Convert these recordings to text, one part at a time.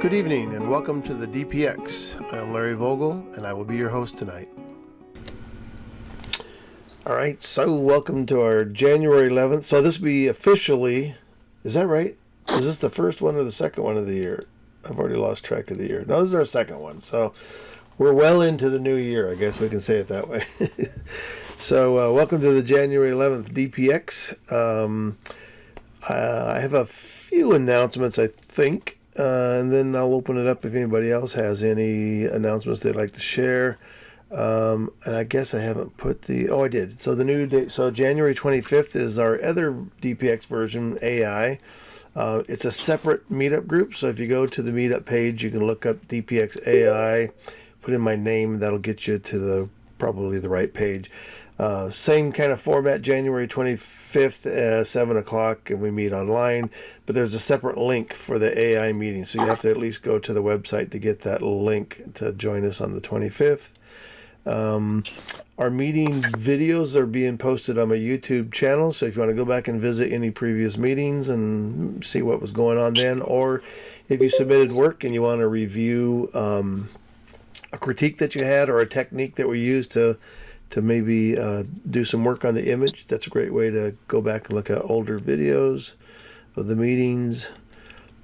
Good evening and welcome to the DPX. I'm Larry Vogel and I will be your host tonight. All right, so welcome to our January 11th. So this will be officially, is that right? Is this the first one or the second one of the year? I've already lost track of the year. No, this is our second one. So we're well into the new year, I guess we can say it that way. So welcome to the January 11th DPX. I have a few announcements, I think. And then I'll open it up if anybody else has any announcements they'd like to share. And I guess I haven't put I did. So the new date, so January 25th is our other DPX version, AI. It's a separate meetup group. So if you go to the meetup page, you can look up DPX AI, put in my name, that'll get you to probably the right page. Same kind of format, January 25th at 7 o'clock, and we meet online. But there's a separate link for the AI meeting, so you have to at least go to the website to get that link to join us on the 25th. Our meeting videos are being posted on my YouTube channel, so if you want to go back and visit any previous meetings and see what was going on then, or if you submitted work and you want to review a critique that you had or a technique that we used to maybe do some work on the image, that's a great way to go back and look at older videos of the meetings.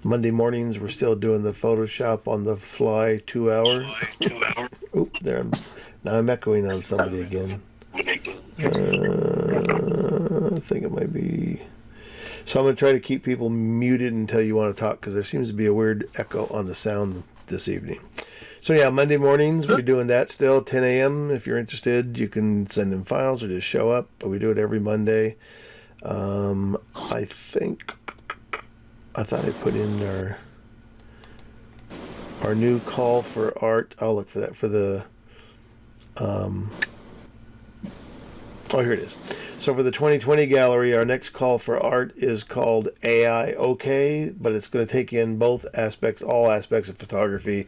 Monday mornings, we're still doing the Photoshop on the fly 2 hour. Oop, there. Now I'm echoing on somebody again. I think it might be. So I'm going to try to keep people muted until you want to talk, because there seems to be a weird echo on the sound this evening. So yeah, Monday mornings, we're doing that still, 10 a.m. If you're interested, you can send in files or just show up. But we do it every Monday. I thought I put in our new call for art. I'll look for that for the, here it is. So for the 2020 gallery, our next call for art is called AI OK, but it's going to take in all aspects of photography,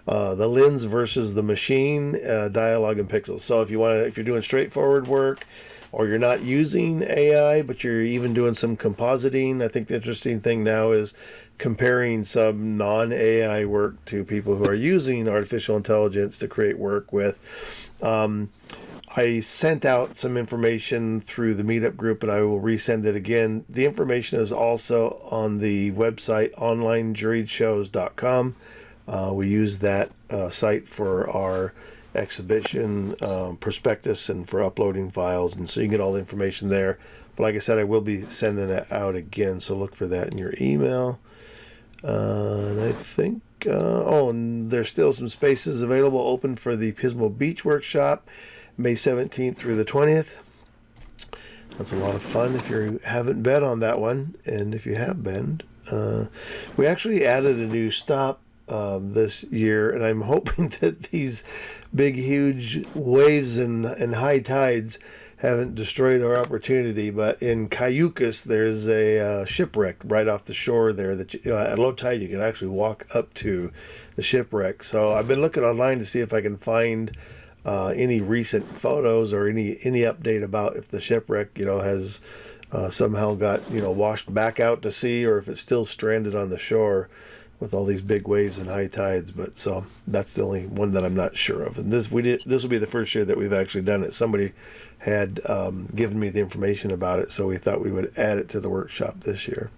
the lens versus the machine, dialogue and pixels. So if you're doing straightforward work, or you're not using AI, but you're even doing some compositing, I think the interesting thing now is comparing some non-AI work to people who are using artificial intelligence to create work with. I sent out some information through the meetup group, and I will resend it again. The information is also on the website onlinejuriedshows.com. We use that site for our exhibition prospectus and for uploading files, and so you can get all the information there. But like I said, I will be sending it out again, so look for that in your email. And I think and there's still some spaces available open for the Pismo Beach workshop, May 17th through the 20th. That's a lot of fun if you haven't been on that one, and if you have been, we actually added a new stop this year, and I'm hoping that these big huge waves and high tides haven't destroyed our opportunity. But in Cayucas, there's a shipwreck right off the shore there that at low tide you can actually walk up to the shipwreck. So I've been looking online to see if I can find any recent photos or any update about if the shipwreck has somehow got washed back out to sea, or if it's still stranded on the shore with all these big waves and high tides. But so that's the only one that I'm not sure of. And this will be the first year that we've actually done it. Somebody had given me the information about it, so we thought we would add it to the workshop this year.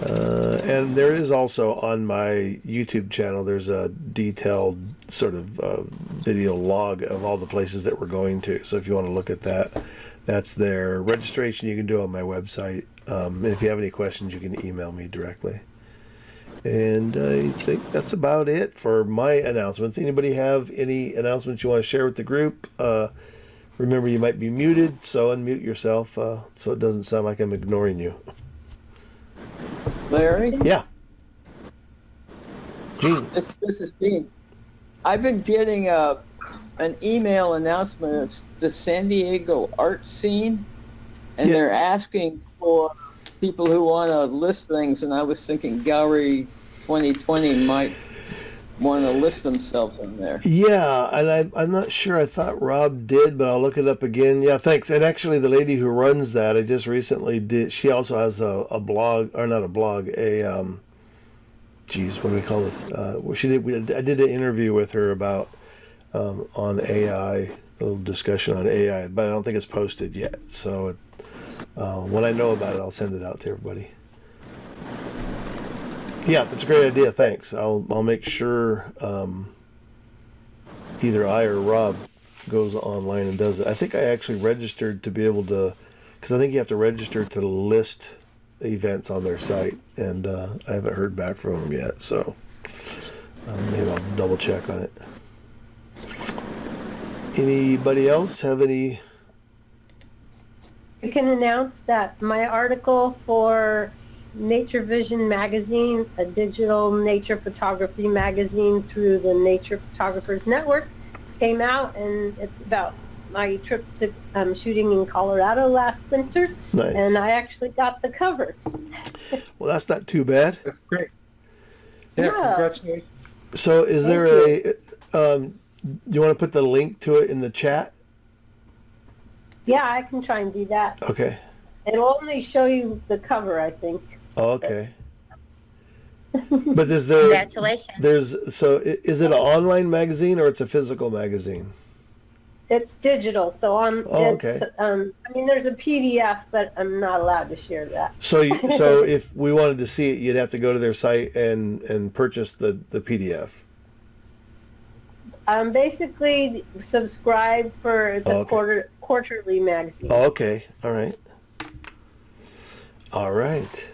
And there is also on my YouTube channel, there's a detailed sort of video log of all the places that we're going to. So if you want to look at that, that's there. Registration you can do on my website. And if you have any questions, you can email me directly. And I think that's about it for my announcements. Anybody have any announcements you want to share with the group? Remember, you might be muted, so unmute yourself so it doesn't sound like I'm ignoring you. Larry? Yeah. Gene. This is Gene. I've been getting an email announcement of the San Diego art scene, and they're asking for people who want to list things, and I was thinking Gallery 2020 might want to list themselves on there. Yeah, and I'm not sure. I thought Rob did, but I'll look it up again. Yeah, thanks. And actually, the lady who runs that, I just recently did. She also has a blog, or not a blog, geez, what do we call this? I did an interview with her about on AI, a little discussion on AI, but I don't think it's posted yet. So when I know about it, I'll send it out to everybody. Yeah, that's a great idea. Thanks. I'll make sure either I or Rob goes online and does it. I think I actually registered to be able to, because I think you have to register to list events on their site, and I haven't heard back from them yet. So maybe I'll double check on it. Anybody else have any? I can announce that my article for Nature Vision magazine, a digital nature photography magazine through the Nature Photographers Network, came out, and it's about my trip to shooting in Colorado last winter. Nice. And I actually got the cover. Well, that's not too bad. That's great. Yeah, Yeah. congratulations. So, is there do you want to put the link to it in the chat? Yeah, I can try and do that. Okay. It'll only show you the cover, I think. Oh, okay. But is there? Congratulations. Is it an online magazine or it's a physical magazine? It's digital, so okay. I mean, there's a PDF, but I'm not allowed to share that. So if we wanted to see it, you'd have to go to their site and purchase the PDF. Basically subscribe for the quarterly magazine. Oh, okay. All right. All right.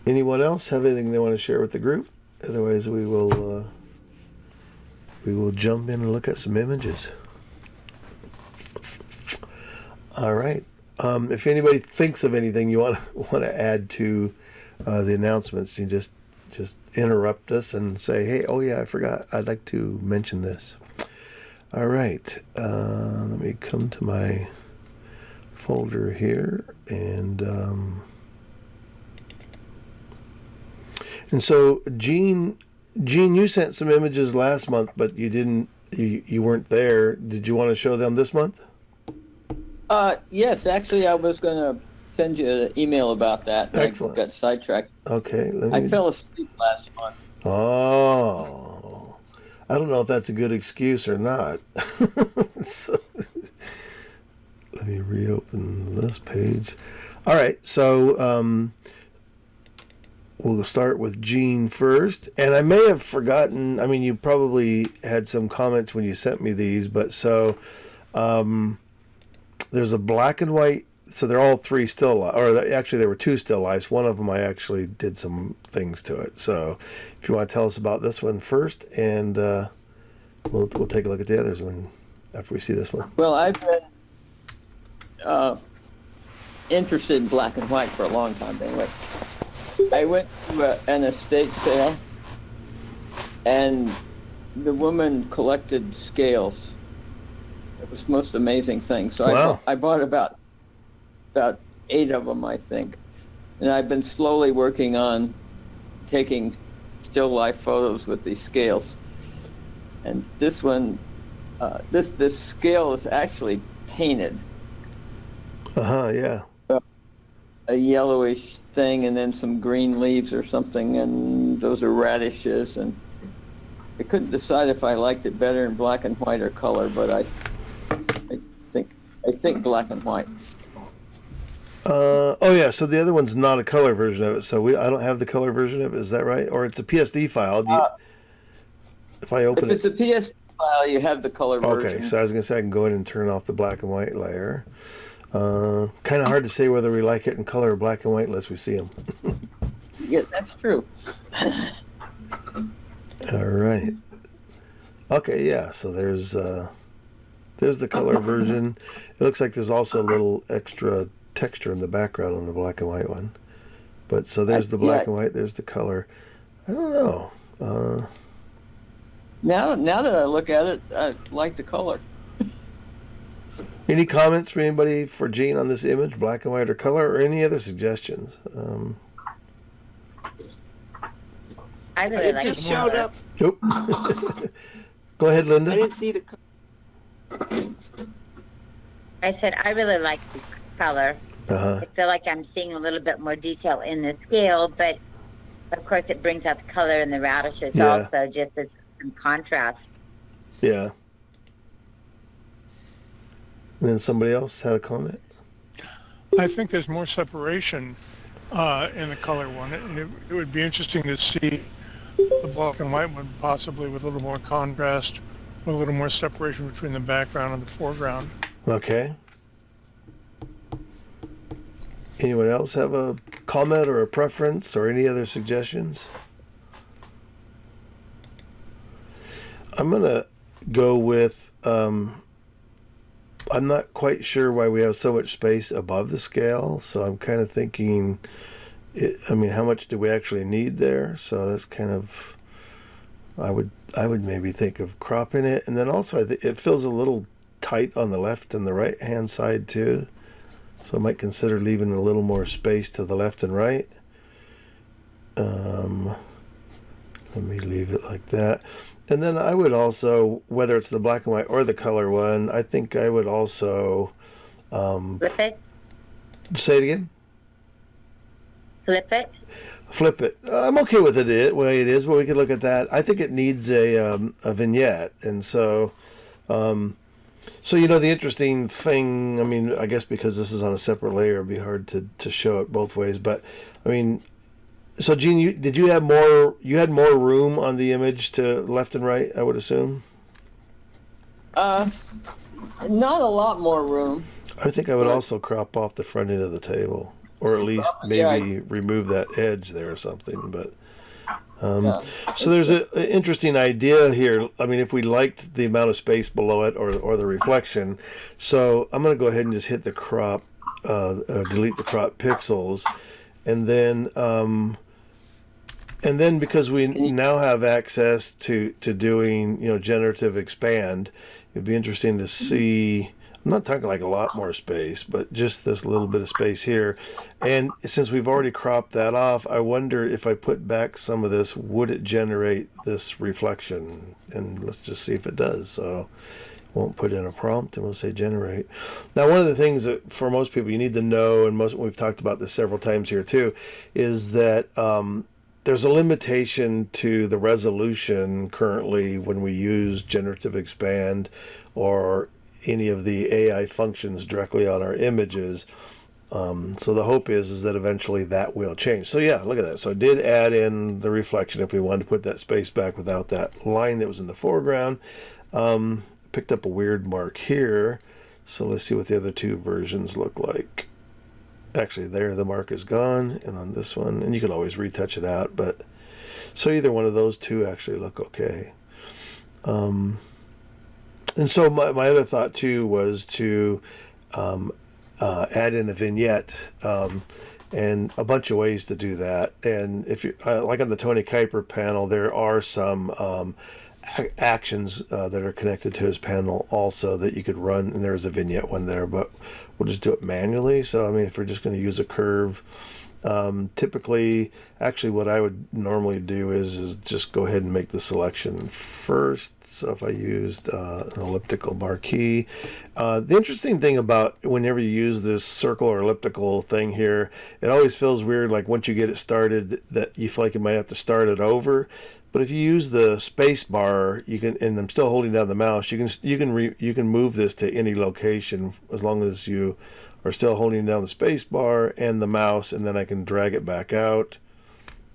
Anyone else have anything they want to share with the group? Otherwise, we will jump in and look at some images. All right. If anybody thinks of anything you want to add to the announcements, you just interrupt us and say, "Hey, oh yeah, I forgot. I'd like to mention this." All right. Let me come to my folder here, and so Gene, you sent some images last month, but you weren't there. Did you want to show them this month? Yes, actually, I was going to send you an email about that. Excellent. I got sidetracked. Okay. I fell asleep last month. Oh, I don't know if that's a good excuse or not. So, let me reopen this page. All right, so we'll start with Gene first. And I may have forgotten, I mean, you probably had some comments when you sent me these, but so there's a black and white, so they're all three still, or actually there were two still lifes. One of them I actually did some things to it. So if you want to tell us about this one first, and we'll take a look at the others after we see this one. Well, I've been interested in black and white for a long time. Anyway, I went to an estate sale, and the woman collected scales. It was the most amazing thing. So Wow. I bought about 8 of them, I think. And I've been slowly working on taking still life photos with these scales. And this one, this scale is actually painted. Yeah. A yellowish thing, and then some green leaves or something, and those are radishes. And I couldn't decide if I liked it better in black and white or color, but I think black and white. Oh yeah, so the other one's not a color version of it. So I don't have the color version of it. Is that right? Or it's a PSD file? If I open If it's a PSD file, you have the color version. Okay, so I was gonna say I can go in and turn off the black and white layer. Kind of hard to say whether we like it in color or black and white unless we see them. Yeah, that's true. All right. Okay, yeah. So there's the color version. It looks like there's also a little extra texture in the background on the black and white one. But so there's the black and white. There's the color. I don't know. Now that I look at it, I like the color. Any comments from anybody for Gene on this image, black and white or color, or any other suggestions? I really like just the showed color. up. Nope. Go ahead, Linda. I didn't see the. I said I really like the color. Uh-huh. I feel like I'm seeing a little bit more detail in the scale, but Of course, it brings out the color in the radishes Yeah. also, just as some contrast. Yeah. And then somebody else had a comment. I think there's more separation in the color one. It would be interesting to see the black and white one possibly with a little more contrast, with a little more separation between the background and the foreground. Okay. Anyone else have a comment or a preference or any other suggestions? I'm going to go with, I'm not quite sure why we have so much space above the scale, so I'm kind of thinking, how much do we actually need there? So that's kind of, I would maybe think of cropping it. And then also, it feels a little tight on the left and the right hand side too. So I might consider leaving a little more space to the left and right. Let me leave it like that. And then I would also, whether it's the black and white or the color one, I think I would also Flip it? say it again. Flip it? Flip it. I'm okay with it the way it is, but we could look at that. I think it needs a vignette, and so the interesting thing. I guess because this is on a separate layer, it'd be hard to show it both ways. But so Gene, you had more room on the image to left and right, I would assume. Not a lot more room. I think I would also crop off the front end of the table, or at least maybe remove that edge there or something. But so there's an interesting idea here. If we liked the amount of space below it or the reflection, so I'm going to go ahead and just hit the crop, delete the crop pixels, and then because we now have access to doing generative expand, it'd be interesting to see. I'm not talking like a lot more space, but just this little bit of space here. And since we've already cropped that off, I wonder if I put back some of this, would it generate this reflection? And let's just see if it does. So won't put in a prompt, and we'll say generate. Now, one of the things that for most people you need to know, and we've talked about this several times here too, is that there's a limitation to the resolution currently when we use generative expand or any of the AI functions directly on our images. So the hope is that eventually that will change. So yeah, look at that. So I did add in the reflection if we wanted to put that space back without that line that was in the foreground. Picked up a weird mark here. So let's see what the other two versions look like. Actually, there the mark is gone, and on this one, and you can always retouch it out, but so either one of those two actually look okay. And so my other thought too was to add in a vignette, and a bunch of ways to do that. And if you like on the Tony Kuiper panel, there are some actions that are connected to his panel also that you could run, and there's a vignette one there, but we'll just do it manually. So if we're just going to use a curve, typically, actually what I would normally do is just go ahead and make the selection first. So if I used an elliptical marquee, the interesting thing about whenever you use this circle or elliptical thing here, it always feels weird, like once you get it started, that you feel like you might have to start it over. But if you use the space bar, you can, and I'm still holding down the mouse, you can move this to any location as long as you are still holding down the space bar and the mouse, and then I can drag it back out,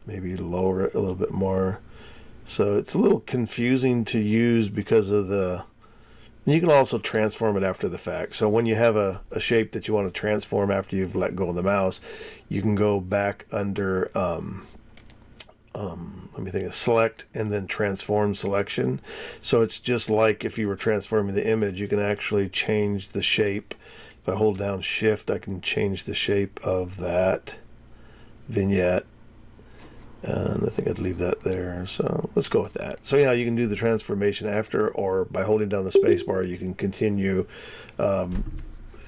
maybe lower it a little bit more. So it's a little confusing to use because of you can also transform it after the fact. So when you have a shape that you want to transform after you've let go of the mouse, you can go back under let me think of select and then transform selection. So it's just like if you were transforming the image, you can actually change the shape. If I hold down shift, I can change the shape of that vignette. And I think I'd leave that there. So let's go with that. So yeah, you can do the transformation after, or by holding down the space bar, you can continue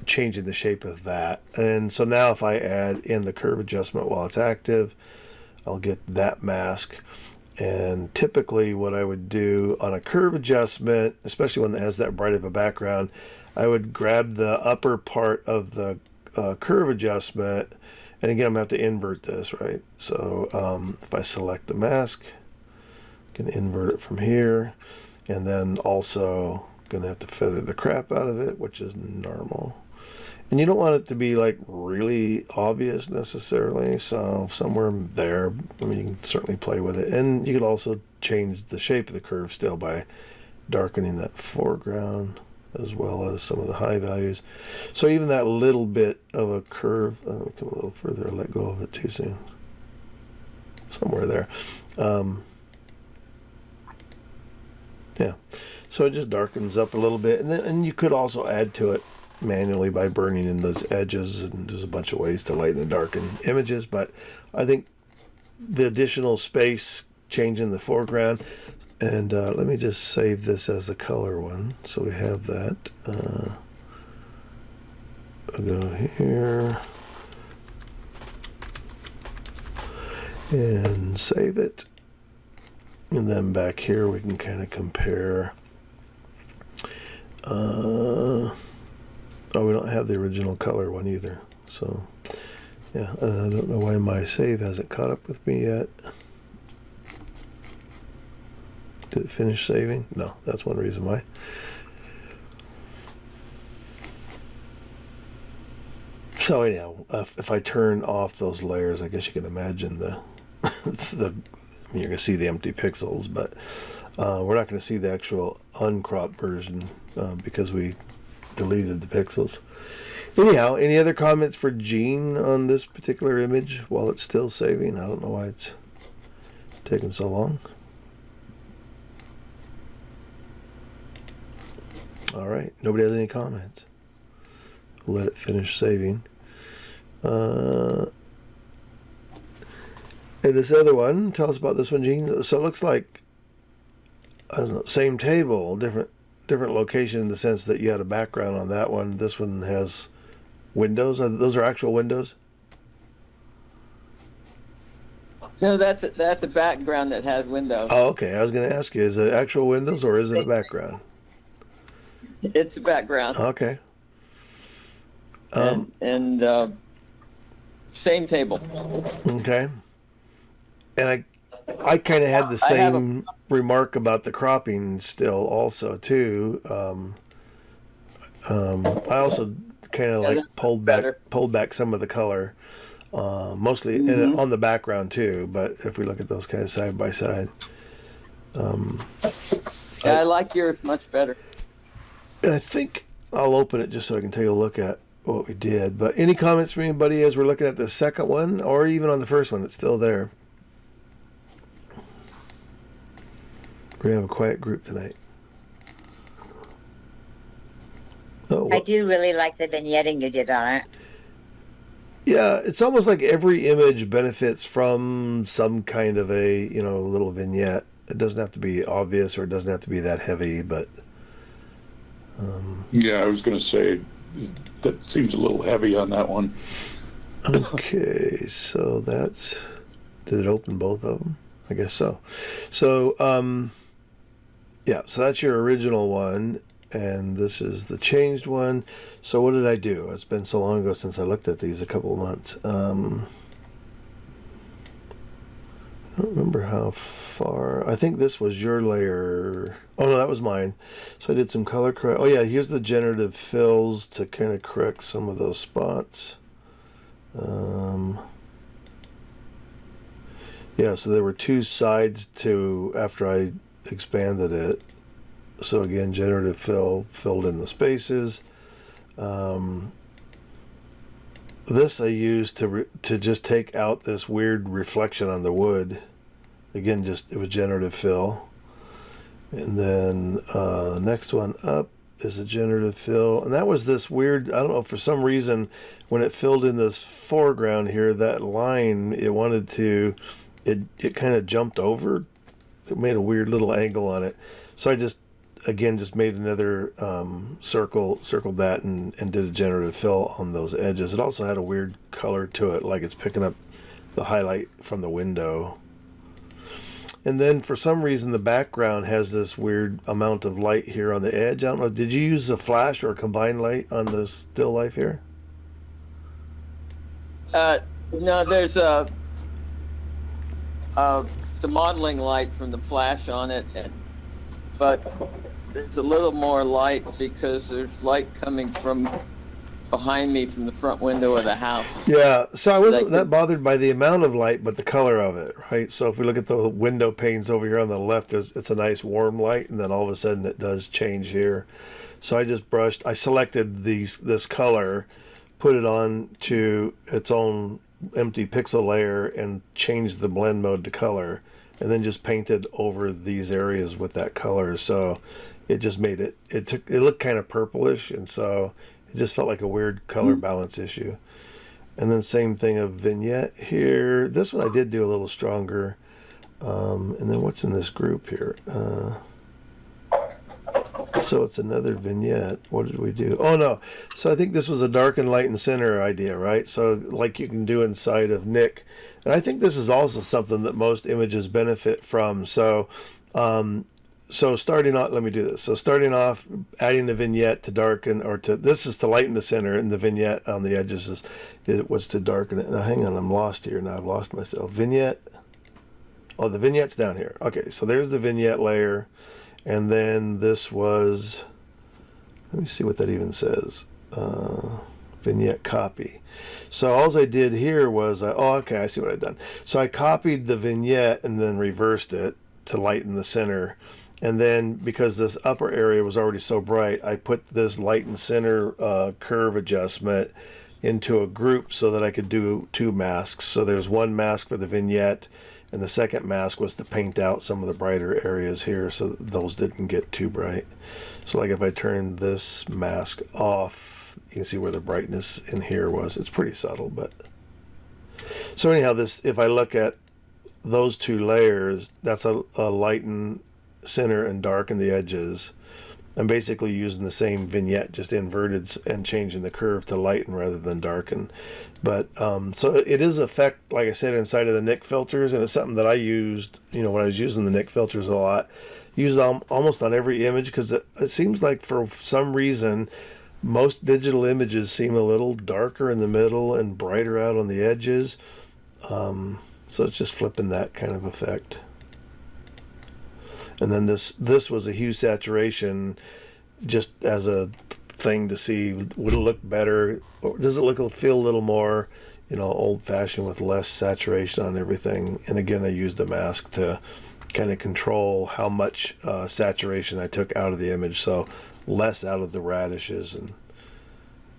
changing the shape of that. And so now if I add in the curve adjustment while it's active, I'll get that mask. And typically what I would do on a curve adjustment, especially one that has that bright of a background, I would grab the upper part of the curve adjustment And again, I'm going to have to invert this, right? So if I select the mask, I can invert it from here. And then also going to have to feather the crap out of it, which is normal. And you don't want it to be like really obvious necessarily. So somewhere there, I mean, you can certainly play with it. And you could also change the shape of the curve still by darkening that foreground as well as some of the high values. So even that little bit of a curve, let me come a little further, let go of it too soon. Somewhere there. Yeah. So it just darkens up a little bit. And you could also add to it manually by burning in those edges, and there's a bunch of ways to lighten and darken images, but I think the additional space changing the foreground. And let me just save this as a color one. So we have that. I'll go here and save it. And then back here we can kind of compare. Oh, we don't have the original color one either. So, yeah, I don't know why my save hasn't caught up with me yet. Did it finish saving? No, that's one reason why. So anyhow, if I turn off those layers, I guess you can imagine you're going to see the empty pixels, but we're not going to see the actual uncropped version because we deleted the pixels. Anyhow, any other comments for Gene on this particular image while it's still saving? I don't know why it's taking so long. All right, nobody has any comments. We'll let it finish saving. And this other one, tell us about this one, Gene. So it looks like, I don't know, same table, different location in the sense that you had a background on that one. This one has windows. Those are actual windows? No, that's a background that has windows. Oh, okay. I was going to ask you, is it actual windows or is it a background? It's a background. Okay. And same table. Okay. And I kind of had the same remark about the cropping still also too. I also kind of like pulled back some of the color, mostly on the background too. But if we look at those kind of side by side, I like yours much better. And I think I'll open it just so I can take a look at what we did. But any comments from anybody as we're looking at the second one, or even on the first one that's still there? We're going to have a quiet group tonight. Oh, I do really like the vignetting you did on it. Yeah, it's almost like every image benefits from some kind of a, little vignette. It doesn't have to be obvious or it doesn't have to be that heavy, but... Yeah, I was going to say that seems a little heavy on that one. Okay, so that's... Did it open both of them? I guess so. So, yeah, so that's your original one, and this is the changed one. So what did I do? It's been so long ago since I looked at these, a couple of months. I don't remember how far. I think this was your layer. Oh, no, that was mine. So I did some color correct. Oh, yeah, here's the generative fills to kind of correct some of those spots. Yeah, so there were two sides to after I expanded it. So again, generative fill filled in the spaces. This I used to just take out this weird reflection on the wood. Again, it was generative fill. And then the next one up is a generative fill. And that was this weird, I don't know, for some reason, when it filled in this foreground here, that line, it kind of jumped over. It made a weird little angle on it. So I just made another circled that and did a generative fill on those edges. It also had a weird color to it, like it's picking up the highlight from the window. And then for some reason the background has this weird amount of light here on the edge. I don't know, did you use a flash or a combined light on the still life here? No, there's the modeling light from the flash on it, but there's a little more light because there's light coming from behind me from the front window of the house. Yeah, so I wasn't Like that bothered by the amount of light, but the color of it, right? So if we look at the window panes over here on the left, it's a nice warm light, and then all of a sudden it does change here. So I selected this color, put it on to its own empty pixel layer, and changed the blend mode to color, and then just painted over these areas with that color. So it just made it looked kind of purplish, and so it just felt like a weird color balance issue. And then same thing of vignette here. This one I did do a little stronger. And then what's in this group here? So it's another vignette. What did we do? Oh no. So I think this was a dark and light and center idea, right? So like you can do inside of Nick. And I think this is also something that most images benefit from. So starting off, let me do this. So starting off, adding the vignette to darken, this is to lighten the center, and the vignette on the edges was to darken it. Now hang on, I'm lost here. Now I've lost myself. Vignette. Oh, the vignette's down here. Okay, so there's the vignette layer. And then this was, let me see what that even says. Vignette copy. So all I did here was, okay, I see what I've done. So I copied the vignette and then reversed it to lighten the center. And then because this upper area was already so bright, I put this light and center curve adjustment into a group so that I could do two masks. So there's one mask for the vignette, and the second mask was to paint out some of the brighter areas here so that those didn't get too bright. So like if I turn this mask off, you can see where the brightness in here was. It's pretty subtle, but... So anyhow, if I look at those two layers, that's a lighten center and darken the edges. I'm basically using the same vignette, just inverted and changing the curve to lighten rather than darken. But so it is effect, like I said, inside of the Nik filters, and it's something that I used, when I was using the Nik filters a lot. Used almost on every image, because it seems like for some reason most digital images seem a little darker in the middle and brighter out on the edges. So it's just flipping that kind of effect. And then this was a hue saturation, just as a thing to see, would it look better, or does it feel a little more, old-fashioned with less saturation on everything. And again, I used a mask to kind of control how much saturation I took out of the image, so less out of the radishes, and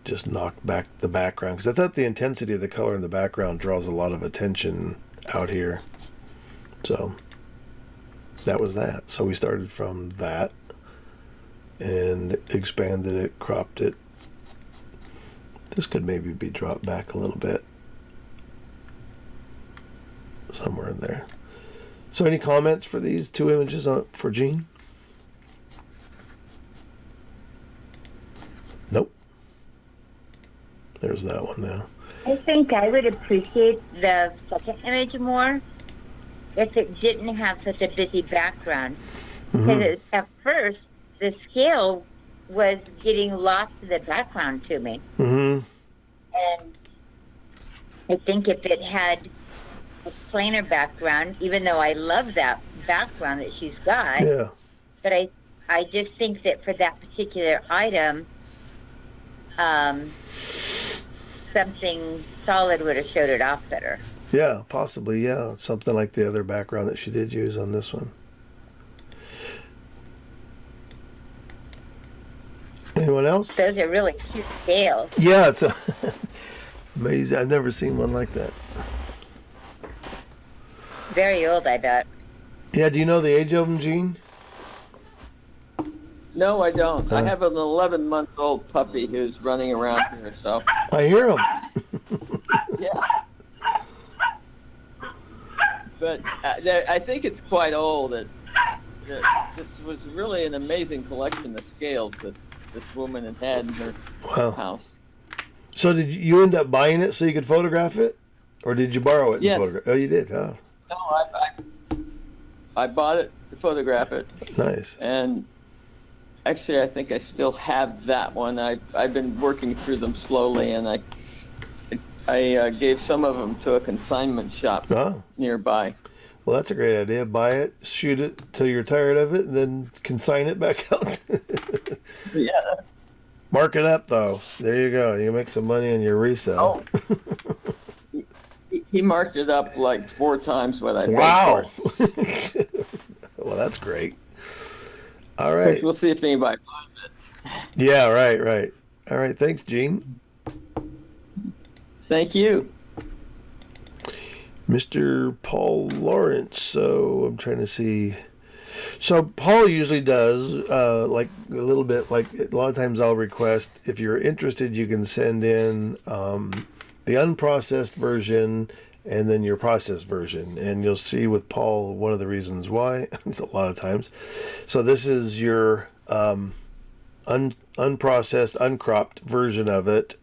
just knocked back the background, because I thought the intensity of the color in the background draws a lot of attention out here. So that was that. So we started from that and expanded it, cropped it. This could maybe be dropped back a little bit. Somewhere in there. So any comments for these two images for Gene? Nope. There's that one now. I think I would appreciate the second image more if it didn't have such a busy background. Because at first, the scale was getting lost in the background to me. And I think if it had a plainer background, even though I love that background that she's got, but I just think that for that particular item, something solid would have showed it off better. Yeah, possibly, yeah. Something like the other background that she did use on this one. Anyone else? Those are really cute scales. Yeah, it's amazing. I've never seen one like that. Very old, I bet. Yeah, do you know the age of them, Gene? No, I don't. I have an 11-month-old puppy who's running around here, so. I hear them. Yeah. But I think it's quite old. That this was really an amazing collection of scales that this woman had in her house. So did you end up buying it so you could photograph it? Or did you borrow it? Yes. And photograph? Oh, you did, huh? No, I bought it to photograph it. Nice. And actually, I think I still have that one. I've been working through them slowly, and I gave some of them to a consignment shop Oh, nearby. well, that's a great idea. Buy it, shoot it till you're tired of it, and then consign it back out. Yeah. Mark it up, though. There you go. You make some money on your resale. Oh, he marked it up like 4 times what I paid Wow. for it. Well, that's great. All Of right. course, we'll see if anybody buys it. Yeah, right. All right. Thanks, Gene. Thank you. Mr. Paul Lawrence. So I'm trying to see. So Paul usually does like a little bit, like a lot of times I'll request, if you're interested, you can send in the unprocessed version and then your processed version. And you'll see with Paul one of the reasons why. It's a lot of times. So this is your unprocessed, uncropped version of it.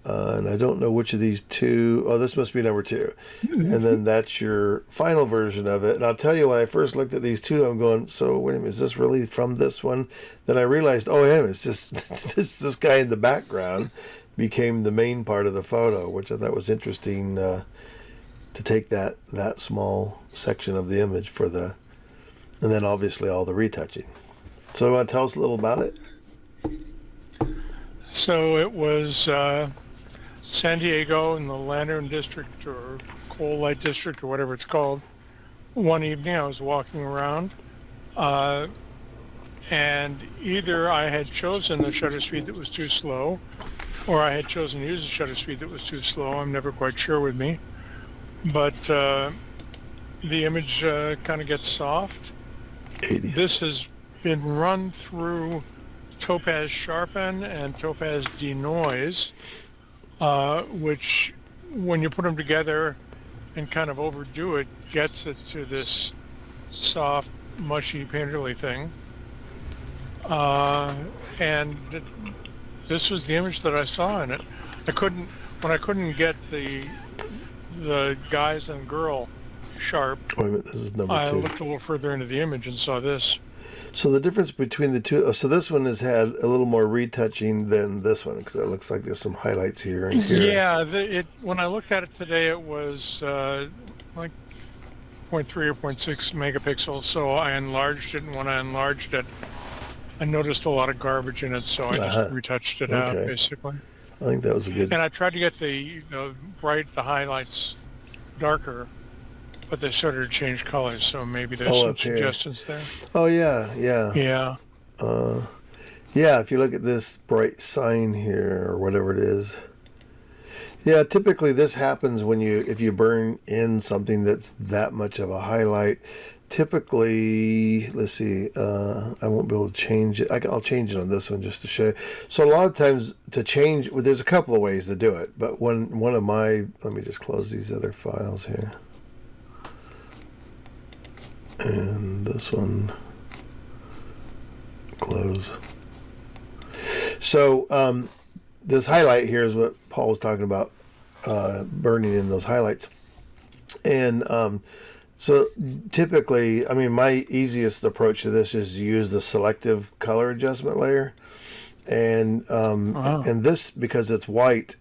And I don't know which of these two. Oh, this must be number 2. And then that's your final version of it. And I'll tell you, when I first looked at these two, I'm going, so wait a minute, is this really from this one? Then I realized, oh, yeah, it's just this guy in the background became the main part of the photo, which I thought was interesting to take that small section of the image for the, and then obviously all the retouching. So you want to tell us a little about it? So it was San Diego in the Lantern District or Coal Light District or whatever it's called. One evening I was walking around and either I had chosen the shutter speed that was too slow or I had chosen to use the shutter speed that was too slow. I'm never quite sure with me. But the image kind of gets soft. 80. This has been run through Topaz Sharpen and Topaz Denoise, which when you put them together and kind of overdo it, gets it to this soft, mushy, painterly thing. And this was the image that I saw in it. When I couldn't get the guys and girl sharp, Wait a minute, this is number I 2. looked a little further into the image and saw this. So the difference between the two, so this one has had a little more retouching than this one, because it looks like there's some highlights here and here. Yeah, when I looked at it today, it was like 0.3 or 0.6 megapixels, so I enlarged it, and when I enlarged it, I noticed a lot of garbage in it, so I just retouched it out, Okay. basically. I think that was a good. And I tried to get the highlights darker, but they started to change colors, so maybe there's some up here. suggestions there. Oh yeah. Yeah. Yeah, if you look at this bright sign here or whatever it is. Yeah, typically this happens when if you burn in something that's that much of a highlight. Typically, let's see, I won't be able to change it. I'll change it on this one just to show you. So a lot of times to change, well, there's a couple of ways to do it, but one of my, let me just close these other files here. And this one, close. So this highlight here is what Paul was talking about, burning in those highlights. And so typically, I mean, my easiest approach to this is to use the selective color adjustment layer. And and this, because it's white,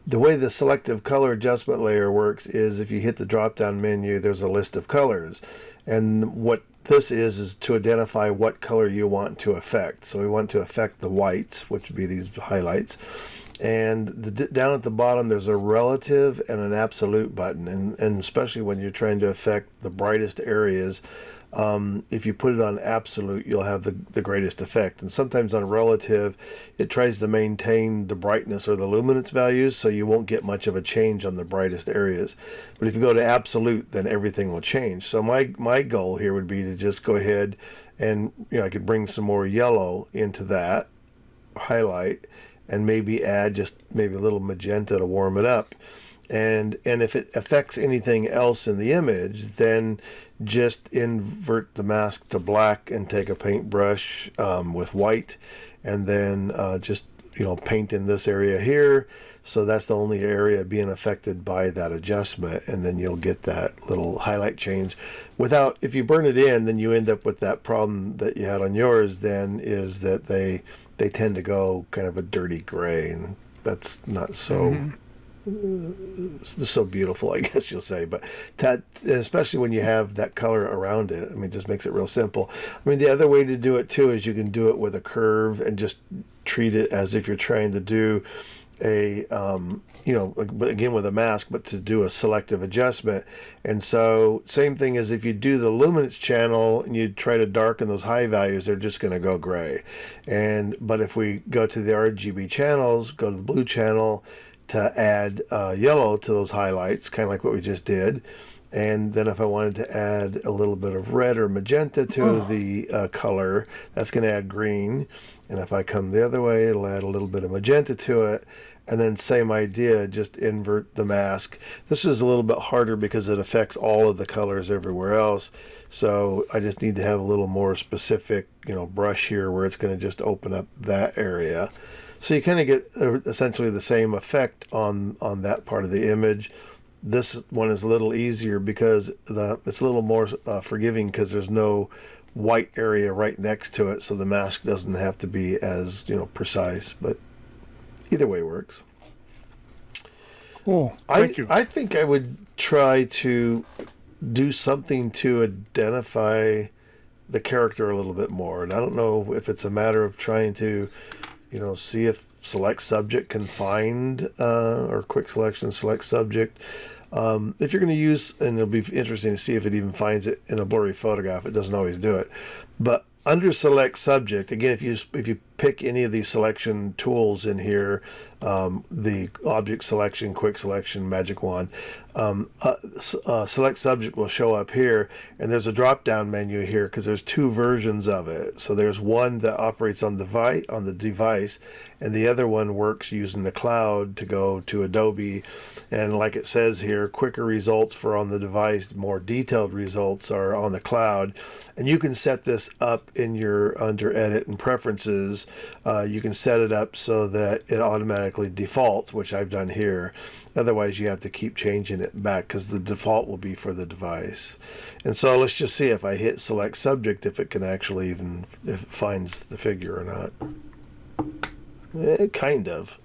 the way the selective color adjustment layer works is if you hit the drop-down menu, there's a list of colors. And what this is to identify what color you want to affect. So we want to affect the whites, which would be these highlights. And down at the bottom, there's a relative and an absolute button. And especially when you're trying to affect the brightest areas, if you put it on absolute, you'll have the greatest effect. And sometimes on relative, it tries to maintain the brightness or the luminance values, so you won't get much of a change on the brightest areas. But if you go to absolute, then everything will change. So my goal here would be to just go ahead and, I could bring some more yellow into that highlight and maybe add just maybe a little magenta to warm it up. And if it affects anything else in the image, then just invert the mask to black and take a paintbrush with white, and then just paint in this area here. So that's the only area being affected by that adjustment, and then you'll get that little highlight change. If you burn it in, then you end up with that problem that you had on yours. Then is that they tend to go kind of a dirty gray, and that's not so It's so beautiful, I guess you'll say, but especially when you have that color around it, I mean, it just makes it real simple. I mean, the other way to do it too is you can do it with a curve and just treat it as if you're trying to do a, again with a mask, but to do a selective adjustment. And so same thing as if you do the luminance channel and you try to darken those high values, they're just going to go gray. But if we go to the RGB channels, go to the blue channel, to add yellow to those highlights, kind of like what we just did. And then if I wanted to add a little bit of red or magenta to the color, that's going to add green. And if I come the other way, it'll add a little bit of magenta to it. And then same idea, just invert the mask. This is a little bit harder because it affects all of the colors everywhere else. So I just need to have a little more specific, brush here where it's going to just open up that area. So you kind of get essentially the same effect on that part of the image. This one is a little easier because it's a little more forgiving because there's no white area right next to it, so the mask doesn't have to be as precise. But either way works. Cool. Thank you. I think I would try to do something to identify the character a little bit more, and I don't know if it's a matter of trying to see if select subject can find, or quick selection, select subject. If you're going to use, and it'll be interesting to see if it even finds it in a blurry photograph. It doesn't always do it. But under select subject, again, if you pick any of these selection tools in here, the object selection, quick selection, magic wand, select subject will show up here, and there's a drop down menu here because there's two versions of it. So there's one that operates on the device, and the other one works using the cloud to go to Adobe. And like it says here, quicker results for on the device, more detailed results are on the cloud. And you can set this up in your under edit and preferences. You can set it up so that it automatically defaults, which I've done here. Otherwise, you have to keep changing it back because the default will be for the device. And so let's just see if I hit select subject, if it can actually if it finds the figure or not. Kind of.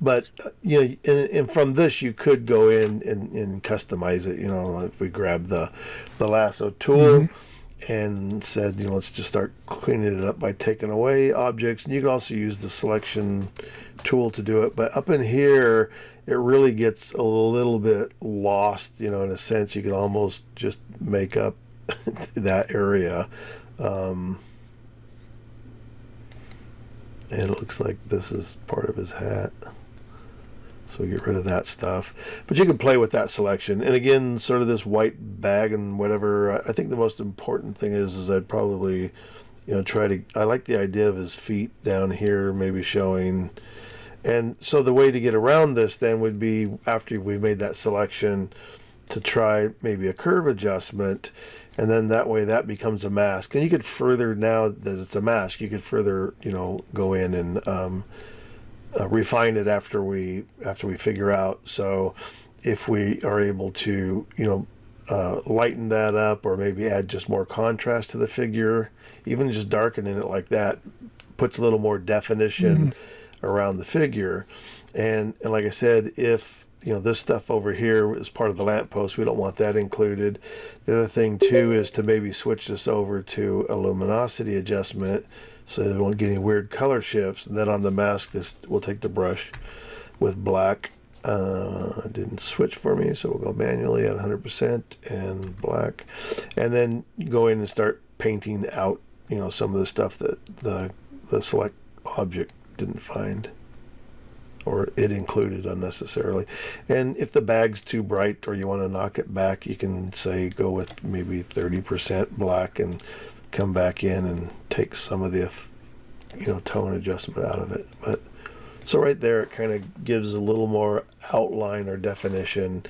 But and from this you could go in and customize it. If we grab the lasso tool and said, let's just start cleaning it up by taking away objects. And you can also use the selection tool to do it. But up in here, it really gets a little bit lost. In a sense, you can almost just make up that area. And it looks like this is part of his hat. So we get rid of that stuff. But you can play with that selection. And again, sort of this white bag and whatever, I think the most important thing is I'd probably, I like the idea of his feet down here, maybe showing. And so the way to get around this then would be, after we've made that selection, to try maybe a curve adjustment. And then that way that becomes a mask. And you could further, now that it's a mask, you could further, go in and refine it after we figure out. So if we are able to lighten that up, or maybe add just more contrast to the figure, even just darkening it like that puts a little more definition around the figure. And like I said, if this stuff over here is part of the lamppost, we don't want that included. The other thing too is to maybe switch this over to a luminosity adjustment, so it won't get any weird color shifts. And then on the mask, we'll take the brush with black. It didn't switch for me, so we'll go manually at 100% and black. And then go in and start painting out, some of the stuff that the select object didn't find, or it included unnecessarily. And if the bag's too bright or you want to knock it back, you can say go with maybe 30% black and come back in and take some of the tone adjustment out of it. But so right there, it kind of gives a little more outline or definition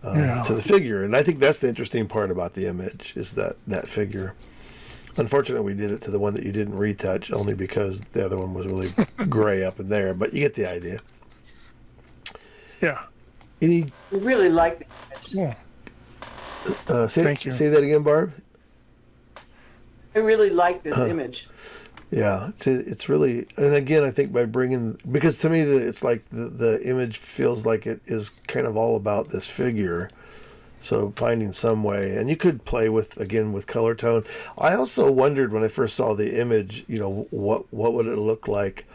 to the figure. And I think that's the interesting part about the image, is that figure. Unfortunately, we did it to the one that you didn't retouch, only because the other one was really gray up in there, but you get the idea. Yeah. We really like the image. Yeah. Thank you. Say that again, Barb. I really like this image. Yeah, it's really, and again, I think by bringing, because to me, it's like the image feels like it is kind of all about this figure. So finding some way, and you could play with, again, with color tone. I also wondered when I first saw the image, what would it look like,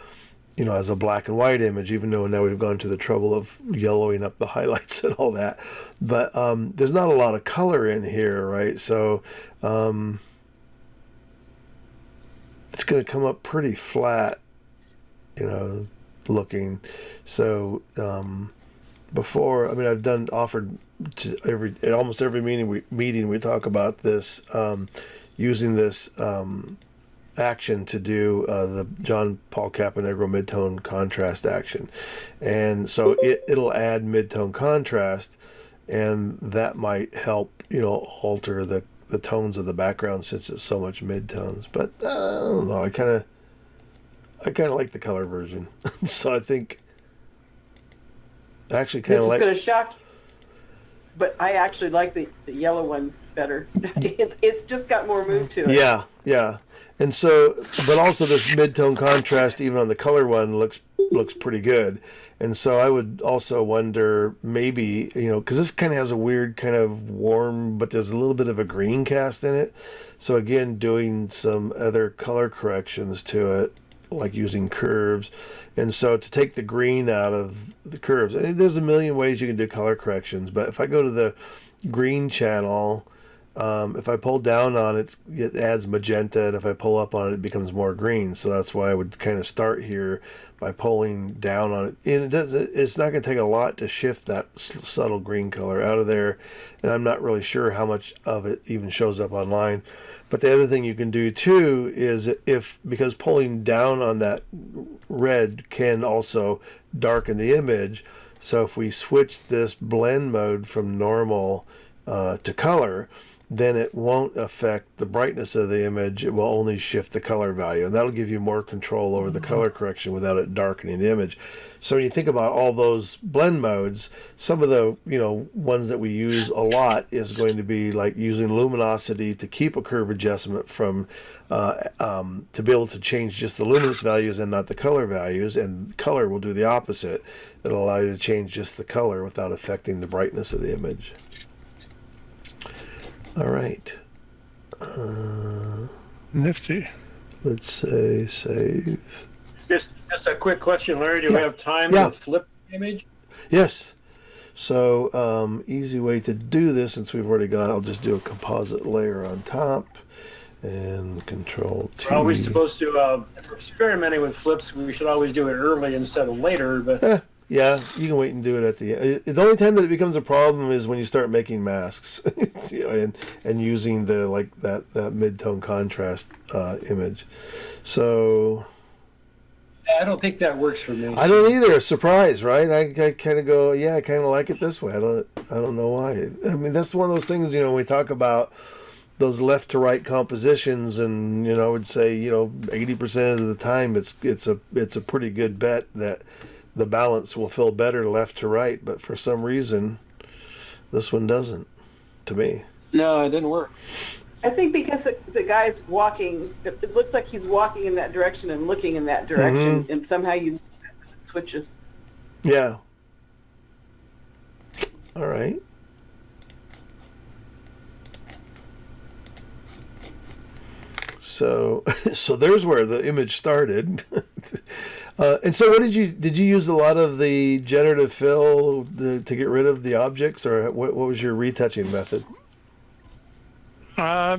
as a black and white image, even though now we've gone to the trouble of yellowing up the highlights and all that. But there's not a lot of color in here, right? So it's going to come up pretty flat, looking. So before, I mean, I've offered to almost every meeting we talk about this, using this action to do the John Paul Caponegro midtone contrast action, and so it'll add midtone contrast, and that might help alter the tones of the background since it's so much midtones. But I don't know. I kind of like the color version, so I think I actually kind This of is like. going to shock you, but I actually like the yellow one better. It's just got more mood to it. Yeah, yeah. And so, but also this mid-tone contrast, even on the color one, looks pretty good. And so I would also wonder, maybe, because this kind of has a weird kind of warm, but there's a little bit of a green cast in it. So again, doing some other color corrections to it, like using curves. And so to take the green out of the curves, and there's a million ways you can do color corrections, but if I go to the green channel, if I pull down on it, it adds magenta, and if I pull up on it, it becomes more green. So that's why I would kind of start here by pulling down on it. And it's not going to take a lot to shift that subtle green color out of there, and I'm not really sure how much of it even shows up online. But the other thing you can do too is, because pulling down on that red can also darken the image. So if we switch this blend mode from normal to color, then it won't affect the brightness of the image. It will only shift the color value, and that'll give you more control over the color correction without it darkening the image. So when you think about all those blend modes, some of the ones that we use a lot is going to be like using luminosity to keep a curve adjustment from to be able to change just the luminance values and not the color values, and color will do the opposite. It'll allow you to change just the color without affecting the brightness of the image. All right. Nifty. Let's say save. Just a quick question, Larry. Do we have time Yeah. to flip the image? Yes. So easy way to do this, since we've already got, I'll just do a composite layer on top and Control T. We're always supposed to, if we're experimenting with flips, we should always do it early instead of later. But Yeah, you can wait and do it at the end. The only time that it becomes a problem is when you start making masks, and using that mid-tone contrast image. So I don't think that works for me. I don't either. A surprise, right? I kind of go, yeah, I kind of like it this way. I don't know why. I mean, that's one of those things. When we talk about those left to right compositions, and I would say 80% of the time it's a pretty good bet that the balance will feel better left to right, but for some reason this one doesn't, to me. No, it didn't work. I think because the guy's walking, it looks like he's walking in that direction and looking in that direction, and somehow it switches. Yeah. All right. So there's where the image started. And so what did you use a lot of the generative fill to get rid of the objects, or what was your retouching method? I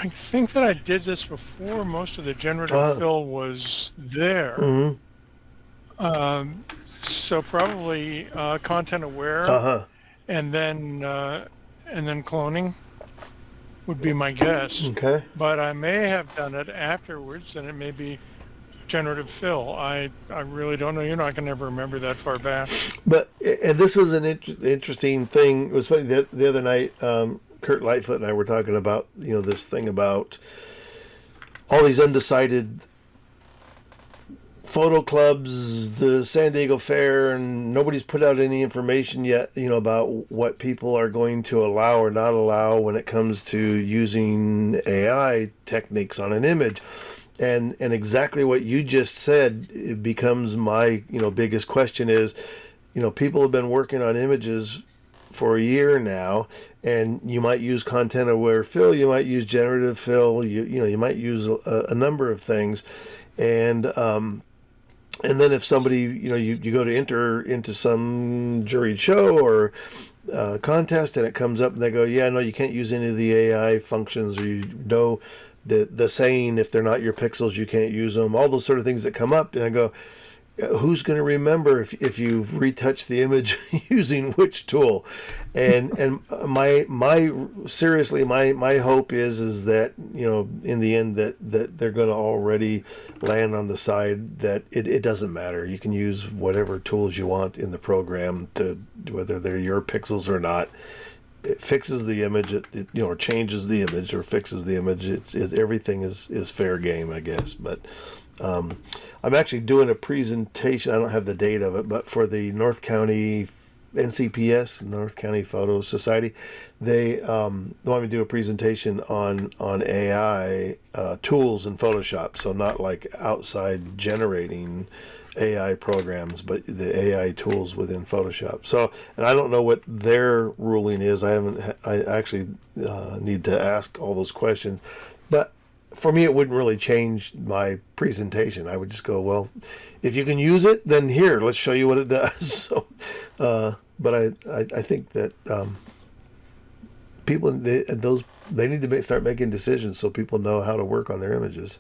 think that I did this before most of the generative fill was there. Mm-hmm. So probably content aware, and then cloning would be my guess. Okay. But I may have done it afterwards, and it may be generative fill. I really don't know. I can never remember that far back. But, and this is an interesting thing. It was funny, the other night, Kurt Lightfoot and I were talking about, this thing about all these undecided photo clubs, the San Diego Fair, and nobody's put out any information yet, about what people are going to allow or not allow when it comes to using AI techniques on an image. And exactly what you just said, it becomes my biggest question is, people have been working on images for a year now, and you might use content aware fill, you might use generative fill, you might use a number of things, and then if somebody, you go to enter into some juried show or contest, and it comes up and they go, yeah, no, you can't use any of the AI functions, or the saying, if they're not your pixels, you can't use them, all those sort of things that come up. And I go, who's going to remember if you've retouched the image using which tool? And my seriously, my hope is that in the end that they're going to already land on the side that it doesn't matter. You can use whatever tools you want in the program, to whether they're your pixels or not. It fixes the image, or changes the image, or fixes the image. Everything is fair game, I guess. But I'm actually doing a presentation. I don't have the date of it, but for the North County NCPS, North County Photo Society, they want me to do a presentation on AI tools in Photoshop. So not like outside generating AI programs, but the AI tools within Photoshop. So, and I don't know what their ruling is. I actually need to ask all those questions, but for me, it wouldn't really change my presentation. I would just go, well, if you can use it, then here, let's show you what it does. So, but I think that people, they need to start making decisions so people know how to work on their images.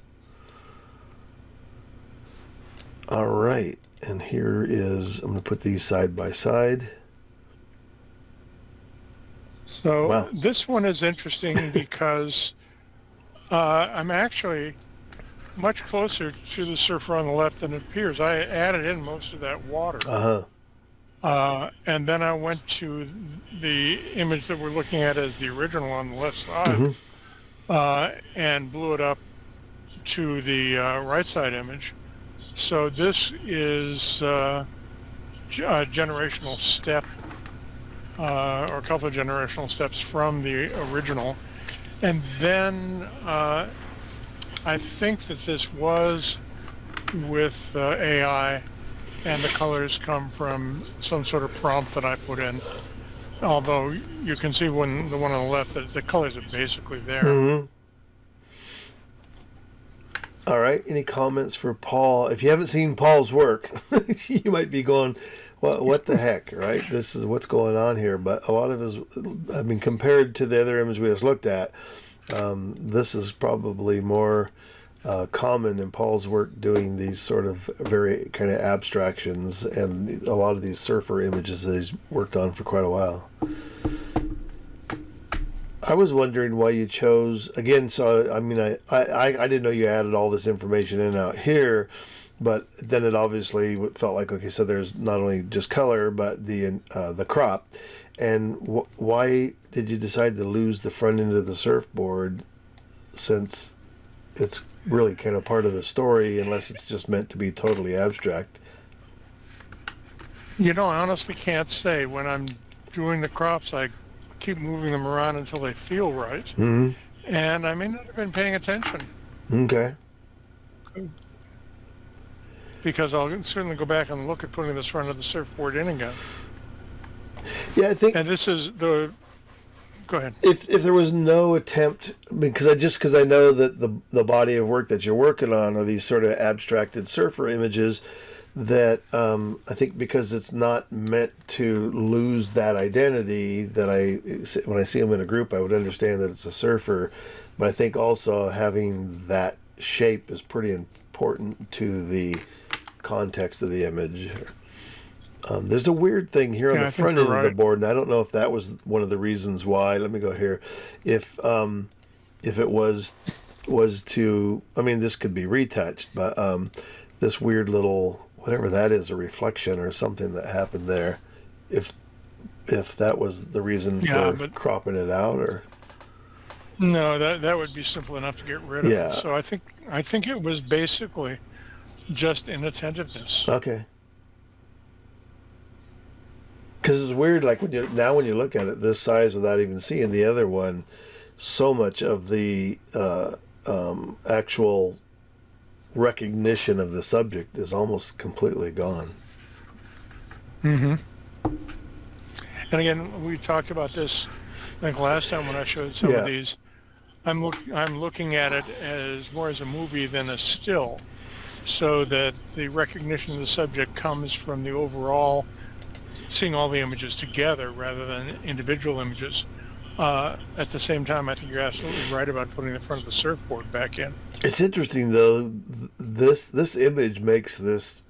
All right, and here is, I'm going to put these side by side. So Wow. This one is interesting because I'm actually much closer to the surfer on the left than it appears. I added in most of that water. And then I went to the image that we're looking at as the original on the left side, and blew it up to the right side image. So this is a generational step, or a couple of generational steps from the original. And then I think that this was with AI, and the colors come from some sort of prompt that I put in. Although you can see when the one on the left, that the colors are basically there. All right. Any comments for Paul? If you haven't seen Paul's work, you might be going, what the heck, right? This is what's going on here. But a lot of his, compared to the other image we just looked at, this is probably more common in Paul's work, doing these sort of very kind of abstractions, and a lot of these surfer images that he's worked on for quite a while. I was wondering why you chose, again, so I didn't know you added all this information in out here, but then it obviously felt like, okay, so there's not only just color, but the crop. And why did you decide to lose the front end of the surfboard, since it's really kind of part of the story, unless it's just meant to be totally abstract? I honestly can't say. When I'm doing the crops, I keep moving them around until they feel right. And I may not have been paying attention. Okay. Because I'll certainly go back and look at putting this front of the surfboard in again. Yeah, I think. And this is the. Go ahead. If there was no attempt, because I know that the body of work that you're working on are these sort of abstracted surfer images, that I think because it's not meant to lose that identity, that when I see them in a group, I would understand that it's a surfer, but I think also having that shape is pretty important to the context of the image. There's a weird thing here on the front end of the board, and I don't know if that was one of the reasons why. Let me go here. If it was to, this could be retouched, but this weird little, whatever that is, a reflection or something that happened there, if that was the reason for cropping it out, or no, that would be simple enough to get rid of it. So I think it was basically just inattentiveness. Okay. Because it's weird, like when you look at it this size without even seeing the other one, so much of the actual recognition of the subject is almost completely gone. Mm-hmm. And again, we talked about this, I think last time when I showed some Yeah. of these. I'm looking at it as more as a movie than a still, so that the recognition of the subject comes from the overall, seeing all the images together rather than individual images. At the same time, I think you're absolutely right about putting the front of the surfboard back in. It's interesting though. This image makes this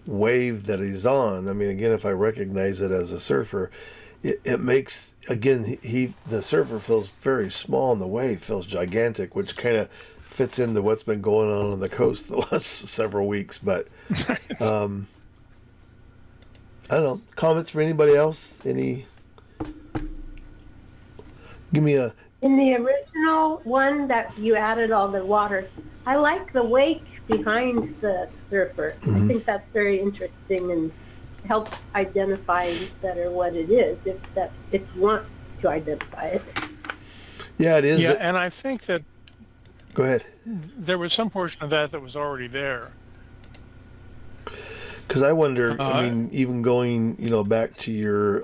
wave that he's on. I mean, again, if I recognize it as a surfer, it makes, again, the surfer feels very small and the wave feels gigantic, which kind of fits into what's been going on the coast the last several weeks. But I don't know. Comments for anybody else? Give me a. In the original one that you added all the water, I like the wake behind the surfer. I think that's very interesting and helps identify better what it is if you want to identify it. Yeah, it is. Yeah, and I think that Go ahead. there was some portion of that was already there. Because I wonder, I mean, even going, back to your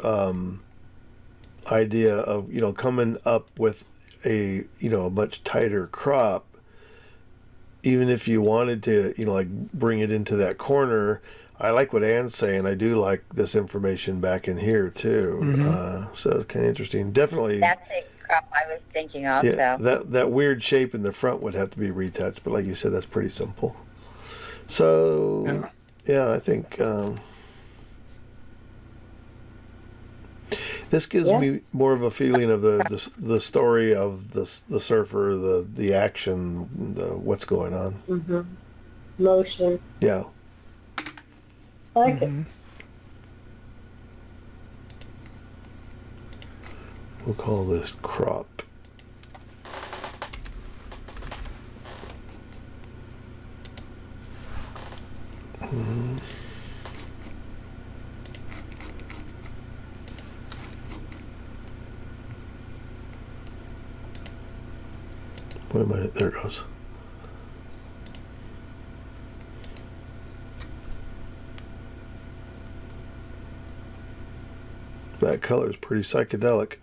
idea of, coming up with a much tighter crop, even if you wanted to, like bring it into that corner, I like what Ann's saying. I do like this information back in here too. So it's kind of interesting. Definitely. That's a crop I was thinking of. Yeah, So. that weird shape in the front would have to be retouched, but like you said, that's pretty simple. So, yeah, I think this gives me more of a feeling of the story of the surfer, the action, what's going on. Motion. Yeah. I like it. We'll call this crop. What am I? There it goes. That color is pretty psychedelic.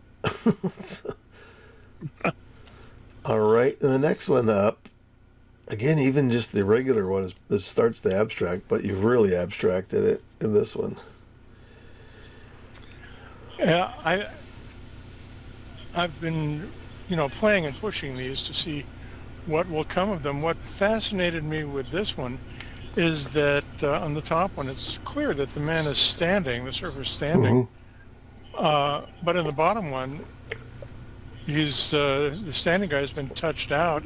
All right, and the next one up, again, even just the regular one it starts the abstract, but you've really abstracted it in this one. Yeah, I've been, playing and pushing these to see what will come of them. What fascinated me with this one is that on the top one, it's clear that the man is standing, the surfer's standing. But in the bottom one, the standing guy has been touched out,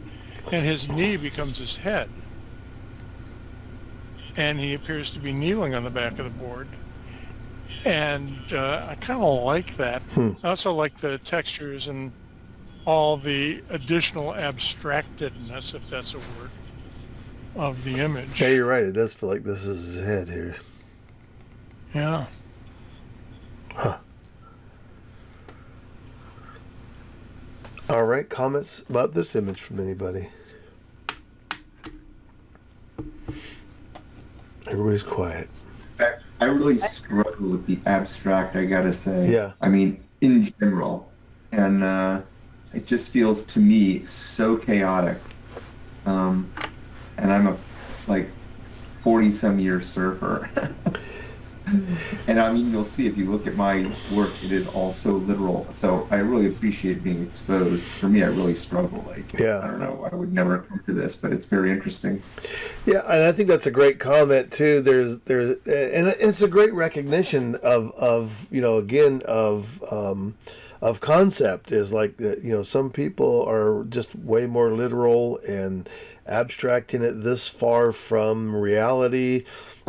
and his knee becomes his head. And he appears to be kneeling on the back of the board. And I kind of like that. I also like the textures and all the additional abstractedness, if that's a word, of the image. Yeah, you're right. It does feel like this is his head here. Yeah. Huh. All right, comments about this image from anybody? Everybody's quiet. I really struggle with the abstract, I gotta say. Yeah. I mean, in general. And it just feels to me so chaotic. And I'm a 40-some year surfer. And I mean, you'll see if you look at my work, it is also literal. So I really appreciate being exposed. For me, I really struggle. I don't know, I would never come to this, but it's very interesting. Yeah, and I think that's a great comment too. There's, and it's a great recognition of concept. Is like some people are just way more literal and abstracting it this far from reality.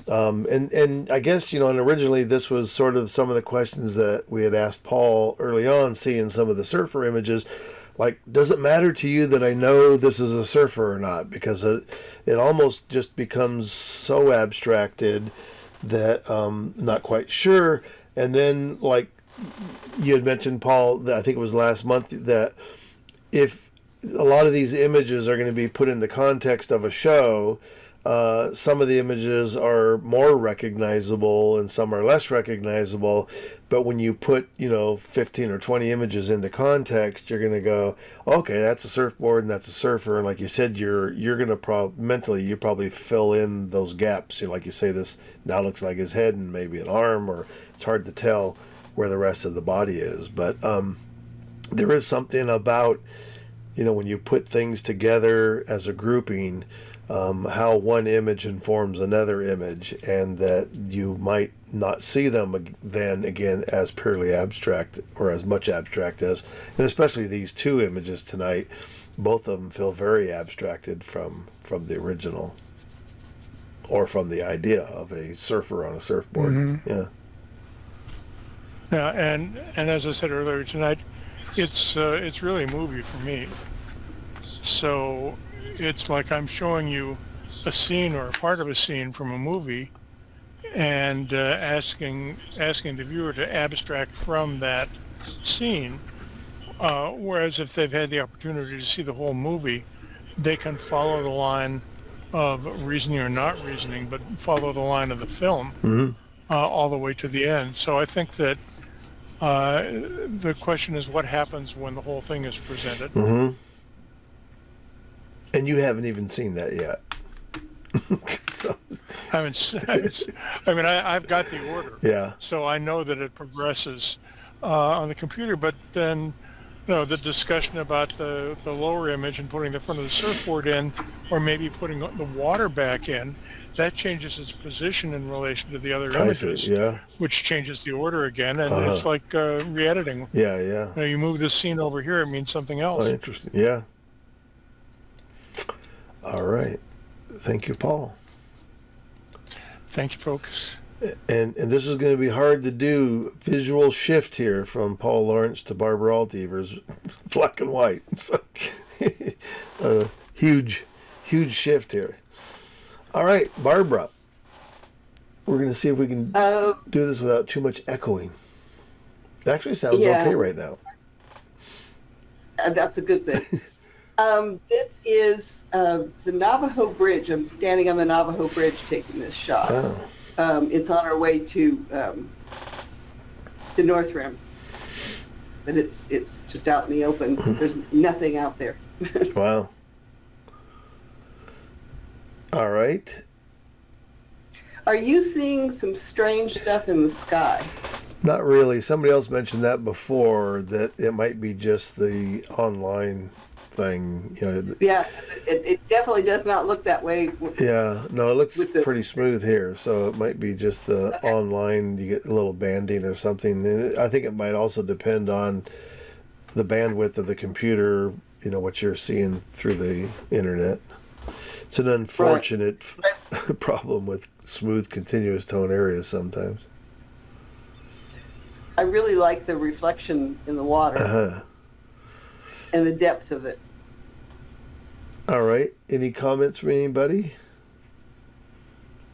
And I guess, and originally this was sort of some of the questions that we had asked Paul early on, seeing some of the surfer images, like, does it matter to you that I know this is a surfer or not? Because it almost just becomes so abstracted that not quite sure. And then, like you had mentioned, Paul, that I think it was last month, that if a lot of these images are going to be put in the context of a show, Some of the images are more recognizable and some are less recognizable. But when you put, 15 or 20 images into context, you're going to go, okay, that's a surfboard and that's a surfer. And like you said, you're going to mentally, you probably fill in those gaps. Like you say, this now looks like his head and maybe an arm, or it's hard to tell where the rest of the body is. But there is something about, when you put things together as a grouping, how one image informs another image, and that you might not see them then again as purely abstract or as much abstract as, and especially these two images tonight, both of them feel very abstracted from the original, or from the idea of a surfer on a surfboard. Mm-hmm. Yeah. Yeah, and as I said earlier tonight, it's really a movie for me. So it's like I'm showing you a scene or a part of a scene from a movie, and asking the viewer to abstract from that scene. Whereas if they've had the opportunity to see the whole movie, they can follow the line of reasoning or not reasoning, but follow the line of the film all the way to the end. So I think that the question is, what happens when the whole thing is presented? Mm-hmm. And you haven't even seen that yet. So. I've got the order. Yeah. So I know that it progresses on the computer, but then, the discussion about the lower image and putting the front of the surfboard in, or maybe putting the water back in, that changes its position in relation to the other images. Yeah. Which changes the order again, and it's like re-editing. Yeah. You move this scene over here, it means something else. Oh, interesting. Yeah. All right. Thank you, Paul. Thank you, folks. And this is going to be hard to do. Visual shift here from Paul Lawrence to Barbara Altevers, black and white. So, huge shift here. All right, Barbara. We're going to see if we can do this without too much echoing. It actually sounds okay right now. That's a good thing. This is the Navajo Bridge. I'm standing on the Navajo Bridge taking this shot. Oh. It's on our way to the North Rim, but it's just out in the open. There's nothing out there. Wow. All right. Are you seeing some strange stuff in the sky? Not really. Somebody else mentioned that before, that it might be just the online thing. Yeah, it definitely does not look that way. Yeah, no, it looks pretty smooth here, so it might be just the online, you get a little banding or something. And I think it might also depend on the bandwidth of the computer, what you're seeing through the internet. It's an unfortunate problem with smooth continuous tone areas sometimes. I really like the reflection in the water and the depth of it. All right. Any comments from anybody?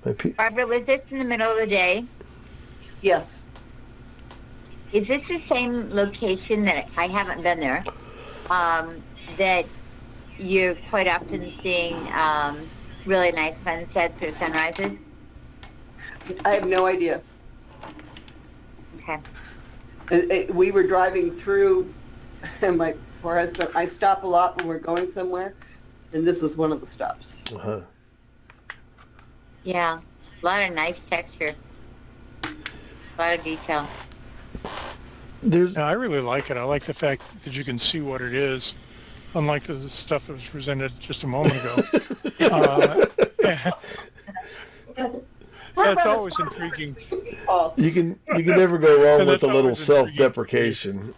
Barbara, was this in the middle of the day? Yes. Is this the same location that I haven't been there? That you're quite often seeing really nice sunsets or sunrises? I have no idea. Okay. We were driving through, and my poor husband, I stop a lot when we're going somewhere, and this was one of the stops. Yeah, a lot of nice texture, a lot of detail. I really like it. I like the fact that you can see what it is, unlike the stuff that was presented just a moment ago. That's always intriguing. You can never go wrong with a little self-deprecation.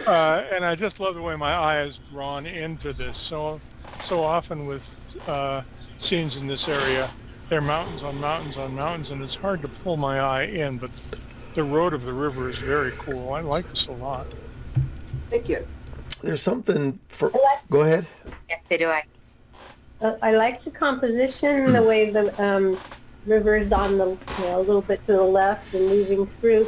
And I just love the way my eye is drawn into this. So often with scenes in this area, there are mountains on mountains on mountains, and it's hard to pull my eye in, but the road of the river is very cool. I like this a lot. Thank you. There's something for... Go ahead. Yes, so do I. I like the composition, the way the river is on the, a little bit to the left and moving through.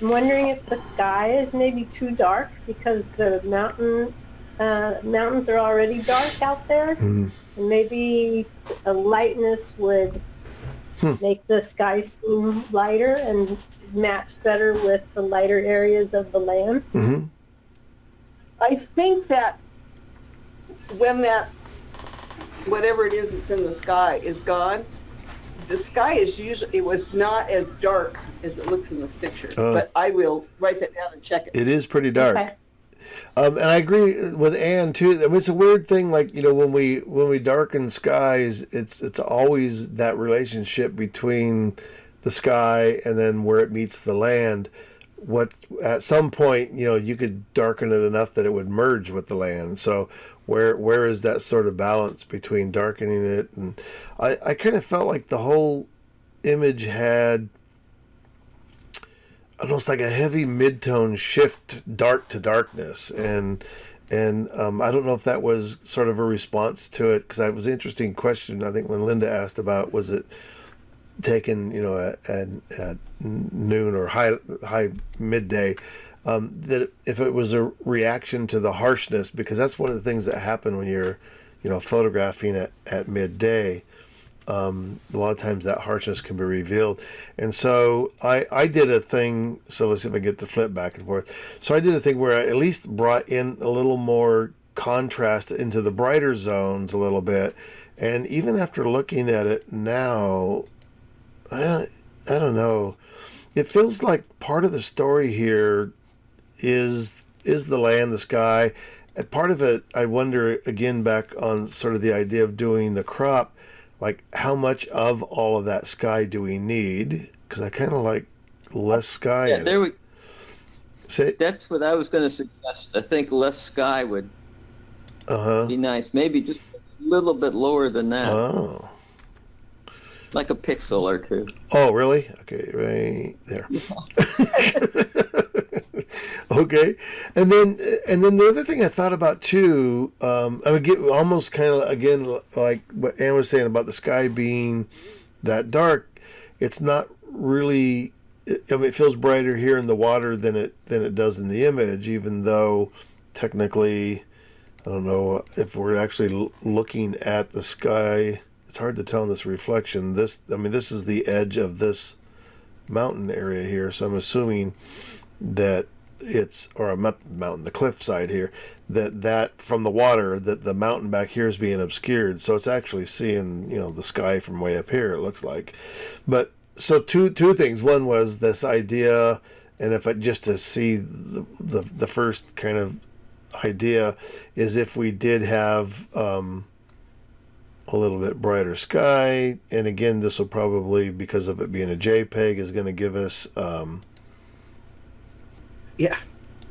I'm wondering if the sky is maybe too dark because the mountain mountains are already dark out there. And maybe a lightness would make the sky seem lighter and match better with the lighter areas of the land. Mm-hmm. I think that when that, whatever it is that's in the sky is gone, the sky is usually, it was not as dark as it looks in this picture. But I will write that down and check it. It is pretty dark. Okay. And I agree with Ann too. I mean, it's a weird thing, like, you know, when we darken skies, it's always that relationship between the sky and then where it meets the land. What at some point, you know, you could darken it enough that it would merge with the land. So where is that sort of balance between darkening it? And I kind of felt like the whole image had almost like a heavy mid-tone shift, dark to darkness, and I don't know if that was sort of a response to it, because that was an interesting question. I think when Linda asked about, was it taken, you know, at noon or high midday, that if it was a reaction to the harshness, because that's one of the things that happen when you're, you know, photographing at midday. A lot of times that harshness can be revealed. And so I did a thing, so let's see if I get the flip back and forth. So I did a thing where I at least brought in a little more contrast into the brighter zones a little bit. And even after looking at it now, I don't know. It feels like part of the story here is the land, the sky. And part of it, I wonder, again, back on sort of the idea of doing the crop, like how much of all of that sky do we need? Because I kind of like less sky. Yeah, there we. Say, That's what I was going to suggest. I think less sky would be nice. Maybe just a little bit lower than that. Oh. Like a pixel or two. Oh, really? Okay, right there. Okay, and then the other thing I thought about too, I would get almost kind of again like what Ann was saying about the sky being that dark. It's not really. I mean, it feels brighter here in the water than it does in the image, even though technically, I don't know if we're actually looking at the sky. It's hard to tell in this reflection. This is the edge of this mountain area here, so I'm assuming that it's, or a mountain, the cliff side here, that from the water, that the mountain back here is being obscured, so it's actually seeing, you know, the sky from way up here, it looks like. But so two things. One was this idea, and if I just to see the first kind of idea is if we did have a little bit brighter sky, and again, this will probably, because of it being a JPEG, is going to give us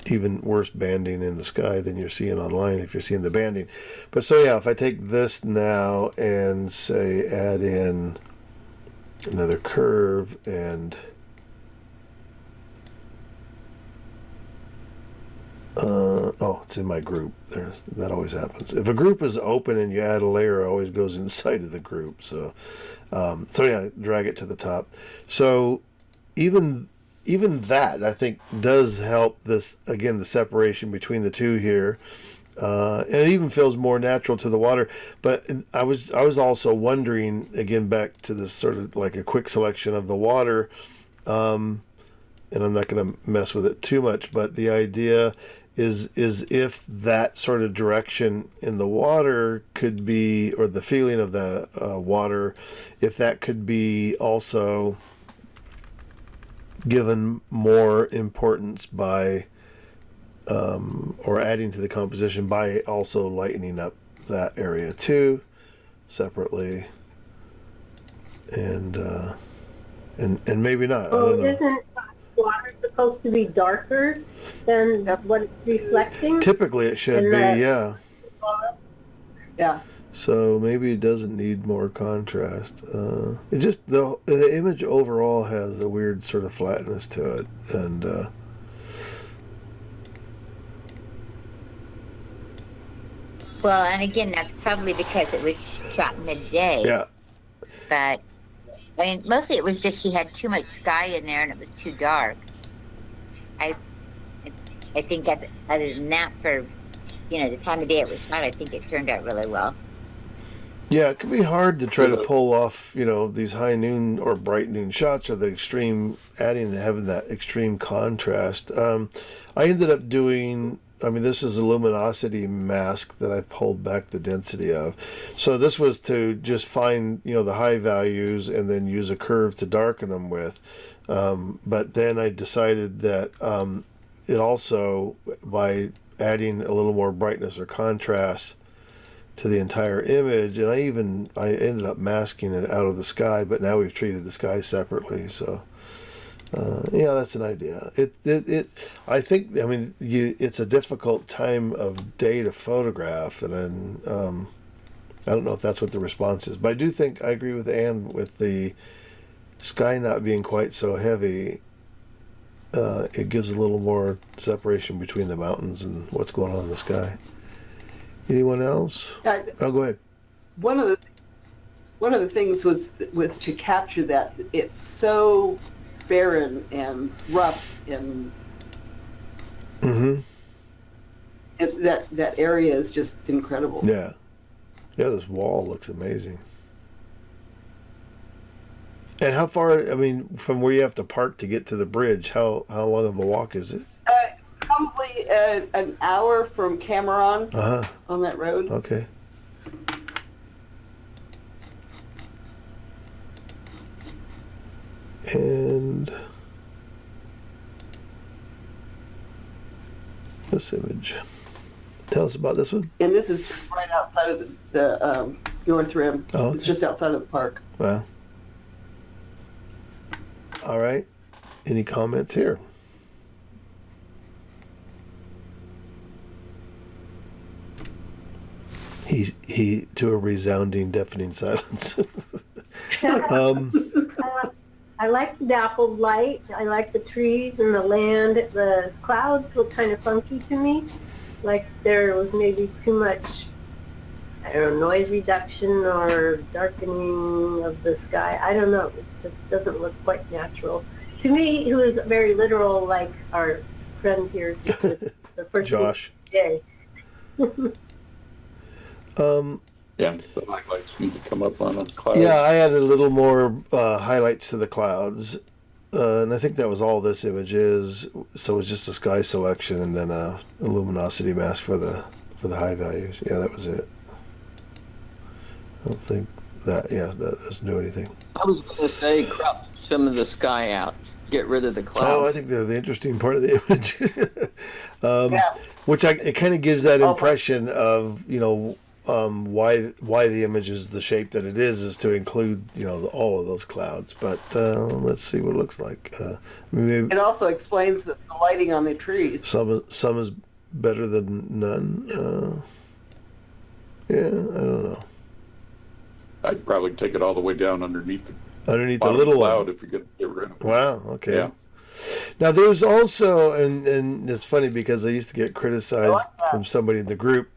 even worse banding in the sky than you're seeing online if you're seeing the banding. But so yeah, if I take this now and say add in another curve and it's in my group. That always happens. If a group is open and you add a layer, it always goes inside of the group. So yeah, drag it to the top. So even that, I think, does help this, again, the separation between the two here. And it even feels more natural to the water. But I was also wondering, again, back to this sort of like a quick selection of the water, and I'm not going to mess with it too much, but the idea is if that sort of direction in the water could be, or the feeling of the water, if that could be also given more importance by or adding to the composition by also lightening up that area too separately, and maybe not. I don't know. Isn't water supposed to be darker than what it's reflecting? Typically it should be, yeah. Yeah. So maybe it doesn't need more contrast. It just, the image overall has a weird sort of flatness to it, and well, and again, that's probably because it was shot midday. yeah. But I mean, mostly it was just she had too much sky in there and it was too dark. I think other than that, for the time of day it was shot, I think it turned out really well. Yeah, it can be hard to try to pull off, these high noon or bright noon shots, or the extreme, having that extreme contrast. I ended up doing, this is a luminosity mask that I pulled back the density of. So this was to just find, the high values and then use a curve to darken them with. But then I decided that it also, by adding a little more brightness or contrast to the entire image, and I ended up masking it out of the sky, but now we've treated the sky separately. So that's an idea. I think it's a difficult time of day to photograph, and then I don't know if that's what the response is, but I do think I agree with Ann with the sky not being quite so heavy. It gives a little more separation between the mountains and what's going on in the sky. Anyone else? Oh, go ahead. One of the things was to capture that it's so barren and rough and that area is just incredible. Yeah, this wall looks amazing. And how far? From where you have to park to get to the bridge, how long of a walk is it? Probably an hour from Cameron on that road. Okay. And this image. Tell us about this one. And this is right outside of the North Rim. Oh, okay. It's just outside of the park. Wow. All right. Any comments here? He to a resounding, deafening silence. I like the dappled light. I like the trees and the land. The clouds look kind of funky to me, like there was maybe too much, noise reduction or darkening of the sky. I don't know. It just doesn't look quite natural. To me, who is very literal, like our friend here, the first Josh. day. Yeah, the highlights need to come up on a cloud. Yeah, I added a little more highlights to the clouds, and I think that was all this image is. So it was just a sky selection and then a luminosity mask for the high values. Yeah, that was it. I don't think that doesn't do anything. I was going to say crop some of the sky out, get rid of the clouds. Oh, I think they're the interesting part of the image. Which it kind of gives that impression of why the image is the shape that it is to include all of those clouds. But let's see what it looks like. Maybe It also explains the lighting on the trees. some is better than none. Yeah, I don't know. I'd probably take it all the way down underneath the little cloud one. if you could get rid of it. Wow. Okay. Yeah. Now there's also, and it's funny because I used to get criticized from somebody in the group.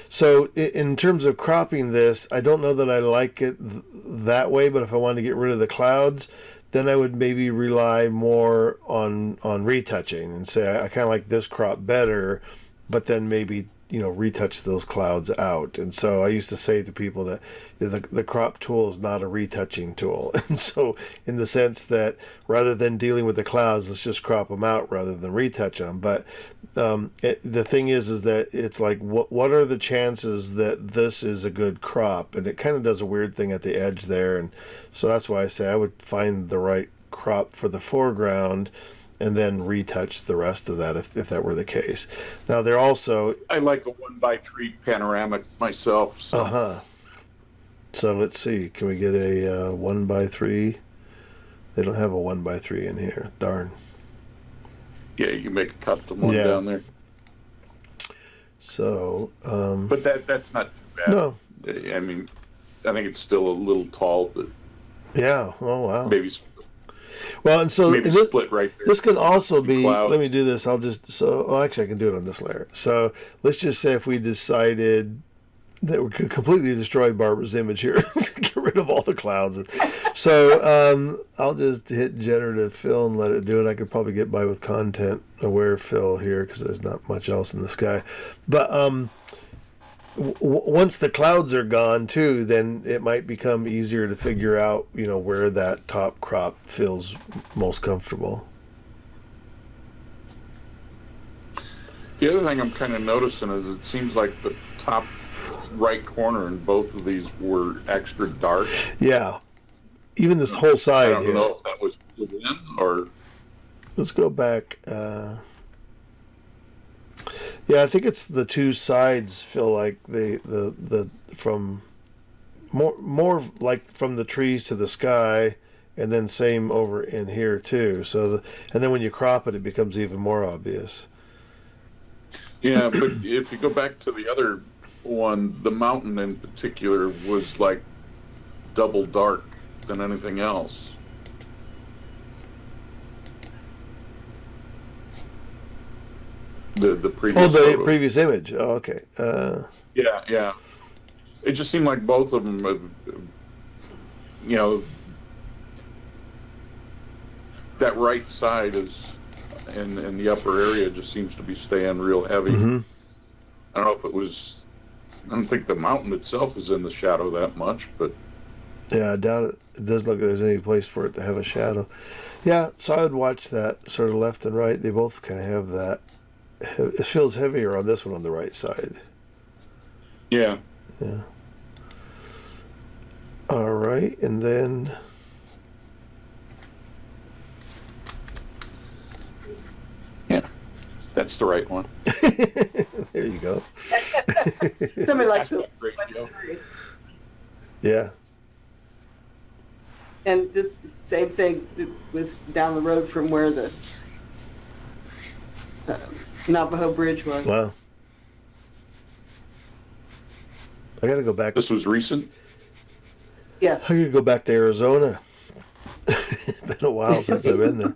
So in terms of cropping this, I don't know that I like it that way. But if I wanted to get rid of the clouds, then I would maybe rely more on retouching and say I kind of like this crop better, but then maybe retouch those clouds out. And so I used to say to people that the crop tool is not a retouching tool. And so in the sense that rather than dealing with the clouds, let's just crop them out rather than retouch them. But the thing is that it's like, what are the chances that this is a good crop? And it kind of does a weird thing at the edge there. And so that's why I say I would find the right crop for the foreground and then retouch the rest of that if that were the case. Now they're also... I like a 1x3 panoramic myself. So. So let's see, can we get a 1x3? They don't have a 1x3 in here, darn. Yeah, you can make a custom one down there. So... but that's not too bad. No. I mean, I think it's still a little tall, but... Yeah, oh wow. Maybe... Well, and so maybe split right there. This can also be, cloud. let me do this, actually I can do it on this layer. So let's just say if we decided that we could completely destroy Barbara's image here, get rid of all the clouds. So I'll just hit generative fill and let it do it. I could probably get by with content aware fill here because there's not much else in the sky. But once the clouds are gone too, then it might become easier to figure out, where that top crop feels most comfortable. The other thing I'm kind of noticing is it seems like the top right corner in both of these were extra dark. Yeah. Even this whole side I don't here. know if that was within or... Let's go back. Yeah, I think it's the two sides feel like the from more like from the trees to the sky, and then same over in here too. So and then when you crop it, it becomes even more obvious. Yeah, but if you go back to the other one, the mountain in particular was like double dark than anything else. The previous photo. Previous image. Oh, okay. Yeah. It just seemed like both of them, that right side is in the upper area just seems to be staying real heavy. Mm-hmm. I don't know if it was. I don't think the mountain itself is in the shadow that much, but Yeah, I doubt it. It doesn't look like there's any place for it to have a shadow. Yeah, so I would watch that sort of left and right. They both kind of have that. It feels heavier on this one on the right side. yeah. Yeah. All right, and then Yeah, that's the right one. there you go. Somebody likes to. Great deal. Yeah. And this same thing was down the road from where the Navajo Bridge was. Wow. I gotta go back. This was recent. Yes. I gotta go back to Arizona. It's been a while since I've been there.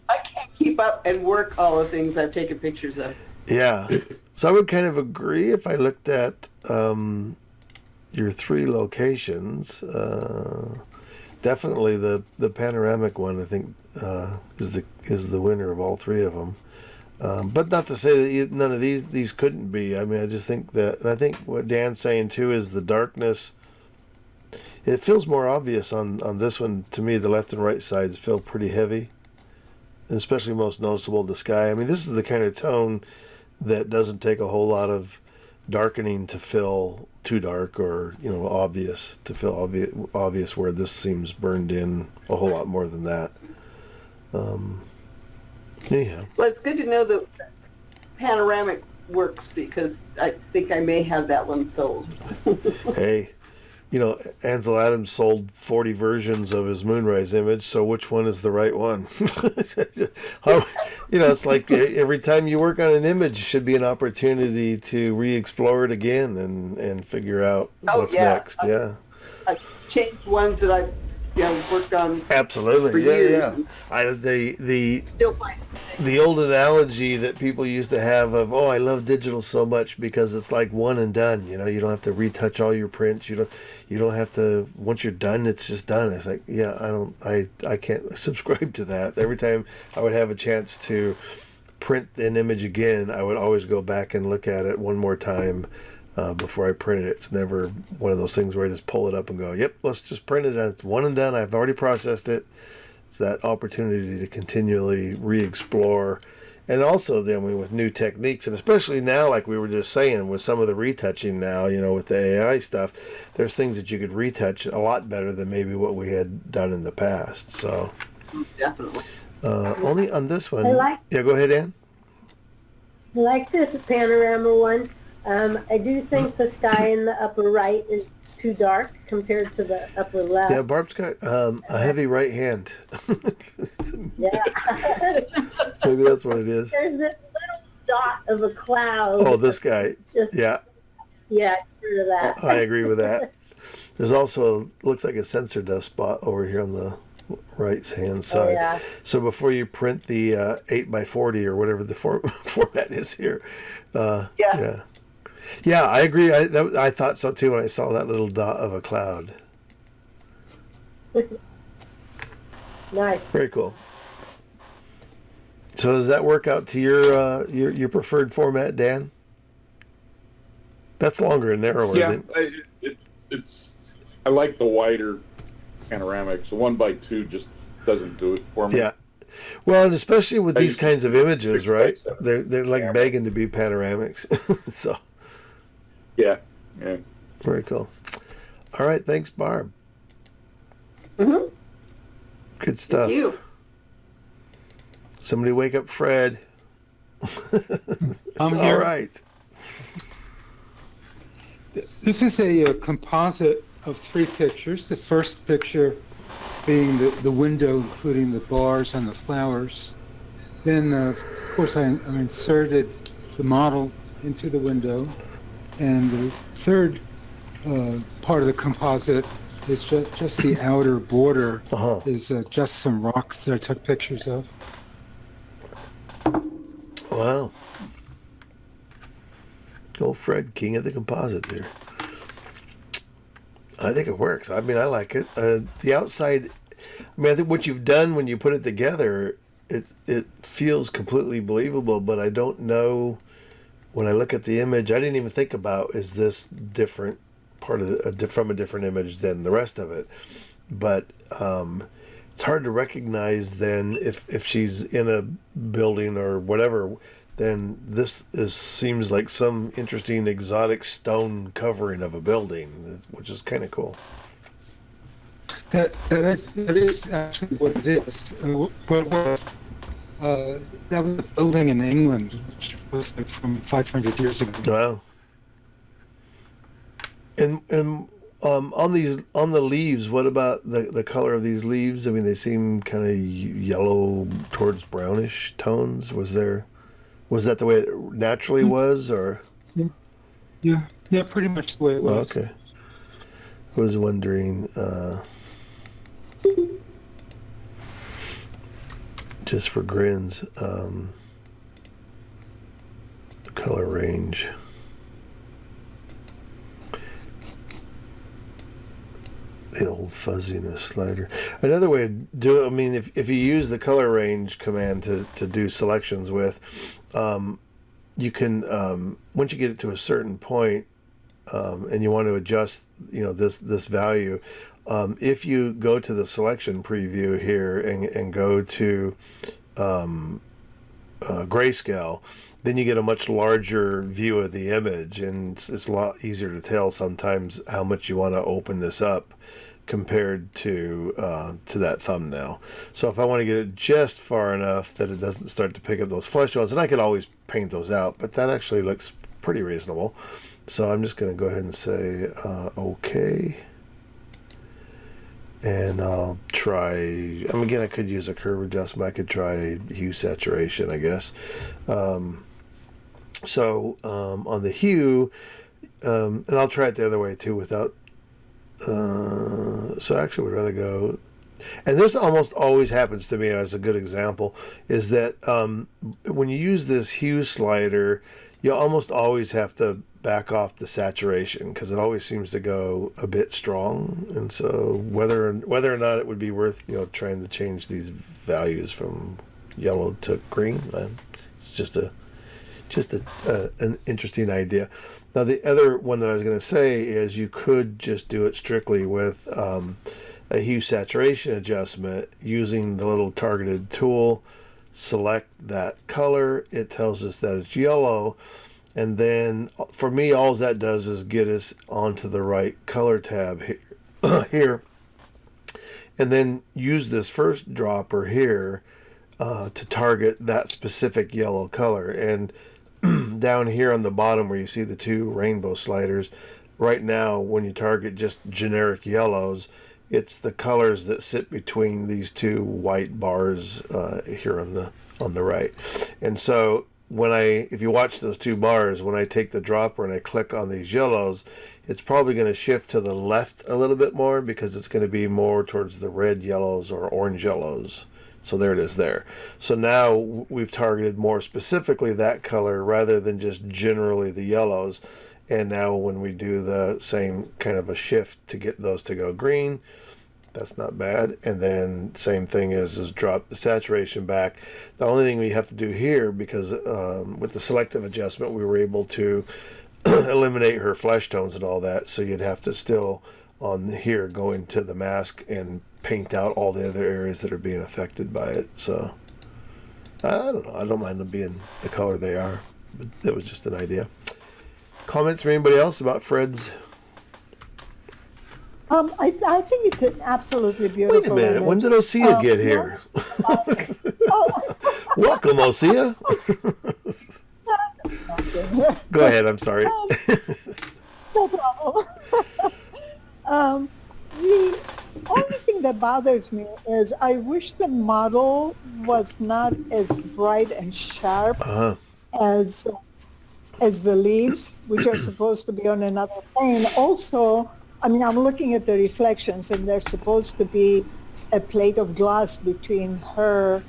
I can't keep up and work all the things I've taken pictures of. Yeah. So I would kind of agree if I looked at your three locations. Definitely the panoramic one, I think, is the winner of all three of them. But not to say that none of these couldn't be. I mean, I just think that, and I think what Dan's saying too is the darkness. It feels more obvious on this one to me. The left and right sides feel pretty heavy, and especially most noticeable the sky. I mean, this is the kind of tone that doesn't take a whole lot of darkening to feel too dark or obvious to feel obvious. Where this seems burned in a whole lot more than that. Yeah. Well, it's good to know that panoramic works because I think I may have that one sold. Hey, Ansel Adams sold 40 versions of his moonrise image, so which one is the right one? It's like every time you work on an image should be an opportunity to re-explore it again and figure out what's next. Yeah. I've changed ones that I've worked on. Absolutely. For Yeah, years. The Still find something. the old analogy that people used to have of, I love digital so much because it's like one and done. You don't have to retouch all your prints. You don't have to, once you're done, it's just done. It's like, I can't subscribe to that. Every time I would have a chance to print an image again, I would always go back and look at it one more time before I print it. It's never one of those things where I just pull it up and go, yep, let's just print it. It's one and done. I've already processed it. It's that opportunity to continually re-explore. And also then with new techniques, and especially now, like we were just saying, with some of the retouching now, with the AI stuff, there's things that you could retouch a lot better than maybe what we had done in the past. So Definitely. only on this one. Yeah, go ahead, Ann. I like this panorama one. I do think the sky in the upper right is too dark compared to the upper left. Yeah, Barb's got a heavy right hand. Yeah. Maybe that's what it is. There's this little dot of a cloud. Oh, this guy. Just, Yeah, yeah, sure of that. I agree with that. There's also, looks like a sensor dust spot over here on the right hand side. Oh, yeah. So before you print the 8x40 or whatever the format is here. Yeah, I agree. I thought so too when I saw that little dot of a cloud. Nice. Very cool. So does that work out to your preferred format, Dan? That's longer and narrower. Yeah, it's. I like the wider panoramics. The 1x2 just doesn't do it for me. Yeah. Well, and especially with these kinds of images, right? 6x7. They're like begging to be panoramics. So Yeah. very cool. All right, thanks, Barb. Mm-hmm. Good stuff. Thank you. Somebody wake up Fred. I'm All here. right. This is a composite of 3 pictures. The first picture being the window, including the bars and the flowers. Then, of course, I inserted the model into the window. And the third part of the composite is just the outer border is just some rocks that I took pictures of. Wow. Old Fred, king of the composites here. I think it works. I mean, I like it. The outside, I think what you've done when you put it together, it feels completely believable, but I don't know, when I look at the image, I didn't even think about, is this different part of from a different image than the rest of it? But it's hard to recognize then if she's in a building or whatever. Then this seems like some interesting exotic stone covering of a building, which is kind of cool. That is actually what it is. What it was, that was a building in England, which was like from 500 years ago. Wow. And on the leaves, what about the color of these leaves? I mean, they seem kind of yellow towards brownish tones. Was that the way it naturally was, or? Yeah, pretty much the way it was. Okay. I was wondering, just for grins, the color range. The old fuzziness slider. Another way to do it, I mean, if you use the color range command to do selections with, you can, once you get it to a certain point, and you want to adjust, this value, if you go to the selection preview here and go to grayscale, then you get a much larger view of the image, and it's a lot easier to tell sometimes how much you want to open this up compared to that thumbnail. So if I want to get it just far enough that it doesn't start to pick up those flesh tones, and I could always paint those out, but that actually looks pretty reasonable. So I'm just going to go ahead and say okay. And I'll try, again, I could use a curve adjustment. I could try hue saturation, I guess. So on the hue, and I'll try it the other way too without, so actually would rather go, and this almost always happens to me as a good example, is that when you use this hue slider, you almost always have to back off the saturation because it always seems to go a bit strong. And so whether or not it would be worth trying to change these values from yellow to green, it's just an interesting idea. Now the other one that I was going to say is you could just do it strictly with a hue saturation adjustment using the little targeted tool. Select that color, it tells us that it's yellow, and then for me all that does is get us onto the right color tab here, and then use this first dropper here to target that specific yellow color. And down here on the bottom where you see the two rainbow sliders, right now when you target just generic yellows, it's the colors that sit between these two white bars here on the right. And so if you watch those two bars, when I take the dropper and I click on these yellows, it's probably going to shift to the left a little bit more because it's going to be more towards the red yellows or orange yellows. So there it is there. So now we've targeted more specifically that color rather than just generally the yellows. And now when we do the same kind of a shift to get those to go green, That's not bad. And then same thing is drop the saturation back. The only thing we have to do here, because with the selective adjustment, we were able to eliminate her flesh tones and all that. So you'd have to still on here go into the mask and paint out all the other areas that are being affected by it. So I don't know. I don't mind them being the color they are, but that was just an idea. Comments from anybody else about Fred's? I think it's an absolutely beautiful Wait a minute. image. When did Osea get here? Welcome, Osea. Go ahead. I'm sorry. No problem. The only thing that bothers me is I wish the model was not as bright and sharp as the leaves, which are supposed to be on another plane. Also, I mean, I'm looking at the reflections, and there's supposed to be a plate of glass between her.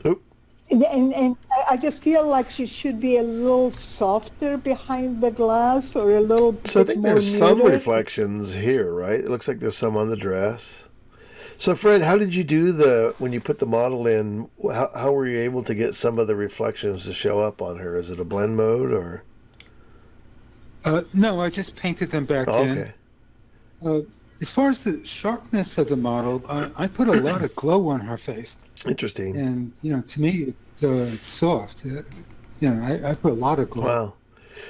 Oop. And I just feel like she should be a little softer behind the glass, or a little So I bit think more there's some muted. reflections here, right? It looks like there's some on the dress. So Fred, how did you do when you put the model in? How were you able to get some of the reflections to show up on her? Is it a blend mode or? No, I just painted them back Okay. in. As far as the sharpness of the model, I put a lot of glow on her face. Interesting. And, to me, it's soft. I put a lot of glow. Wow.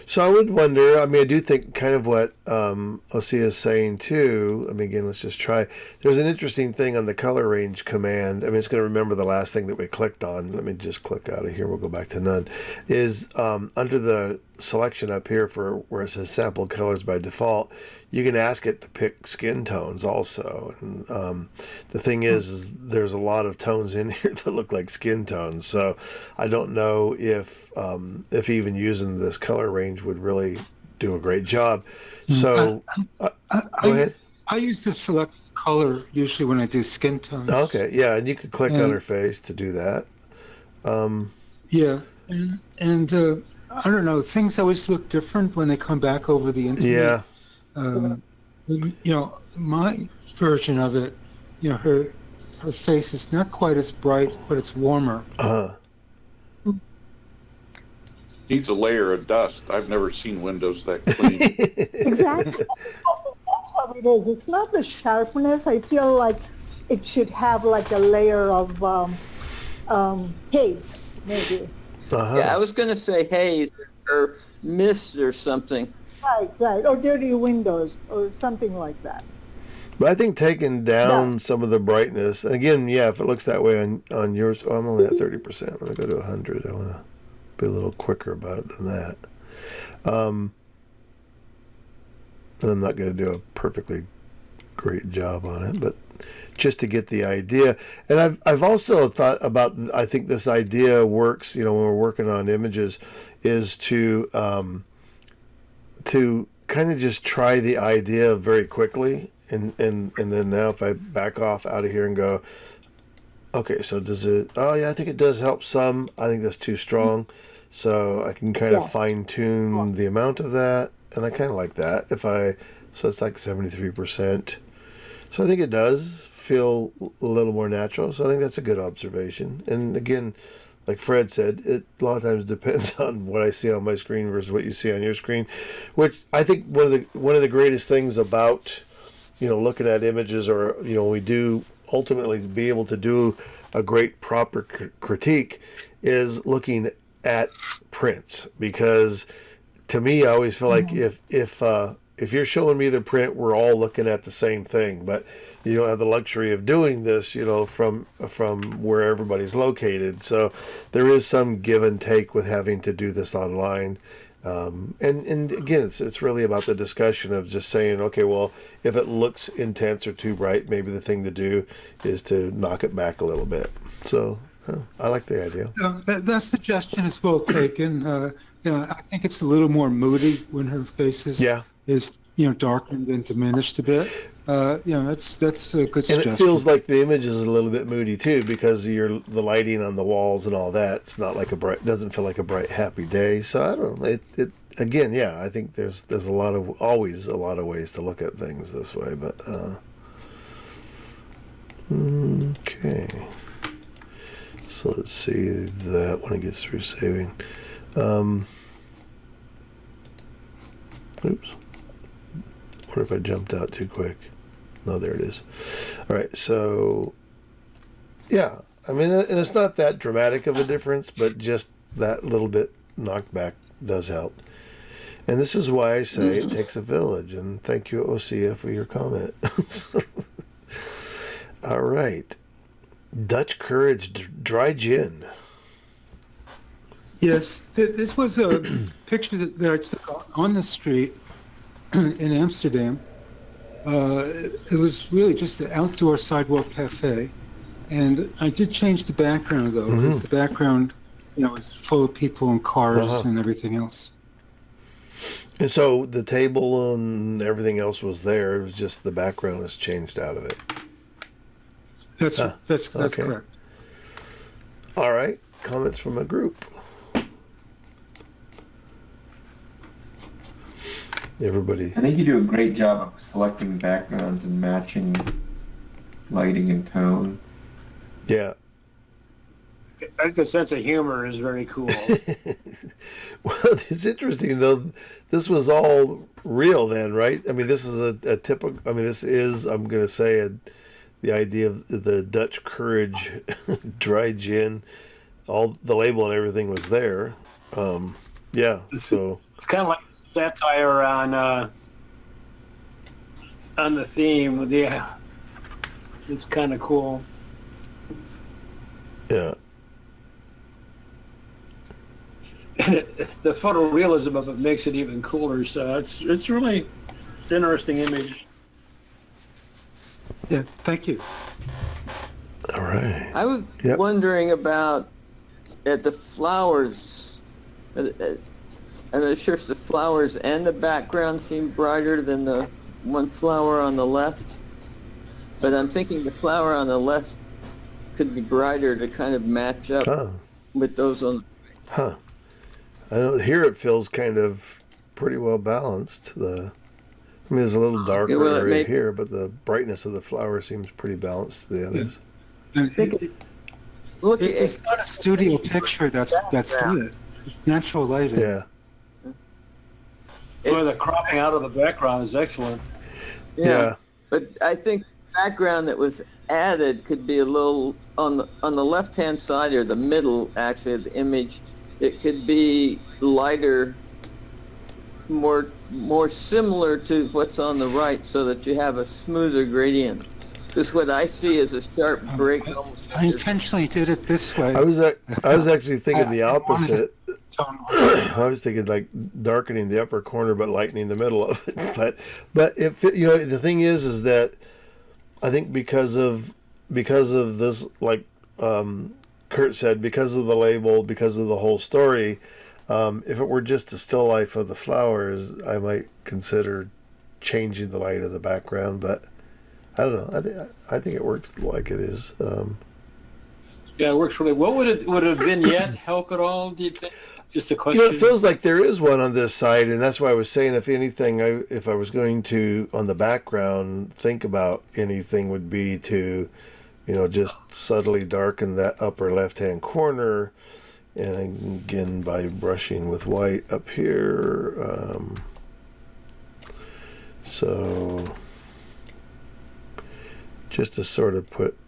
So I would wonder, I mean, I do think kind of what Osea is saying too. I mean, again, let's just try. There's an interesting thing on the color range command. I mean, it's going to remember the last thing that we clicked on. Let me just click out of here. We'll go back to none. Is under the selection up here for where it says sample colors by default, you can ask it to pick skin tones also. And the thing is there's a lot of tones in here that look like skin tones. So I don't know if even using this color range would really do a great job. So go ahead. I use the select color usually when I do skin tones. Okay, yeah, and you could click on her face to do that. Yeah, and I don't know, things always look different when they come back over the internet. Yeah. My version of it, her face is not quite as bright, but it's warmer. Needs a layer of dust. I've never seen windows that clean. Exactly. That's what it is. It's not the sharpness. I feel like it should have like a layer of haze, maybe. Yeah, I was going to say haze or mist or something. Right. Or dirty windows or something like that. But I think taking down some of the brightness, and again, yeah, if it looks that way on yours, I'm only at 30%. Let me go to 100. I want to be a little quicker about it than that. And I'm not going to do a perfectly great job on it, but just to get the idea. And I've also thought about, I think this idea works, when we're working on images, is to kind of just try the idea very quickly. And then now if I back off out of here and go, okay, so does it, oh yeah, I think it does help some. I think that's too strong. So I can kind of fine tune the amount of that. And I kind of like that. So it's like 73%. So I think it does feel a little more natural. So I think that's a good observation. And again, like Fred said, it a lot of times depends on what I see on my screen versus what you see on your screen, which I think one of the greatest things about, looking at images, or, we do ultimately be able to do a great proper critique, is looking at prints. Because to me, I always feel like if you're showing me the print, we're all looking at the same thing, but you don't have the luxury of doing this, from where everybody's located. So there is some give and take with having to do this online. And again, it's really about the discussion of just saying, okay, well, if it looks intense or too bright, maybe the thing to do is to knock it back a little bit. So I like the idea. That suggestion is well taken. I think it's a little more moody when her face is darkened and diminished a bit. That's a good suggestion. And it feels like the image is a little bit moody too, because the lighting on the walls and all that. It's not like doesn't feel like a bright, happy day. So I don't know. again, yeah, I think there's always a lot of ways to look at things this way, but okay. So let's see that when it gets through saving. Oops. Wonder if I jumped out too quick. No, there it is. All right, so yeah, I mean, and it's not that dramatic of a difference, but just that little bit knocked back does help. And this is why I say it takes a village. And thank you, Osea, for your comment. All right. Dutch Courage Dry Gin. Yes, this was a picture that I took on the street in Amsterdam. It was really just an outdoor sidewalk cafe. And I did change the background, though, because the background, is full of people and cars and everything else. And so the table and everything else was there. It was just the background was changed out of it. That's okay. correct. All right. Comments from a group. Everybody. I think you do a great job of selecting backgrounds and matching lighting and tone. Yeah. I think the sense of humor is very cool. Well, it's interesting though. This was all real then, right? I mean, this is a typical. I mean, this is. I'm going to say the idea of the Dutch Courage dry gin. All the label and everything was there. Yeah. So it's kind of like satire on the theme. Yeah, it's kind of cool. Yeah. And the photorealism of it makes it even cooler. So it's an interesting image. Yeah, thank you. All right. I was wondering about at the flowers. And it's sure the flowers and the background seem brighter than the one flower on the left. But I'm thinking the flower on the left could be brighter to kind of match up with those on the right. I don't, here it feels kind of pretty well balanced. I mean, there's a little darker area here, but the brightness of the flower seems pretty balanced to the others. It's not a studio picture that's lit. It's natural lighting. Yeah. Well, the cropping out of the background is excellent. Yeah. But I think the background that was added could be a little on the left-hand side or the middle, actually, of the image. It could be lighter, more similar to what's on the right, so that you have a smoother gradient. Because what I see is a sharp break. I intentionally did it this way. I was actually thinking the opposite. I was thinking like darkening the upper corner but lightening the middle of it. But if the thing is that I think because of this, like Kurt said, because of the label, because of the whole story, if it were just a still life of the flowers, I might consider changing the light of the background. But I don't know. I think it works like it is. Yeah, it works really well. Would a vignette help at all, do you think? Just a question. It feels like there is one on this side, and that's why I was saying, if anything, if I was going to, on the background, think about anything, would be to, just subtly darken that upper left-hand corner, and again, by brushing with white up here. So, just to sort of put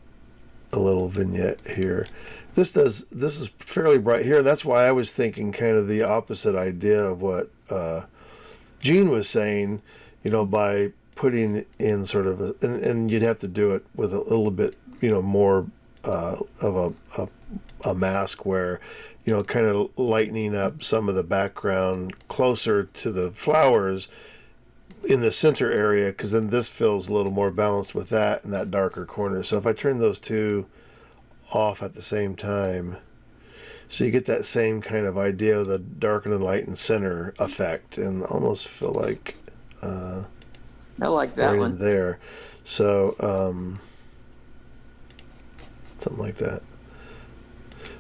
a little vignette here. This is fairly bright here, and that's why I was thinking kind of the opposite idea of what Gene was saying, by putting in sort of and you'd have to do it with a little bit, more of a mask where, kind of lightening up some of the background closer to the flowers in the center area, because then this feels a little more balanced with that and that darker corner. So if I turn those two off at the same time, so you get that same kind of idea of the darken and lighten center effect, and almost feel like I like that right one in there. So something like that.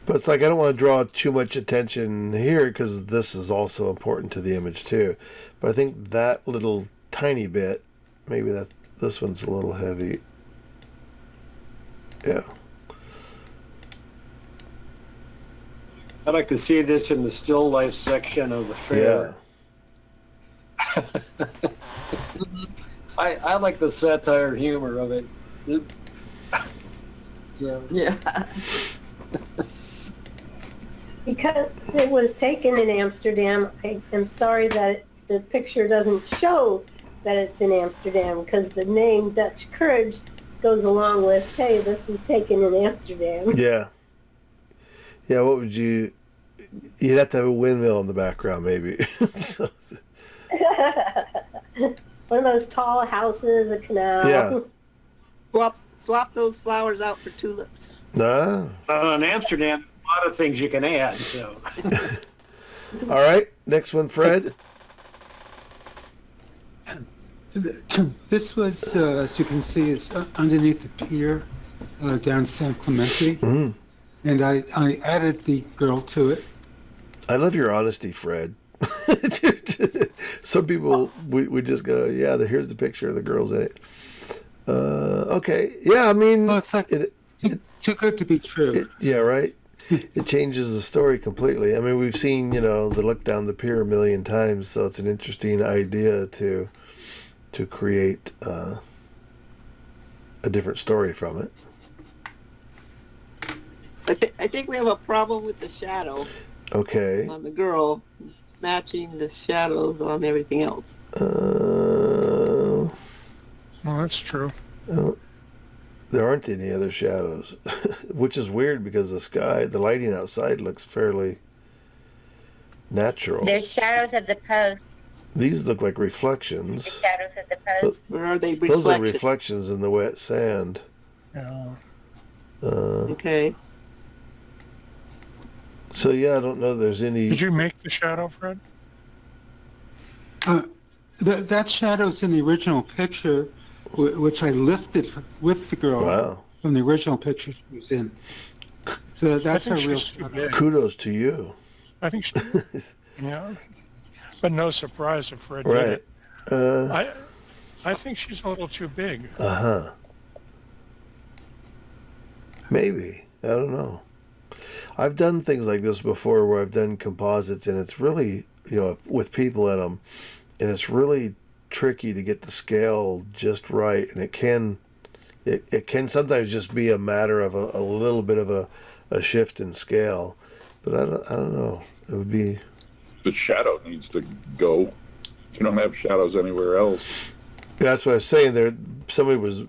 But it's like I don't want to draw too much attention here because this is also important to the image too. But I think that little tiny bit, maybe this one's a little heavy. Yeah. I'd like to see this in the still life section of the fair. I like the satire humor of it. Yeah. Because it was taken in Amsterdam, I am sorry that the picture doesn't show that it's in Amsterdam, because the name Dutch Courage goes along with, hey, this was taken in Amsterdam. Yeah. Yeah, what would you'd have to have a windmill in the background maybe. So, One of those tall houses, a canal. Yeah. Swap those flowers out for tulips. nah. In Amsterdam, a lot of things you can add. So All right, next one, Fred. This was, as you can see, is underneath the pier down San Clemente. Mm. And I added the girl to it. I love your honesty, Fred. Some people, we just go, yeah, here's the picture of the girls in it. Okay. Yeah, I mean, Well, it's like too good to be true. yeah, right. It changes the story completely. I mean, we've seen, the look down the pier a million times, so it's an interesting idea to create a different story from it. I think we have a problem with the shadow Okay. on the girl matching the shadows on everything else. Uh, Well, that's true. there aren't any other shadows, which is weird because the lighting outside looks fairly natural. There's shadows at the posts. These look like The reflections. shadows at the posts. Where are they Those are reflections? reflections in the wet sand. Yeah. Okay. So yeah, I don't know. There's any. Did you make the shadow, Fred? That shadow's in the original picture, which I lifted with the girl Wow. from the original picture she was in. So that's I her think real she's too shadow. big. Kudos to you. I think she, yeah. But no surprise if Fred Right. did it. I think she's a little too big. Uh-huh. Maybe. I don't know. I've done things like this before where I've done composites and it's really, with people in them, and it's really tricky to get the scale just right. And it can sometimes just be a matter of a little bit of a shift in scale. But I don't know. It would be... The shadow needs to go. You don't have shadows anywhere else. That's what I was saying there. Somebody was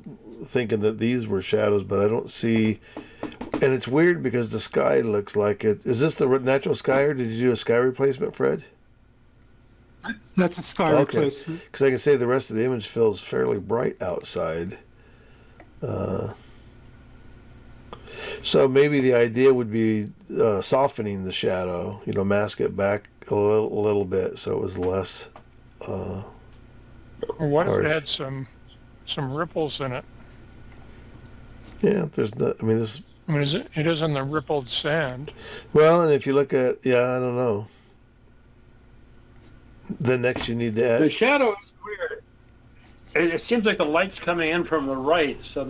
thinking that these were shadows, but I don't see... And it's weird because the sky looks like it. Is this the natural sky, or did you do a sky replacement, Fred? That's a sky Okay. replacement. Because I can say the rest of the image feels fairly bright outside. So maybe the idea would be softening the shadow, mask it back a little bit so it was less... Or what if harsh. it had some ripples in it? Yeah, there's no... I mean, this... I mean, it is in the rippled sand. Well, and if you look at... Yeah, I don't know. Then next you need to the add... shadow is weird. It seems like the light's coming in from the right, so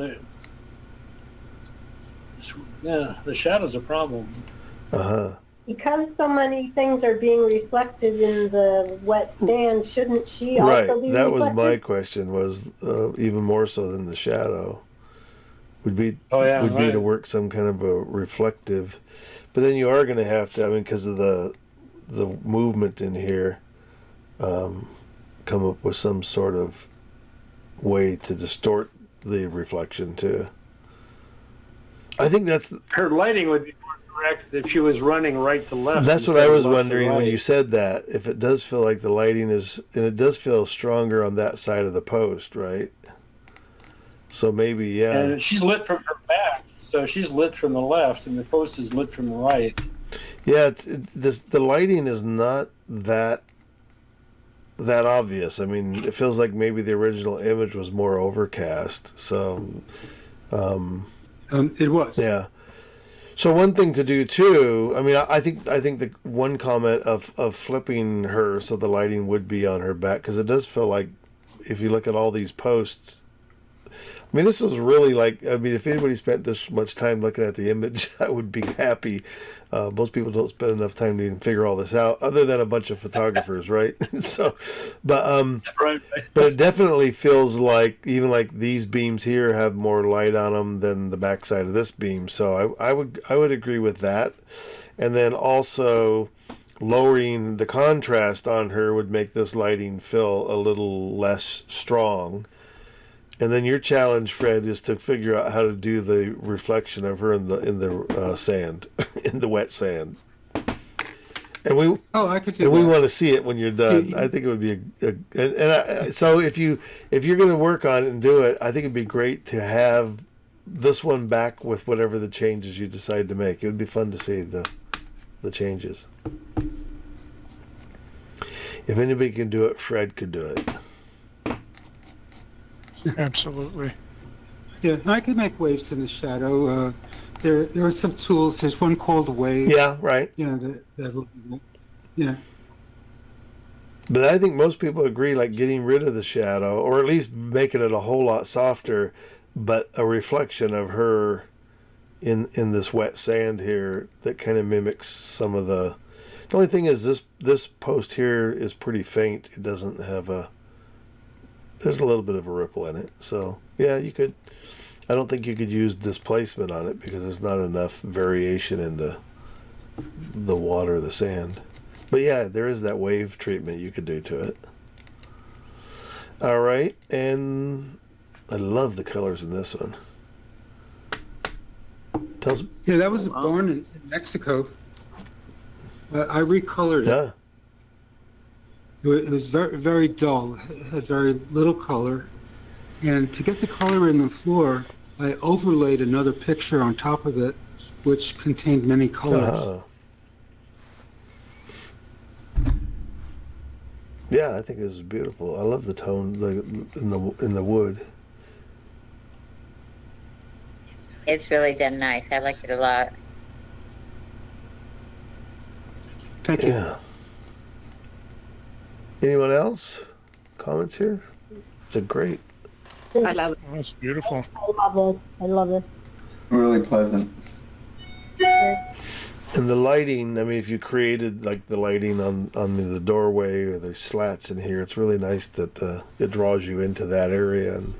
the shadow's a problem. Uh-huh. Because so many things are being reflected in the wet sand, shouldn't she Right. also be That was reflected? my question, was even more so than the shadow. Would be Oh, be to work some kind of a reflective, but then you are going to have to, I mean, because of the movement in here, come up with some sort of way to distort the reflection too. I think that's Her lighting would be more correct if she was running right to left. that's what instead I of was left to wondering when right. you said that. If it does feel like the lighting is, and it does feel stronger on that side of the post, right? So maybe, yeah. And she's lit from her back, so she's lit from the left, and the post is lit from the right. Yeah, the lighting is not that obvious. I mean, it feels like maybe the original image was more overcast. So, It was. yeah. So one thing to do too, I mean, I think the one comment of flipping her so the lighting would be on her back, because it does feel like if you look at all these posts, I mean, this is really like, I mean, if anybody spent this much time looking at the image, I would be happy. Most people don't spend enough time to even figure all this out, other than a bunch of photographers, right? So, Right. but it definitely feels like even like these beams here have more light on them than the backside of this beam. So I would agree with that. And then also lowering the contrast on her would make this lighting feel a little less strong. And then your challenge, Fred, is to figure out how to do the reflection of her in the sand, in the wet sand. And we I could do and that. we want to see it when you're done. I think it would be so if you're going to work on it and do it, I think it'd be great to have this one back with whatever the changes you decide to make. It would be fun to see the changes. If anybody can do it, Fred could do it. Absolutely. Yeah, I could make waves in the shadow. There are some tools. There's one called Wave. Yeah, right. That will yeah. But I think most people agree, like getting rid of the shadow, or at least making it a whole lot softer, but a reflection of her in this wet sand here that kind of mimics some of the. The only thing is this post here is pretty faint. It doesn't have a. There's a little bit of a ripple in it, so yeah, you could. I don't think you could use displacement on it because there's not enough variation in the water, the sand. But yeah, there is that wave treatment you could do to it. All right, and I love the colors in this one. Tells. Yeah, that was born in Mexico. I recolored it. Yeah. It was very, very dull. It had very little color. And to get the color in the floor, I overlaid another picture on top of it, which contained many colors. Yeah, I think this is beautiful. I love the tone in the wood. It's really done nice. I like it a lot. Thank you. Yeah. Anyone else? Comments here? It's a great. I love it. Oh, that's beautiful. I love it. I love it. Really pleasant. And the lighting, I mean, if you created like the lighting on the doorway or the slats in here, it's really nice that it draws you into that area. And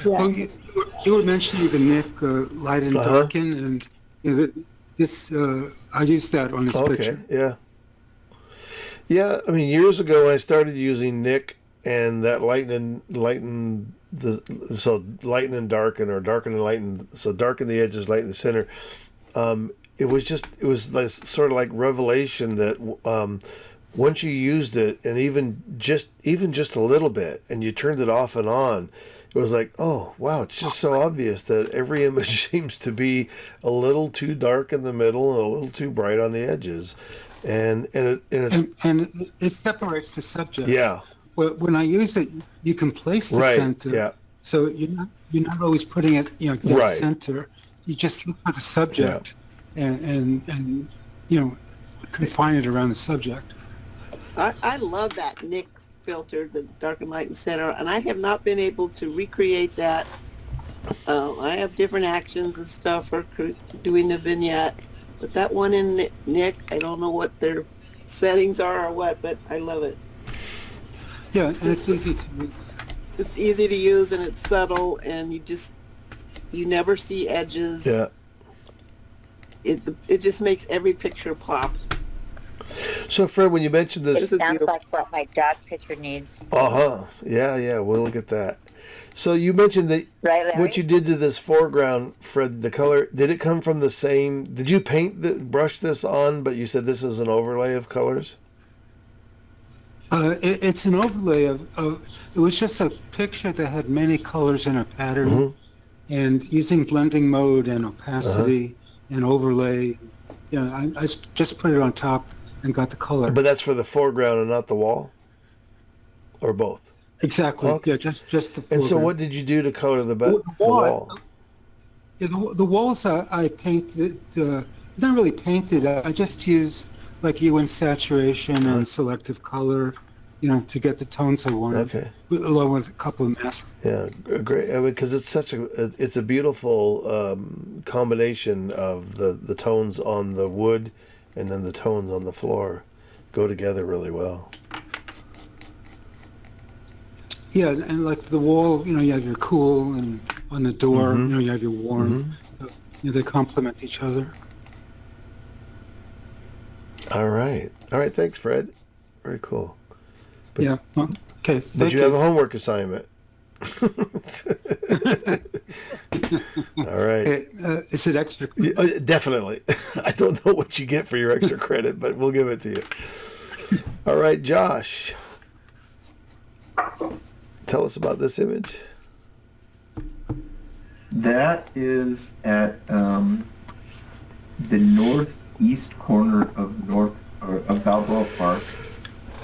Yeah. Oh, you were mentioning the Nick light and darken, and this I used that on this picture. Yeah. Yeah, I mean, years ago when I started using Nick and that lighten and darken, or darken and lighten, so darken the edges, lighten the center. It was this sort of like revelation that once you used it, and even just a little bit, and you turned it off and on, it was like, oh wow, it's just so obvious that every image seems to be a little too dark in the middle and a little too bright on the edges, and it separates the subject. Yeah. Well, when I use it, you can place the center. Yeah. So you're not always putting it dead Right. center. You just look for the subject and confine it around the subject. I love that Nick filter, the dark and light and center, and I have not been able to recreate that. I have different actions and stuff for doing the vignette, but that one in Nick, I don't know what their settings are or what, but I love it. Yeah, and it's easy to use. It's easy to use and it's subtle, and you never see edges. Yeah. It just makes every picture pop. So Fred, when you mentioned It this, sounds like what my dog picture needs. yeah, we'll look at that. So you mentioned that Right, Larry? what you did to this foreground, Fred, the color, did it come from the same, did you brush this on, but you said this is an overlay of colors? It's an overlay of it was just a picture that had many colors in a pattern, and using blending mode and opacity and overlay, I just put it on top and got the color. But that's for the foreground and not the wall? Or both? Exactly. Okay. Yeah, just the And so foreground. what did you do to color the wall? Yeah, the walls I painted, not really painted. I just used like UN saturation and selective color, to get the tones I wanted, Okay. along with a couple of masks. Yeah, great. I mean, because it's such it's a beautiful combination of the tones on the wood, and then the tones on the floor, go together really well. Yeah, and like the wall, you have your cool, and on the door, you have your warm. They complement each other. All right. Thanks, Fred. Very cool. But, Yeah. Well, okay. But you have a homework assignment. All right. Hey, is it extra? Yeah, definitely. I don't know what you get for your extra credit, but we'll give it to you. All right, Josh. Tell us about this image. That is at the northeast corner of Balboa Park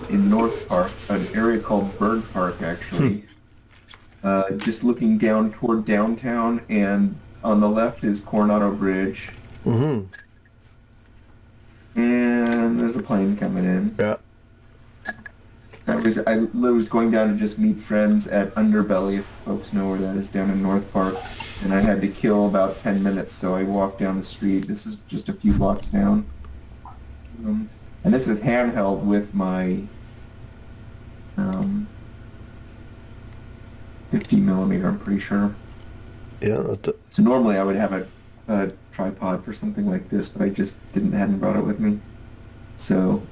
in North Park, an area called Bird Park, actually. Just looking down toward downtown, and on the left is Coronado Bridge. Mm-hmm. And there's a plane coming in. Yeah. I was going down to just meet friends at Underbelly, if folks know where that is, down in North Park. And I had to kill about 10 minutes, so I walked down the street. This is just a few blocks down. And this is handheld with my 50 millimeter, I'm pretty sure. Yeah. So normally I would have a tripod for something like this, but I just hadn't brought it with me. So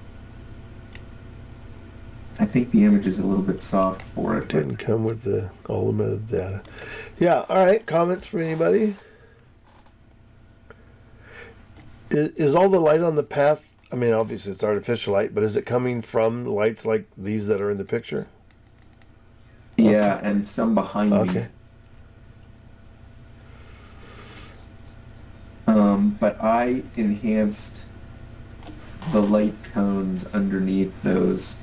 I think the image is a little bit soft for it. Didn't come with all the metadata. Yeah. All right. Comments from anybody? Is all the light on the path? I mean, obviously it's artificial light, but is it coming from lights like these that are in the picture? Yeah, and some behind me. Okay. But I enhanced the light cones underneath those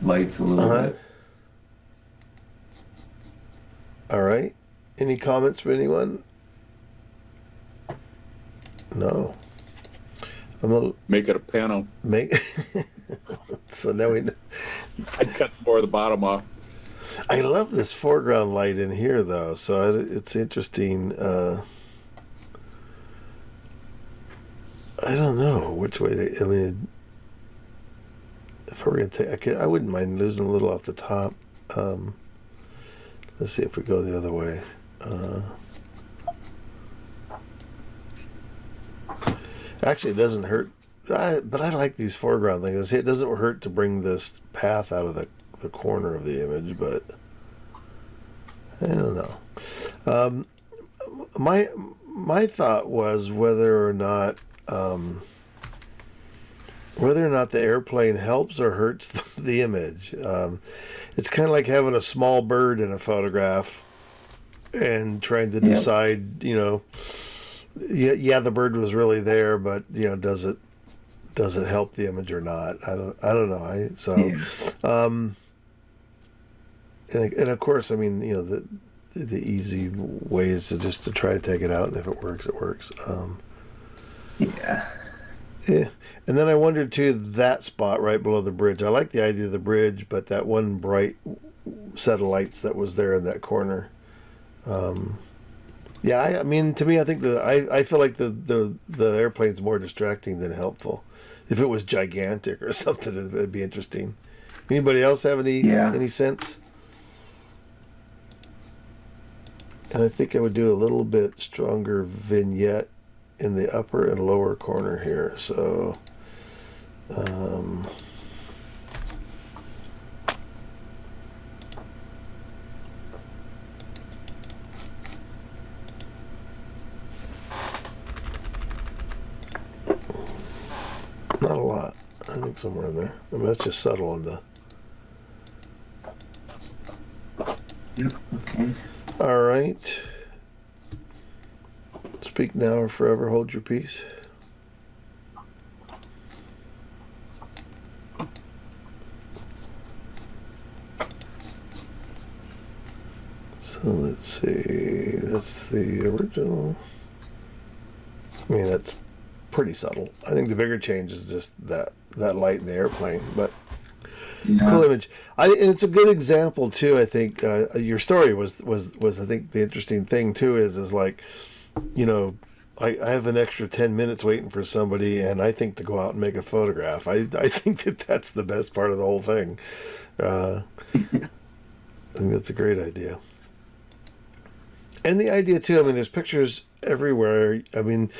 lights a little bit. All right. Any comments from anyone? No. I'm gonna Make it a panel. make. So now we know. I'd cut more of the bottom off. I love this foreground light in here, though. So it's interesting. I don't know which way to. I mean, if I were going to take, I wouldn't mind losing a little off the top. Let's see if we go the other way. Actually, it doesn't hurt. But I like these foreground things. I see it doesn't hurt to bring this path out of the corner of the image, but I don't know. My thought was whether or not the airplane helps or hurts the image. It's kind of like having a small bird in a photograph and trying to decide, the bird was really there, but does it help the image or not? I don't know. And of course, I mean, the easy way is to try to take it out, and if it works, it works. Yeah. And then I wondered too, that spot right below the bridge. I like the idea of the bridge, but that one bright set of lights that was there in that corner. I mean, to me, I think I feel like the airplane's more distracting than helpful. If it was gigantic or something, it'd be interesting. Anybody else have any sense? And I think I would do a little bit stronger vignette in the upper and lower corner here. So, not a lot. I think somewhere in there. I mean, that's just subtle on the. Yep. Okay. All right. Speak now or forever hold your peace. So let's see. That's the original. I mean, that's pretty subtle. I think the bigger change is just that light in the airplane, but cool image. And it's a good example too. I think your story was I think the interesting thing too is like, you know, I have an extra 10 minutes waiting for somebody, and I think to go out and make a photograph. I think that's the best part of the whole thing. I think that's a great idea. And the idea too, I mean, there's pictures everywhere. I mean,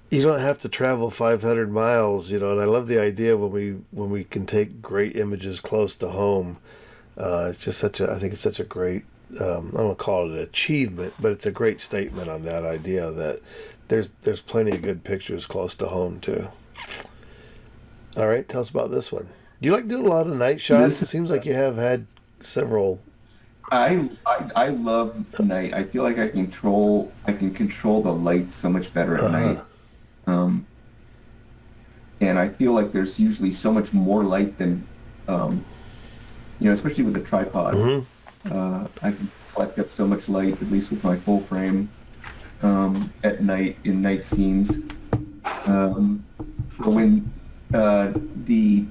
you don't have to travel 500 miles, you know, and I love the idea when we can take great images close to home. It's just I think it's such a great, I don't want to call it an achievement, but it's a great statement on that idea that there's plenty of good pictures close to home too. All right, tell us about this one. Do you like doing a lot of night shots? It seems like you have had several. I love night. I feel like I can control the light so much better at night. And I feel like there's usually so much more light than, especially with the tripod. I can collect up so much light, at least with my full frame, at night, in night scenes. So when the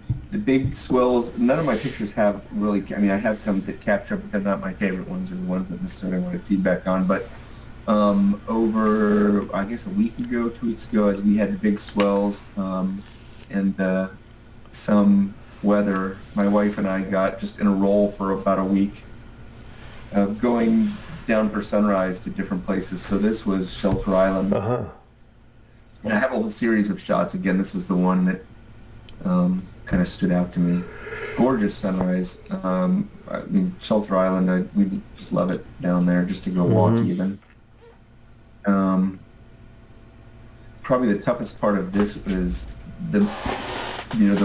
big swells, none of my pictures have really, I mean, I have some that capture, but they're not my favorite ones, or the ones that necessarily I want to feedback on. But over, I guess, 2 weeks ago, as we had big swells and some weather, my wife and I got just in a roll for about a week of going down for sunrise to different places. So this was Shelter Island. And I have a whole series of shots. Again, this is the one that kind of stood out to me. Gorgeous sunrise. I mean, Shelter Island, we just love it down there, just to go walk even. Probably the toughest part of this is the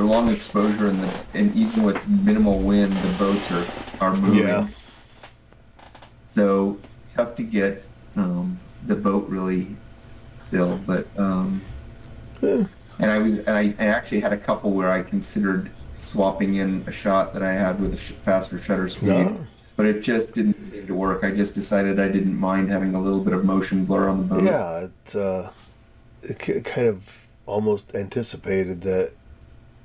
long exposure and even with minimal wind, the boats are moving. Yeah. So tough to get the boat really still, but and I actually had a couple where I considered swapping in a shot that I had with a faster shutter speed. But it just didn't seem to work. I just decided I didn't mind having a little bit of motion blur on the boat. Yeah, it kind of almost anticipated that.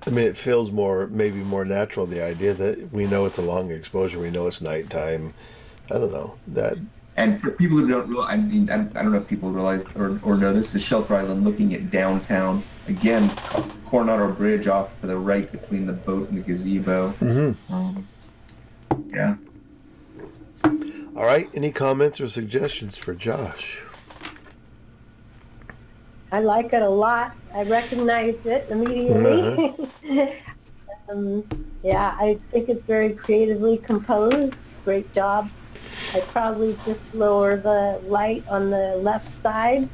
I mean, it feels maybe more natural, the idea that we know it's a long exposure, we know it's nighttime. I don't know that. And for people who don't realize, I mean, I don't know if people realize or know, this is Shelter Island looking at downtown. Again, Coronado Bridge off to the right between the boat and the gazebo. Yeah. All right. Any comments or suggestions for Josh? I like it a lot. I recognized it immediately. Yeah, I think it's very creatively composed. Great job. I'd probably just lower the light on the left side.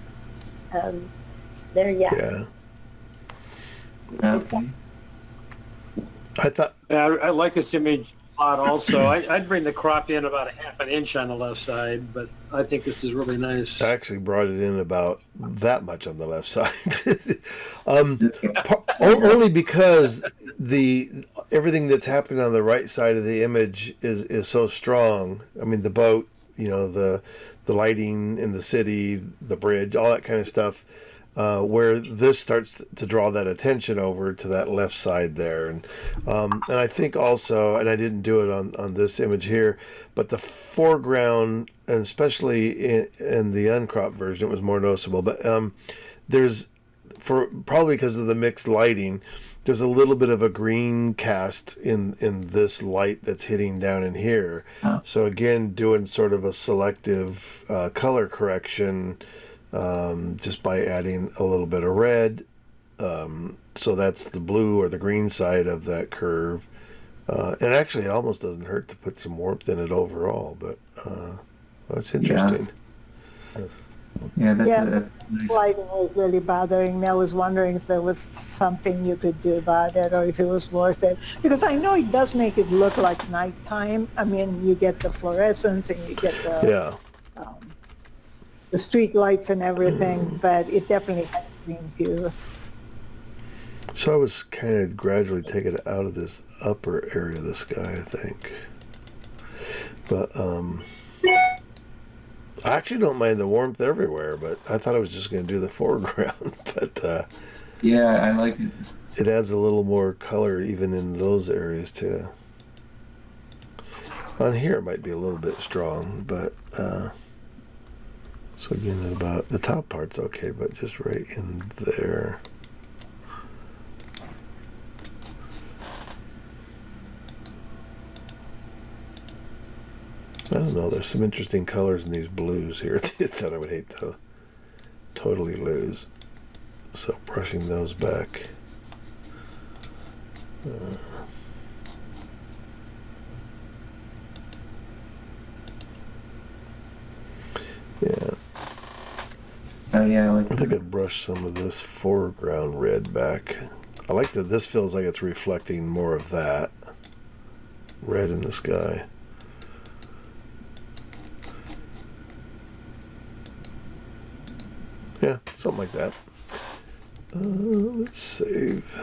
There, yeah. Okay. I thought. Yeah, I like this image a lot also. I'd bring the crop in about 1/2 inch on the left side, but I think this is really nice. I actually brought it in about that much on the left side. Only because everything that's happening on the right side of the image is so strong. I mean, the boat, the lighting in the city, the bridge, all that kind of stuff. Where this starts to draw that attention over to that left side there, and I think also, and I didn't do it on this image here, but the foreground, and especially in the uncropped version, it was more noticeable. But there's, probably because of the mixed lighting, there's a little bit of a green cast in this light that's hitting down in here. So again, doing sort of a selective color correction. Just by adding a little bit of red. So that's the blue or the green side of that curve. And actually, it almost doesn't hurt to put some warmth in it overall, but that's interesting. Yeah, that's nice. Lighting was really bothering me. I was wondering if there was something you could do about it or if it was worth it. Because I know it does make it look like nighttime. I mean, you get the fluorescence and you get the street lights and everything, but it definitely has green hue. So I was kind of gradually taking it out of this upper area of the sky, I think. But I actually don't mind the warmth everywhere, but I thought I was just going to do the foreground. But Yeah, I like it. it adds a little more color even in those areas too. On here it might be a little bit strong, but so again, that about the top part's okay, but just right in there. I don't know. There's some interesting colors in these blues here that I would hate to totally lose. So brushing those back. Yeah. Oh yeah, I like I think that. I'd brush some of this foreground red back. I like that this feels like it's reflecting more of that red in the sky. Yeah, something like that. Let's save.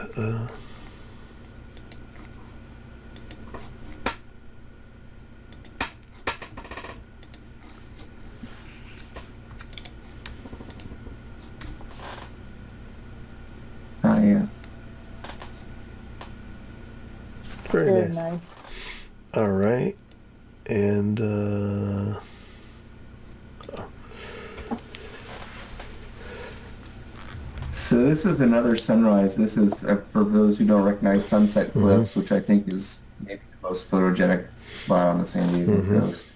Oh yeah. Very Very nice. nice. All right. And So this is another sunrise. This is, for those who don't recognize, Sunset Cliffs, which I think is maybe the most photogenic spot on the San Diego coast.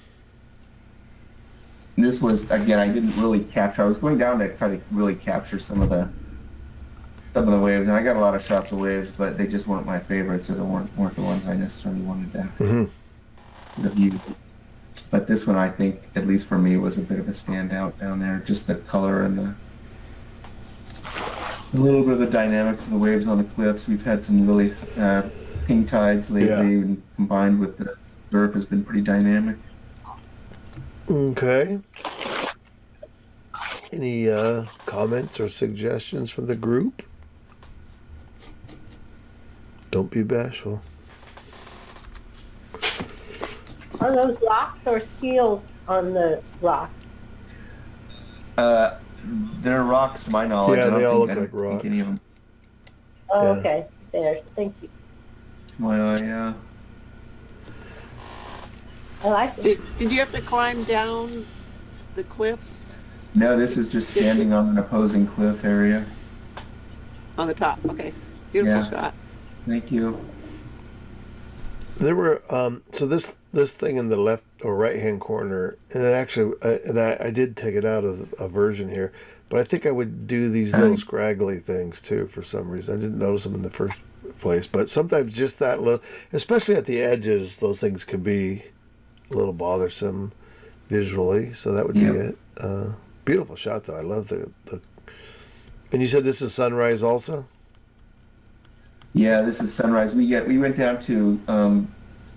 And this was, again, I didn't really capture. I was going down to try to really capture some of the waves, and I got a lot of shots of waves, but they just weren't my favorites, or they weren't the ones I necessarily wanted to the view. But this one, I think, at least for me, was a bit of a standout down there. Just the color and a little bit of the dynamics of the waves on the cliffs. We've had some really pink tides lately, and combined with the surf has been pretty dynamic. okay. Any comments or suggestions from the group? Don't be bashful. Are those rocks or seals on the rock? They're rocks, to my knowledge. Yeah, I don't they all think, look I like don't think any of them. Oh, Yeah. okay. There. Thank you. Well, yeah. I like it. Did you have to climb down the cliff No, this is just standing on an opposing cliff area. on the top? Okay, beautiful Yeah. shot. Thank you. There were so this thing in the left or right hand corner, and it actually, I did take it out of a version here, but I think I would do these little scraggly things too for some reason. I didn't notice them in the first place, but sometimes just that little, especially at the edges, those things can be a little bothersome visually. So that would be it. Beautiful shot though. I love the. And you said this is sunrise also? Yeah, this is sunrise. We went down to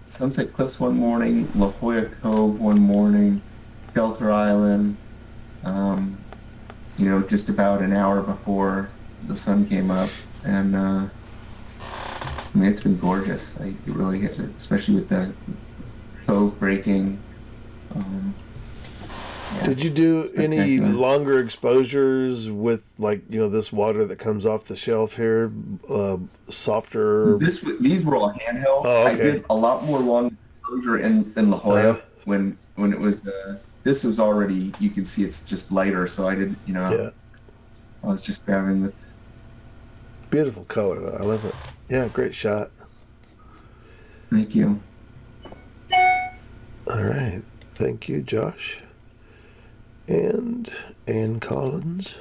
Sunset Cliffs one morning, La Jolla Cove one morning, Shelter Island. Just about an hour before the sun came up, and I mean it's been gorgeous. It really hit it, especially with the cove breaking. Did you do any Spectacular. longer exposures with this water that comes off the shelf here, softer? These were all handheld. Oh, okay. I did a lot more long exposure in La Jolla Uh-huh. when it was. This was already, you can see it's just lighter, so I didn't. Yeah, I was just grabbing with. beautiful color though. I love it. Yeah, great shot. Thank you. All right, thank you, Josh. And Ann Collins.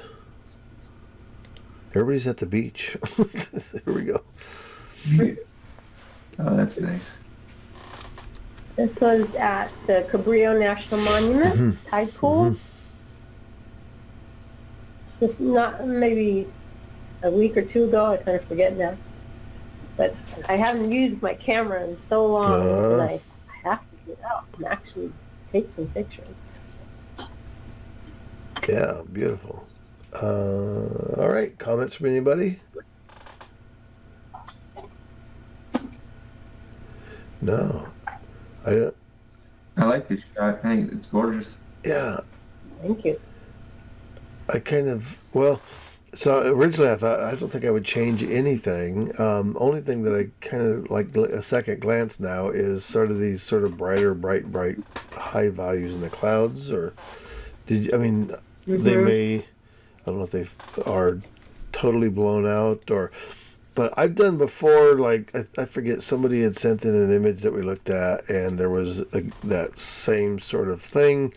Everybody's at the beach. Here we go. Oh, that's nice. This was at the Cabrillo National Monument, tide pool. Just not, maybe a week or two ago, I kind of forget now. But I haven't used my camera in so long, and I have to get out and actually take some pictures. Yeah, beautiful. All right, comments from anybody? No, I don't. I like this shot. I think it's gorgeous. Yeah, Thank you. So originally I don't think I would change anything. Only thing that I kind of like a second glance now is sort of these sort of bright high values in the clouds. Or I mean, they may, I don't know if they are totally blown out but I've done before, like, I forget, somebody had sent in an image that we looked at, and there was that same sort of thing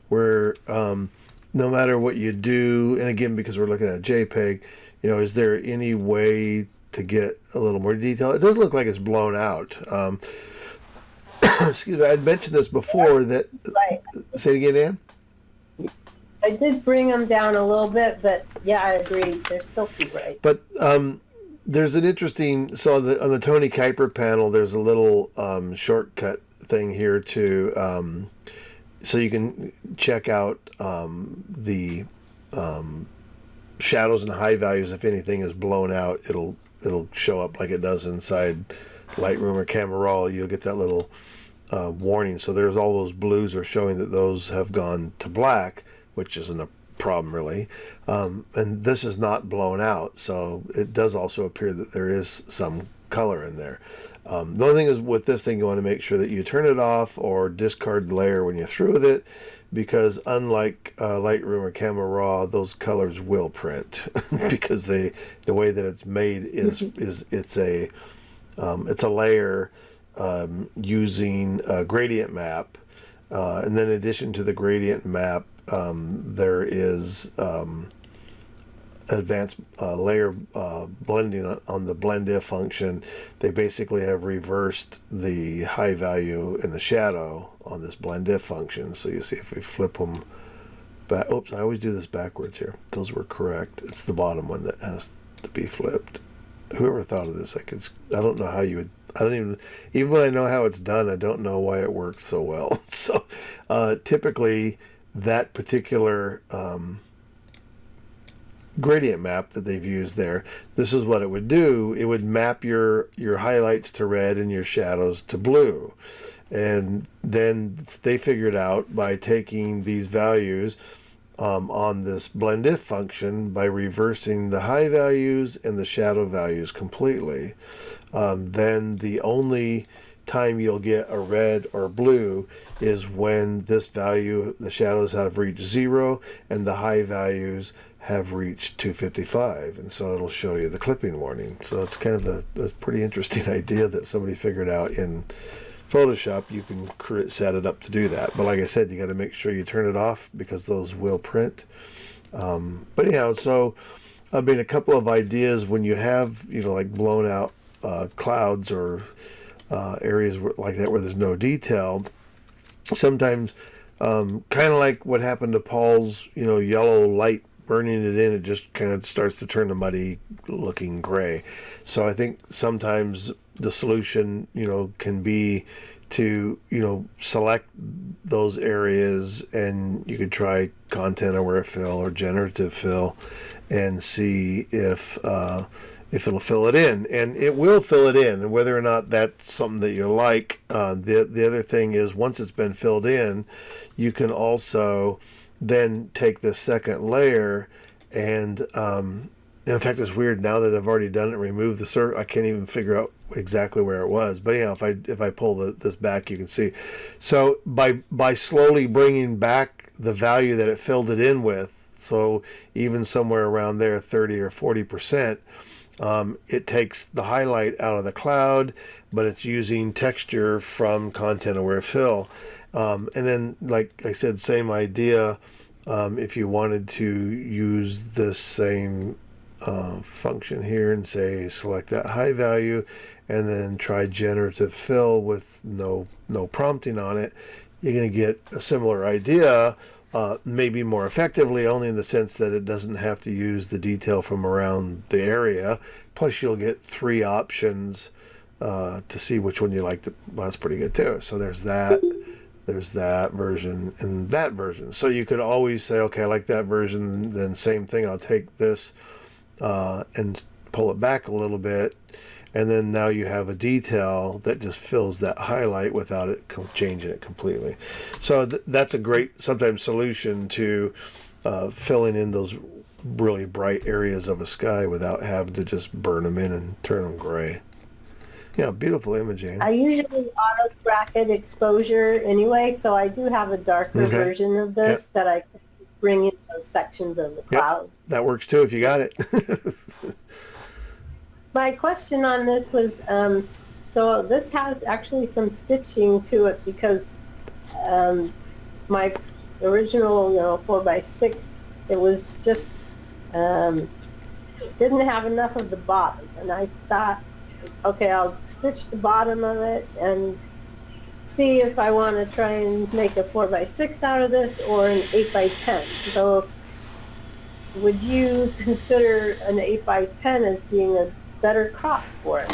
where, no matter what you do, and again, because we're looking at JPEG, is there any way to get a little more detail? It doesn't look like it's blown out. Excuse me, I'd mentioned this before that. Right. Say it again, Ann? I did bring them down a little bit, but yeah, I agree. They're still too bright. But there's an interesting, so on the Tony Kuiper panel, there's a little shortcut thing here to, so you can check out the shadows and high values. If anything is blown out, it'll show up like it does inside Lightroom or Camera Raw. You'll get that little warning. So there's all those blues are showing that those have gone to black, which isn't a problem really. And this is not blown out, so it does also appear that there is some color in there. The only thing is with this thing, you want to make sure that you turn it off or discard the layer when you're through with it, because unlike Lightroom or Camera Raw, those colors will print because the way that it's made is it's a layer using a gradient map, and then in addition to the gradient map, there is advanced layer blending on the blend if function. They basically have reversed the high value and the shadow on this blend if function. So you see if we flip them back, oops, I always do this backwards here. Those were correct. It's the bottom one that has to be flipped. Whoever thought of this, I don't know how you would, I don't even when I know how it's done, I don't know why it works so well. So typically that particular gradient map that they've used there, this is what it would do. It would map your highlights to red and your shadows to blue. And then they figured out by taking these values on this blend if function, by reversing the high values and the shadow values completely, then the only time you'll get a red or blue is when this value, the shadows have reached 0 and the high values have reached 255, and so it'll show you the clipping warning. So it's kind of a pretty interesting idea that somebody figured out in Photoshop. You can set it up to do that, but like I said, you got to make sure you turn it off because those will print. But anyhow, so I mean, a couple of ideas when you have like blown out clouds or areas like that where there's no detail. Sometimes, kind of like what happened to Paul's, yellow light burning it in, it just kind of starts to turn the muddy looking gray. So I think sometimes the solution, can be to, select those areas, and you could try content aware fill or generative fill and see if it'll fill it in, and it will fill it in. And whether or not that's something that you like, the other thing is once it's been filled in, you can also then take this second layer and in fact, it's weird now that I've already done it, remove the circle, I can't even figure out exactly where it was. But if I pull this back, you can see. So by slowly bringing back the value that it filled it in with, so even somewhere around there, 30 or 40%, it takes the highlight out of the cloud, but it's using texture from content aware fill. And then, like I said, same idea. If you wanted to use this same function here and say select that high value and then try generative fill with no prompting on it, you're going to get a similar idea, maybe more effectively, only in the sense that it doesn't have to use the detail from around the area. Plus you'll get 3 options to see which one you like. Well, that's pretty good too. So there's that version and that version. So you could always say, okay, I like that version, then same thing, I'll take this and pull it back a little bit, and then now you have a detail that just fills that highlight without it changing it completely. So that's a great sometimes solution to filling in those really bright areas of a sky without having to just burn them in and turn them gray. Yeah, beautiful imaging. I usually auto bracket exposure anyway, so I do have a darker version of this that I can bring in those sections of the cloud. That works too if you got it. My question on this was, so this has actually some stitching to it because my original, 4x6, it was just, didn't have enough of the bottom. And I thought, okay, I'll stitch the bottom of it and see if I want to try and make a 4x6 out of this or an 8x10. So would you consider an 8x10 as being a better crop for it?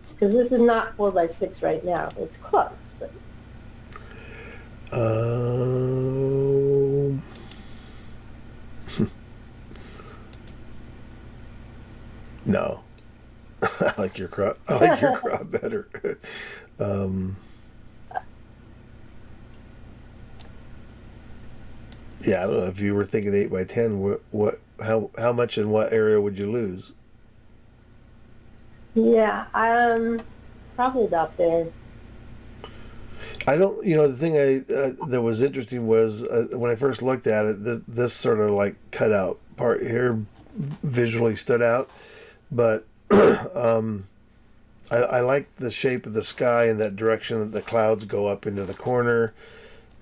Because this is not 4x6 right now. It's close, but... No. I like your crop. I like your crop better. Yeah, I don't know if you were thinking 8x10. How much in what area would you lose? Yeah, probably about there. I don't. The thing that was interesting was when I first looked at it, this sort of like cutout part here visually stood out, but I like the shape of the sky and that direction that the clouds go up into the corner.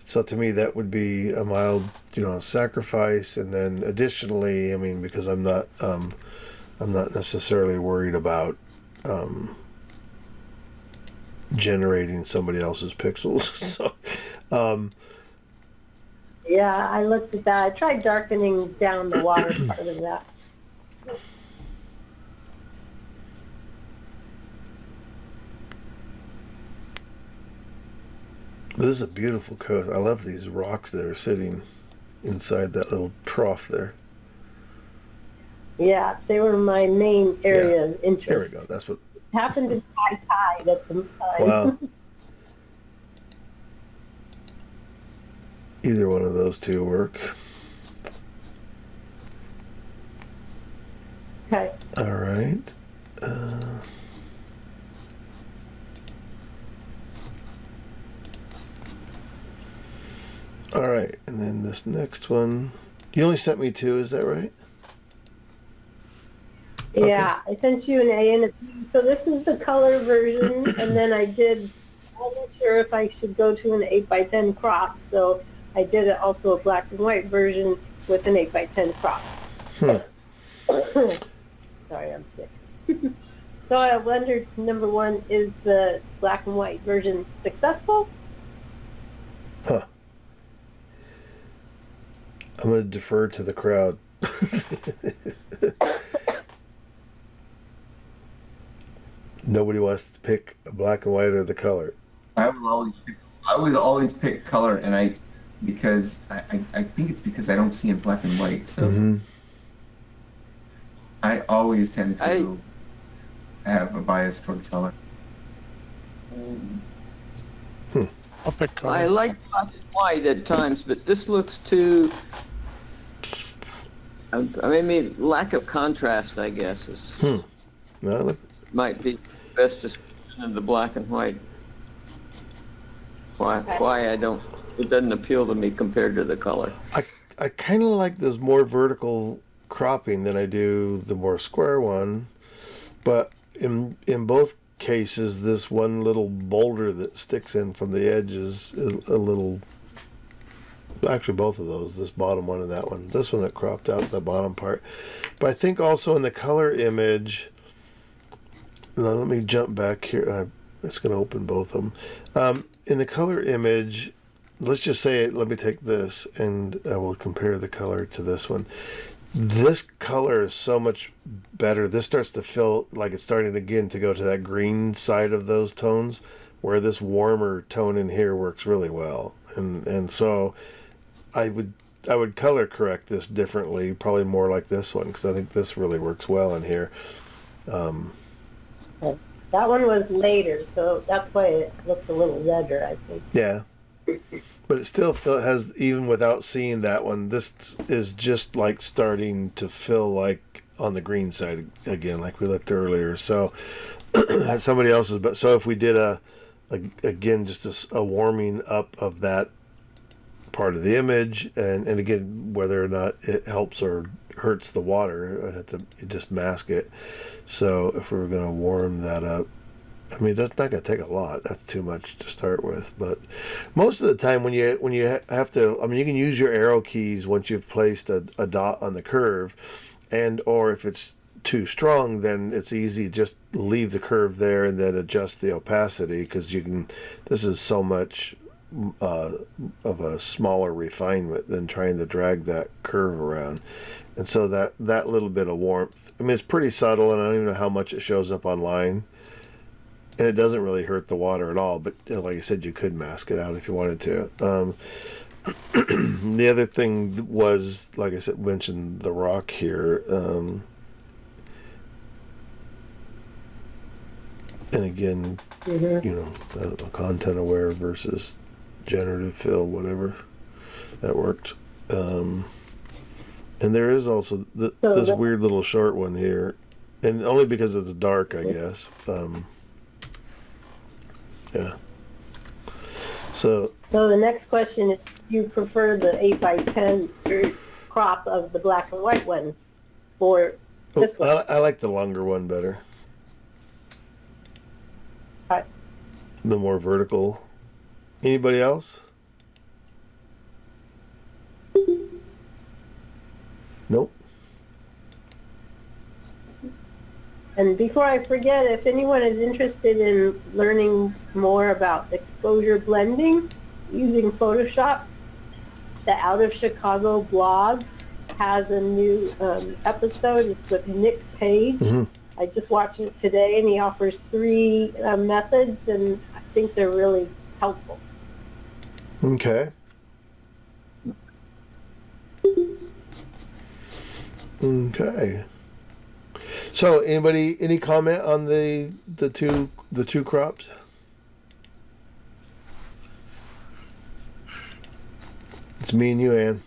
So to me, that would be a mild, sacrifice. And then additionally, I mean, because I'm not necessarily worried about generating somebody else's pixels. So, yeah, I looked at that. I tried darkening down the water part of that. But this is a beautiful coast. I love these rocks that are sitting inside that little trough there. Yeah, they were my main area of interest. There we go. That's what happened to be high tide at the time. Wow. Either one of those two work. Okay. All right. All right, and then this next one, you only sent me two, is that right? Yeah, I sent you an A and a B. So this is the color version, and then I'm not sure if I should go to an 8x10 crop, so I did also a black and white version with an 8x10 crop. Sorry, I'm sick. So I wondered, number one, is the black and white version successful? Huh. I'm going to defer to the crowd. Nobody wants to pick a black and white or the color. I would always pick color, and because I think it's because I don't see in black and white. So I always tend to have a bias toward color. I'll pick color. I like black and white at times, but this looks too... maybe lack of contrast, I guess, might be best description of the black and white. Why it doesn't appeal to me compared to the color. I kind of like this more vertical cropping than I do the more square one, but in both cases, this one little boulder that sticks in from the edge is a little... Actually, both of those, this bottom one and that one. This one that cropped out the bottom part. But I think also in the color image... Now, let me jump back here. It's going to open both of them. In the color image, let's just say, let me take this, and I will compare the color to this one. This color is so much better. This starts to feel like it's starting again to go to that green side of those tones, where this warmer tone in here works really well. And so... I would would color correct this differently, probably more like this one, because I think this really works well in here. That one was later, so that's why it looked a little redder, I think. Yeah. But it still has, even without seeing that one, this is just like starting to feel like on the green side again, like we looked earlier. So somebody else's, but so if we did again, just a warming up of that part of the image, and again, whether or not it helps or hurts the water, I'd have to just mask it. So if we were going to warm that up, I mean, that's not going to take a lot. That's too much to start with. But most of the time, when you have to, I mean, you can use your arrow keys once you've placed a dot on the curve, and or if it's too strong, then it's easy, just leave the curve there and then adjust the opacity, because you can. This is so much of a smaller refinement than trying to drag that curve around. And so that little bit of warmth, I mean, it's pretty subtle, and I don't even know how much it shows up online. And it doesn't really hurt the water at all, but like I said, you could mask it out if you wanted to. The other thing was, like I said, mentioned the rock here. And again, I don't know, content aware versus generative fill, whatever. That worked. And there is also this weird little short one here, and only because it's dark, I guess. Yeah. So the next question is, do you prefer the 8x10 crop of the black and white ones, or this one? I like the longer one better. The more vertical. Anybody else? Nope. And before I forget, if anyone is interested in learning more about exposure blending using Photoshop, the Out of Chicago blog has a new episode. It's with Nick Page. Mm-hmm. I just watched it today, and he offers 3 methods, and I think they're really helpful. Okay. Okay. So, any comment on the two crops? It's me and you, Ann.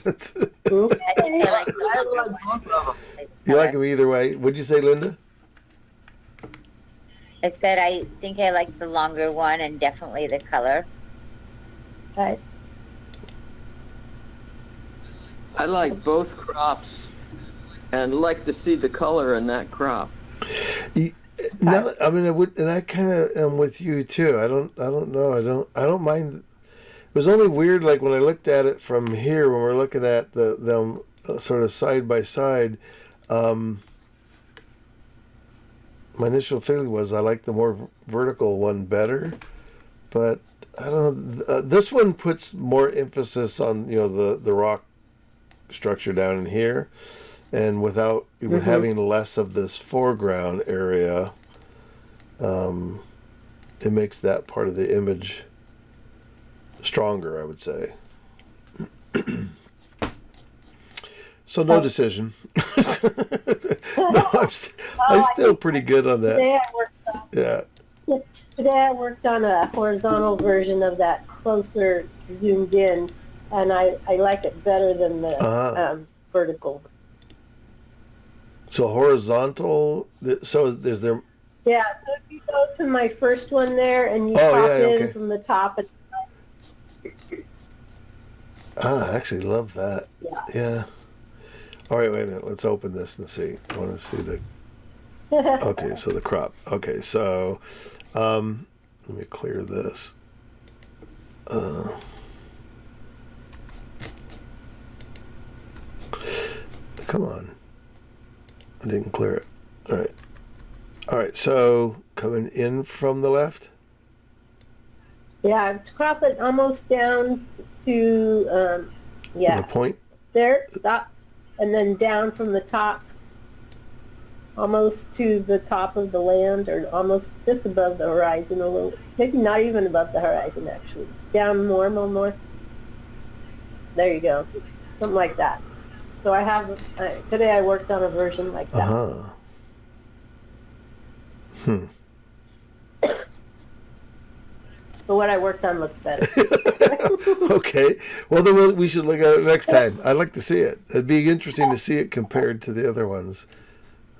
That's you like them either way. What'd you say, Linda? I said I think I like the longer one, and definitely the color. Right. I like both crops, and like to see the color in that crop. No, I mean, I kind of am with you too. I don't know. I don't mind. It was only weird, like when I looked at it from here, when we're looking at them sort of side by side. My initial feeling was I like the more vertical one better, but I don't know. This one puts more emphasis on the rock structure down in here, and without having less of this foreground area, it makes that part of the image stronger, I would say. So no decision. No, I'm still pretty good on that. Today I worked on a horizontal version of that closer zoomed in, and I like it better than the vertical. So horizontal. So is there? Yeah. So if you go to my first one there, and you pop in from the top. I actually love that. Yeah. All right, wait a minute. Let's open this and see. I want to see the. Okay, so the crop. Okay, so let me clear this. Come on. I didn't clear it. All right. All right, so coming in from the left? Yeah, crop it almost down to, The point? There, stop. And then down from the top, almost to the top of the land, or almost just above the horizon a little. Maybe not even above the horizon, actually. Down more. There you go. Something like that. So I have, today I worked on a version like that. But what I worked on looks better. Okay. Well, then we should look at it next time. I'd like to see it. It'd be interesting to see it compared to the other ones.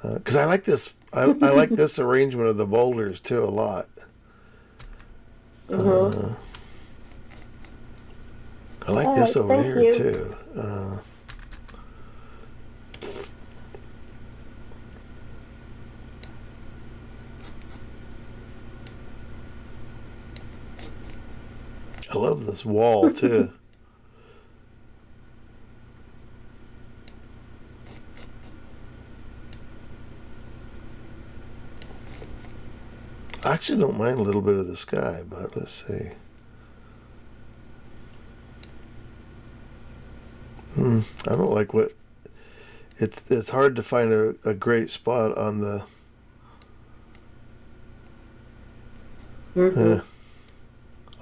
Because I like this. I like this arrangement of the boulders too a lot. I like this over here too. I love this wall too. I actually don't mind a little bit of the sky, but let's see. I don't like what it's hard to find a great spot on the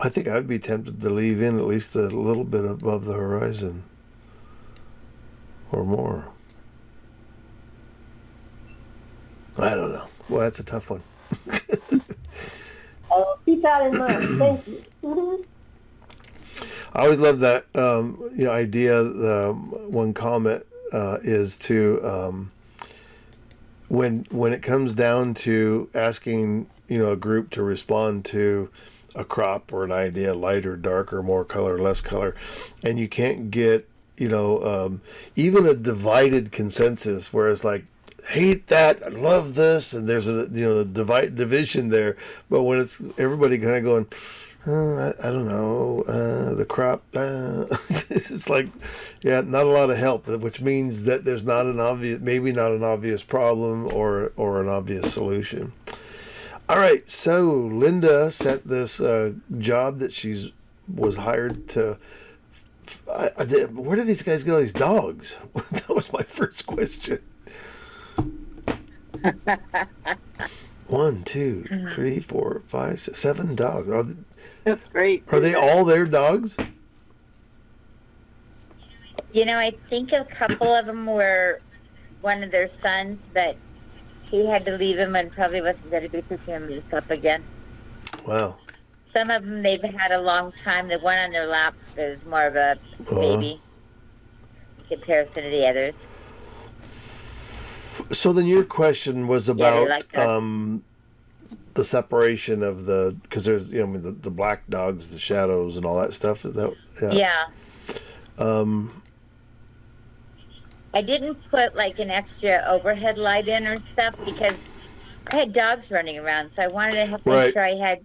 I think I'd be tempted to leave in at least a little bit above the horizon or more. I don't know. Well, that's a tough one. I'll keep that in mind. Thank you. I always love that idea. One comment is to when it comes down to asking a group to respond to a crop or an idea, light or dark or more color, less color, and you can't get even a divided consensus where it's like, hate that, I love this, and there's a division there. But when it's everybody kind of going, I don't know, the crop, it's like, yeah, not a lot of help, which means that there's not an obvious problem or an obvious solution. All right, so Linda sent this job that was hired to. Where do these guys get all these dogs? That was my first question. 1, 2, 3, 4, 5, 6, 7 dogs. That's great. Are they all their dogs? I think a couple of them were one of their sons, but he had to leave him and probably wasn't going to be picking him up again. Wow. Some of them they've had a long time. The one on their lap is more of a baby in comparison to the others. So then your question was about the separation of because there's the black dogs, the shadows, and all that stuff. Is that yeah. I didn't put like an extra overhead light in or stuff because I had dogs running around, so I wanted to make sure I had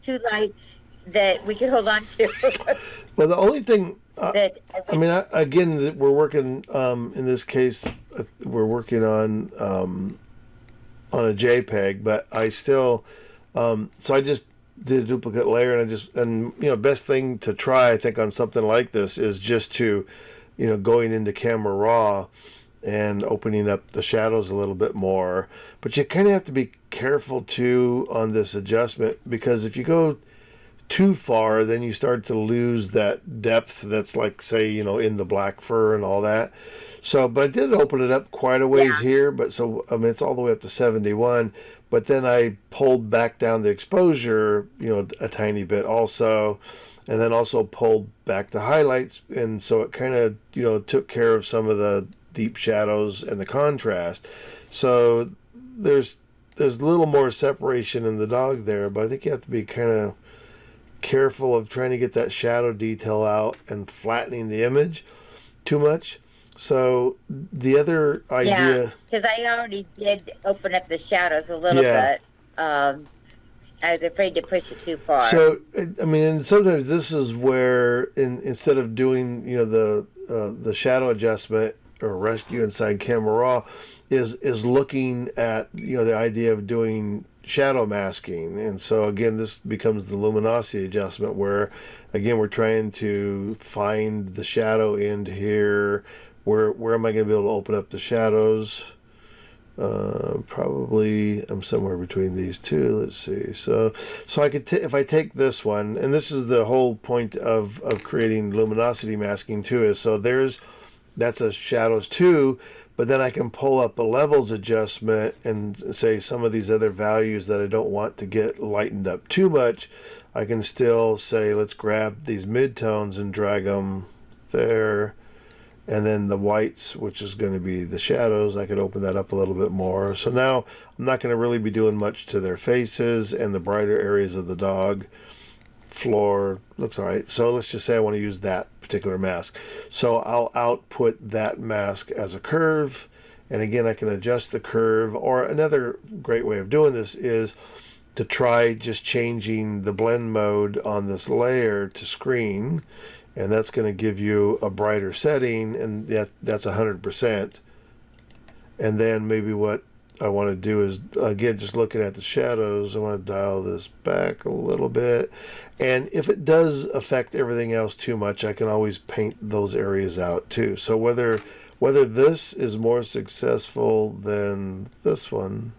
2 lights that we could hold on to. Well, the only thing again, we're working in this case, we're working on a JPEG, but I still so I just did a duplicate layer, and best thing to try, I think, on something like this is just to going into Camera Raw and opening up the shadows a little bit more. But you kind of have to be careful too on this adjustment, because if you go too far, then you start to lose that depth that's like, say, in the black fur and all that. So, but I did open it up quite a ways here, but so, it's all the way up to 71, but then I pulled back down the exposure, a tiny bit also, and then also pulled back the highlights, and so it kind of, took care of some of the deep shadows and the contrast. So there's a little more separation in the dog there, but I think you have to be kind of careful of trying to get that shadow detail out and flattening the image too much. So the other idea, because I already did open up the shadows a little bit. I was afraid to push it too far. So and sometimes this is where instead of doing the shadow adjustment or rescue inside Camera Raw is looking at the idea of doing shadow masking. And so again, this becomes the luminosity adjustment, where again we're trying to find the shadow end here. Where am I going to be able to open up the shadows? Probably I'm somewhere between these two. Let's see. So I could if I take this one, and this is the whole point of creating luminosity masking too. Is so that's a shadows too, but then I can pull up a levels adjustment and say some of these other values that I don't want to get lightened up too much. I can still say let's grab these midtones and drag them there. And then the whites, which is going to be the shadows, I could open that up a little bit more. So now I'm not going to really be doing much to their faces, and the brighter areas of the dog floor looks all right. So let's just say I want to use that particular mask. So I'll output that mask as a curve, and again I can adjust the curve. Or another great way of doing this is to try just changing the blend mode on this layer to screen, and that's going to give you a brighter setting, and that's 100%. And then maybe what I want to do is, again, just looking at the shadows, I want to dial this back a little bit. And if it does affect everything else too much, I can always paint those areas out too. So whether this is more successful than this one,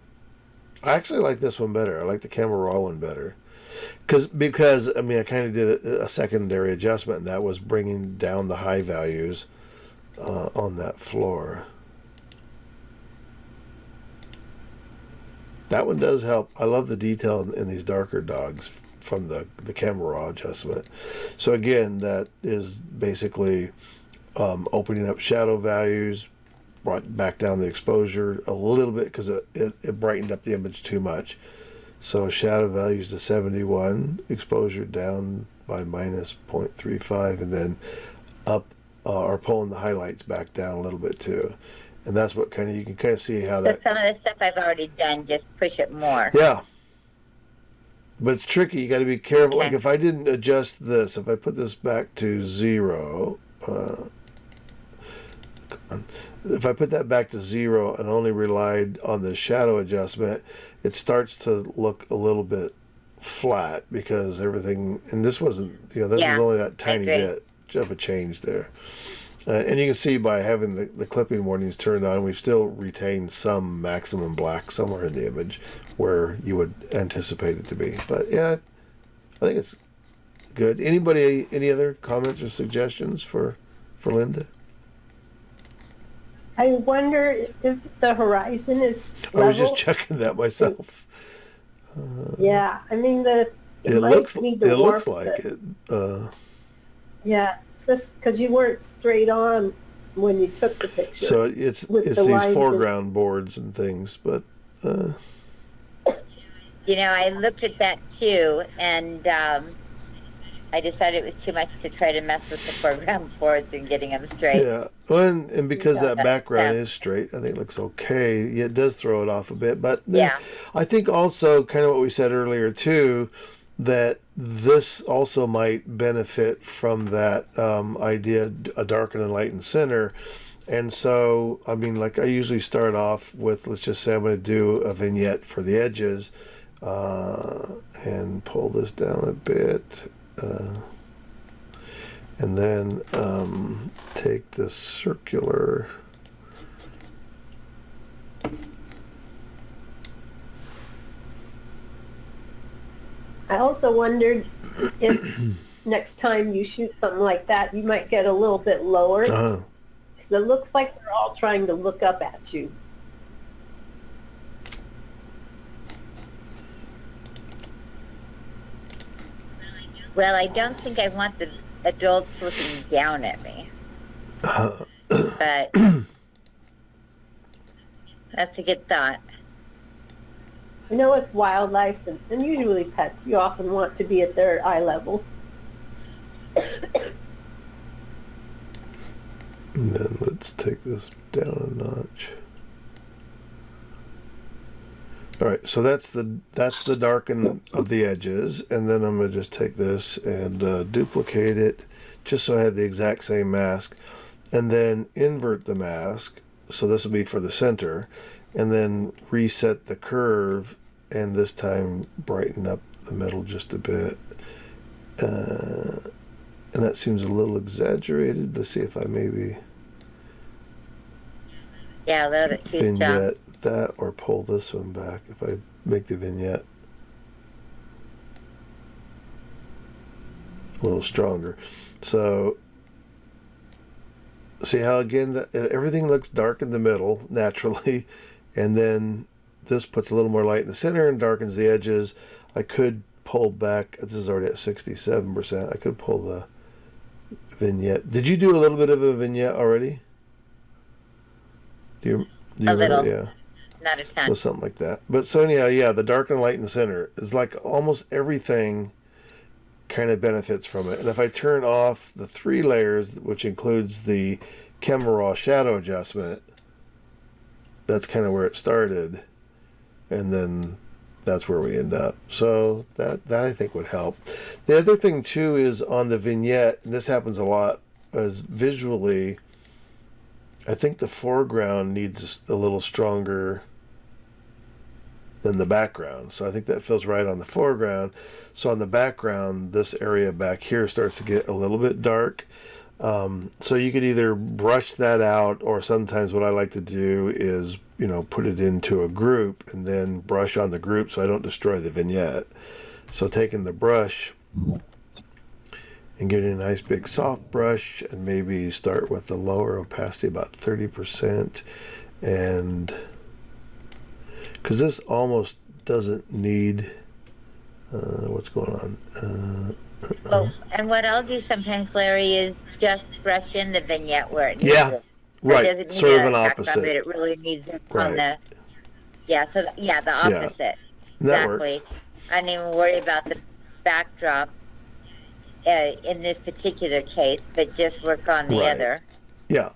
I actually like this one better. I like the Camera Raw one better. Because I mean, I kind of did a secondary adjustment, and that was bringing down the high values on that floor. That one does help. I love the detail in these darker dogs from the Camera Raw adjustment. So again, that is basically opening up shadow values, brought back down the exposure a little bit because it brightened up the image too much. So shadow values to 71, exposure down by minus 0.35, and then up or pulling the highlights back down a little bit too. And that's what you can kind of see how that. So some of the stuff I've already done, just push it more. Yeah. But it's tricky. You got to be careful. Okay. Like if I didn't adjust this, if I put this back to 0, if I put that back to 0 and only relied on the shadow adjustment, it starts to look a little bit flat because everything, and this wasn't, this was only that tiny bit of a change there. And you can see by having the clipping warnings turned on, we've still retained some maximum black somewhere in the image where you would anticipate it to be. But yeah, I think it's good. Anybody, any other comments or suggestions for Linda? I wonder if the horizon is level. I was just checking that myself. Yeah, I mean it looks like it. Yeah, it's just because you weren't straight on when you took the picture. So it's these foreground boards and things, but. I looked at that too, and I decided it was too much to try to mess with the foreground boards and getting them straight. Yeah, well, and because that background is straight, I think it looks okay. Yeah, it does throw it off a bit, but I think also kind of what we said earlier too, that this also might benefit from that idea, a darken and lighten center. And so, I mean, like I usually start off with, let's just say I'm going to do a vignette for the edges, and pull this down a bit. And then take the circular. I also wondered if next time you shoot something like that, you might get a little bit lower. Because it looks like they're all trying to look up at you. Well, I don't think I want the adults looking down at me. But that's a good thought. I know it's wildlife, and usually pets, you often want to be at their eye level. And then let's take this down a notch. All right, so that's the darken of the edges, and then I'm gonna just take this and duplicate it, just so I have the exact same mask, and then invert the mask. So this will be for the center, and then reset the curve, and this time brighten up the middle just a bit. And that seems a little exaggerated. Let's see if I maybe a little bit too strong. vignette that or pull this one back if I make the vignette a little stronger. So see how again everything looks dark in the middle naturally, and then this puts a little more light in the center and darkens the edges. I could pull back. This is already at 67%. I could pull the vignette. Did you do a little bit of a vignette already? Do you A little. Yeah. Not a ton. So something like that. But so anyhow, yeah, the dark and light in the center is like almost everything kind of benefits from it. And if I turn off the 3 layers, which includes the camera raw shadow adjustment, that's kind of where it started. And then that's where we end up. So that I think would help. The other thing too is on the vignette, and this happens a lot, is visually, I think the foreground needs a little stronger than the background. So I think that feels right on the foreground. So on the background, this area back here starts to get a little bit dark. So you could either brush that out, or sometimes what I like to do is, you know, put it into a group and then brush on the group so I don't destroy the vignette. So taking the brush and getting a nice big soft brush, and maybe start with the lower opacity, about 30%, and because this almost doesn't need what's going on. Oh, and what I'll do sometimes, Larry, is just brush in the vignette where it needs Yeah, it. right. It doesn't need Sort of a an background, opposite. but it really needs it Right. on the. Yeah. So the opposite. That Exactly. works. I don't even worry about the backdrop in this particular case, but just work on the Right. other Yeah.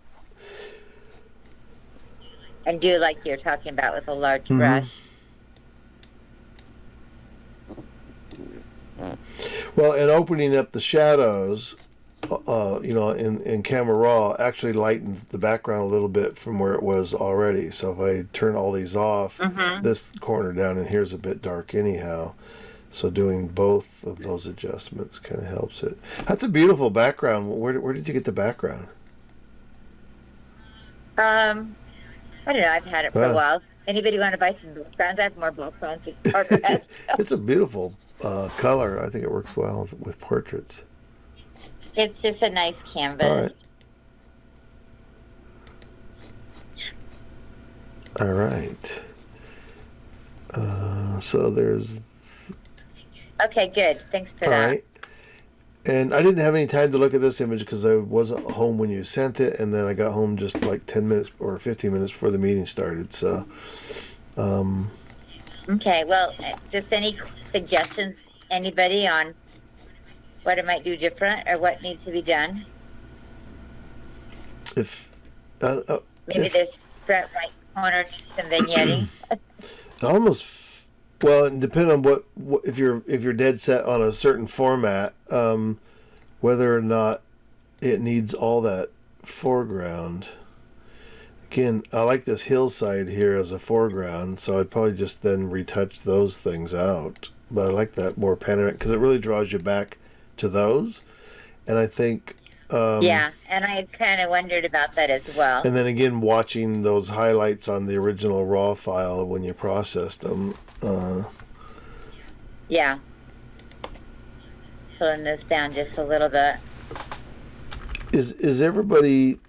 and do like you're talking about with a large Mm-hmm. brush. Well, and opening up the shadows, you know, in Camera Raw actually lightened the background a little bit from where it was already. So if I turn all these off, this corner down in here is a bit dark anyhow. So doing both of those adjustments kind of helps it. That's a beautiful background. Where did you get the background? I don't know. I've had it for a while. Anybody want to buy some backgrounds? I have more backgrounds than portraits. It's a beautiful color. I think it works well with portraits. It's just a nice canvas. All right. So there's. Okay, good. Thanks for All that. right. And I didn't have any time to look at this image because I wasn't home when you sent it, and then I got home just like 10 minutes or 15 minutes before the meeting started. So. Okay, well, just any suggestions, anybody, on what it might do different or what needs to be done? If Maybe this front right corner needs some vignetting. almost, well, it depends on what if you're dead set on a certain format, whether or not it needs all that foreground. Again, I like this hillside here as a foreground, so I'd probably just then retouch those things out. But I like that more panoramic because it really draws you back to those. And I think... yeah, and I kind of wondered about that as well. And then again, watching those highlights on the original RAW file when you processed them. Yeah. Pulling this down just a little bit. Is everybody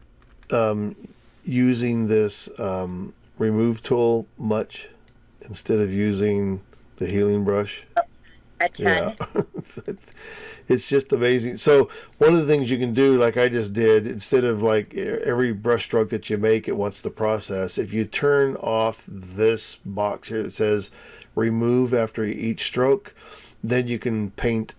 using this remove tool much instead of using the healing brush? A ton. Yeah. It's just amazing. So one of the things you can do, like I just did, instead of like every brush stroke that you make, it wants to process. If you turn off this box here that says remove after each stroke, then you can paint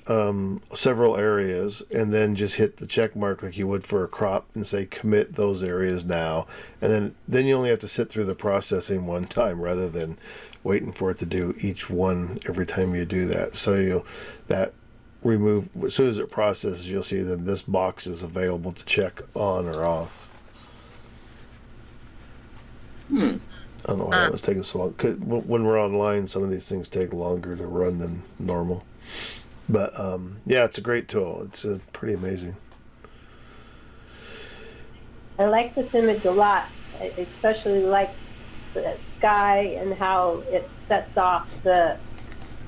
several areas and then just hit the check mark like you would for a crop and say commit those areas now. And then you only have to sit through the processing one time rather than waiting for it to do each one every time you do that. So that remove, as soon as it processes, you'll see that this box is available to check on or off. I don't know why that was taking so long. When we're online, some of these things take longer to run than normal. But yeah, it's a great tool. It's pretty amazing. I like this image a lot. I especially like the sky and how it sets off the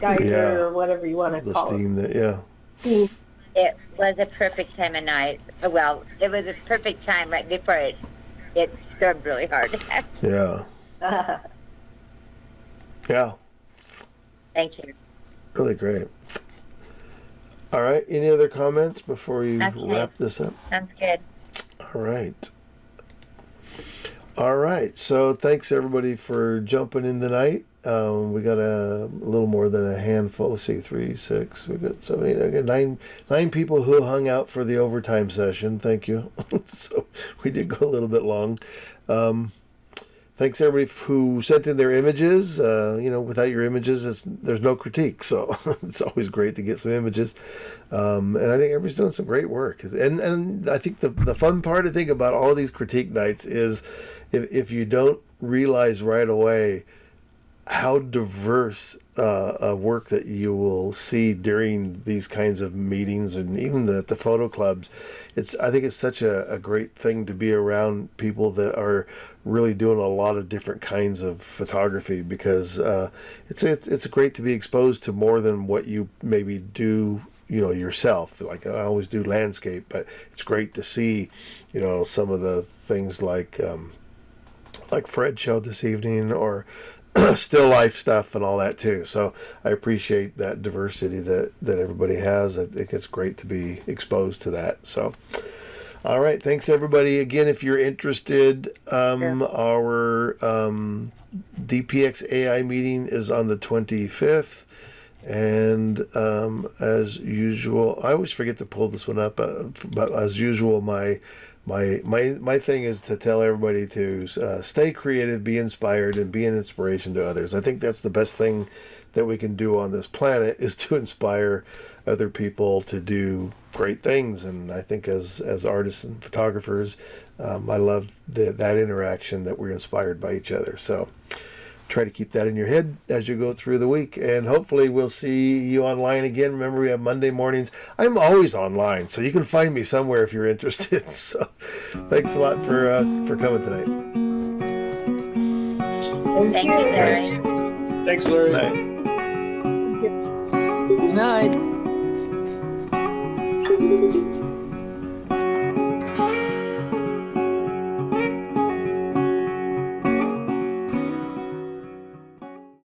geyser Yeah. or whatever you want to The call steam it. that, yeah. Steam. It was a perfect time of night. Well, it was a perfect time right before it stormed really hard. Yeah. Yeah. Thank you. Really great. All right. Any other comments before you Okay. wrap this up? Sounds good. All right. All right. So thanks everybody for jumping in tonight. We got a little more than a handful. Let's see, 3, 6. We got 7, 8. I got nine people who hung out for the overtime session. Thank you. So we did go a little bit long. Thanks everybody who sent in their images. Without your images, there's no critique. So it's always great to get some images. And I think everybody's doing some great work. And I think the fun part I think about all these critique nights is if you don't realize right away how diverse work that you will see during these kinds of meetings and even the photo clubs. I think it's such a great thing to be around people that are really doing a lot of different kinds of photography, because it's great to be exposed to more than what you maybe do yourself. Like I always do landscape, but it's great to see some of the things like Fred showed this evening, or still life stuff and all that too. So I appreciate that diversity that everybody has. I think it's great to be exposed to that. So all right, thanks everybody again. If you're interested, our DPX AI meeting is on the 25th, and as usual, I always forget to pull this one up, but as usual, my thing is to tell everybody to stay creative, be inspired, and be an inspiration to others. I think that's the best thing that we can do on this planet, is to inspire other people to do great things. And I think as artists and photographers, I love that interaction, that we're inspired by each other. So try to keep that in your head as you go through the week, and hopefully we'll see you online again. Remember, we have Monday mornings. I'm always online, so you can find me somewhere if you're interested. So thanks a lot for coming tonight. Thank you, Larry. Thanks, Larry. Night. Good night.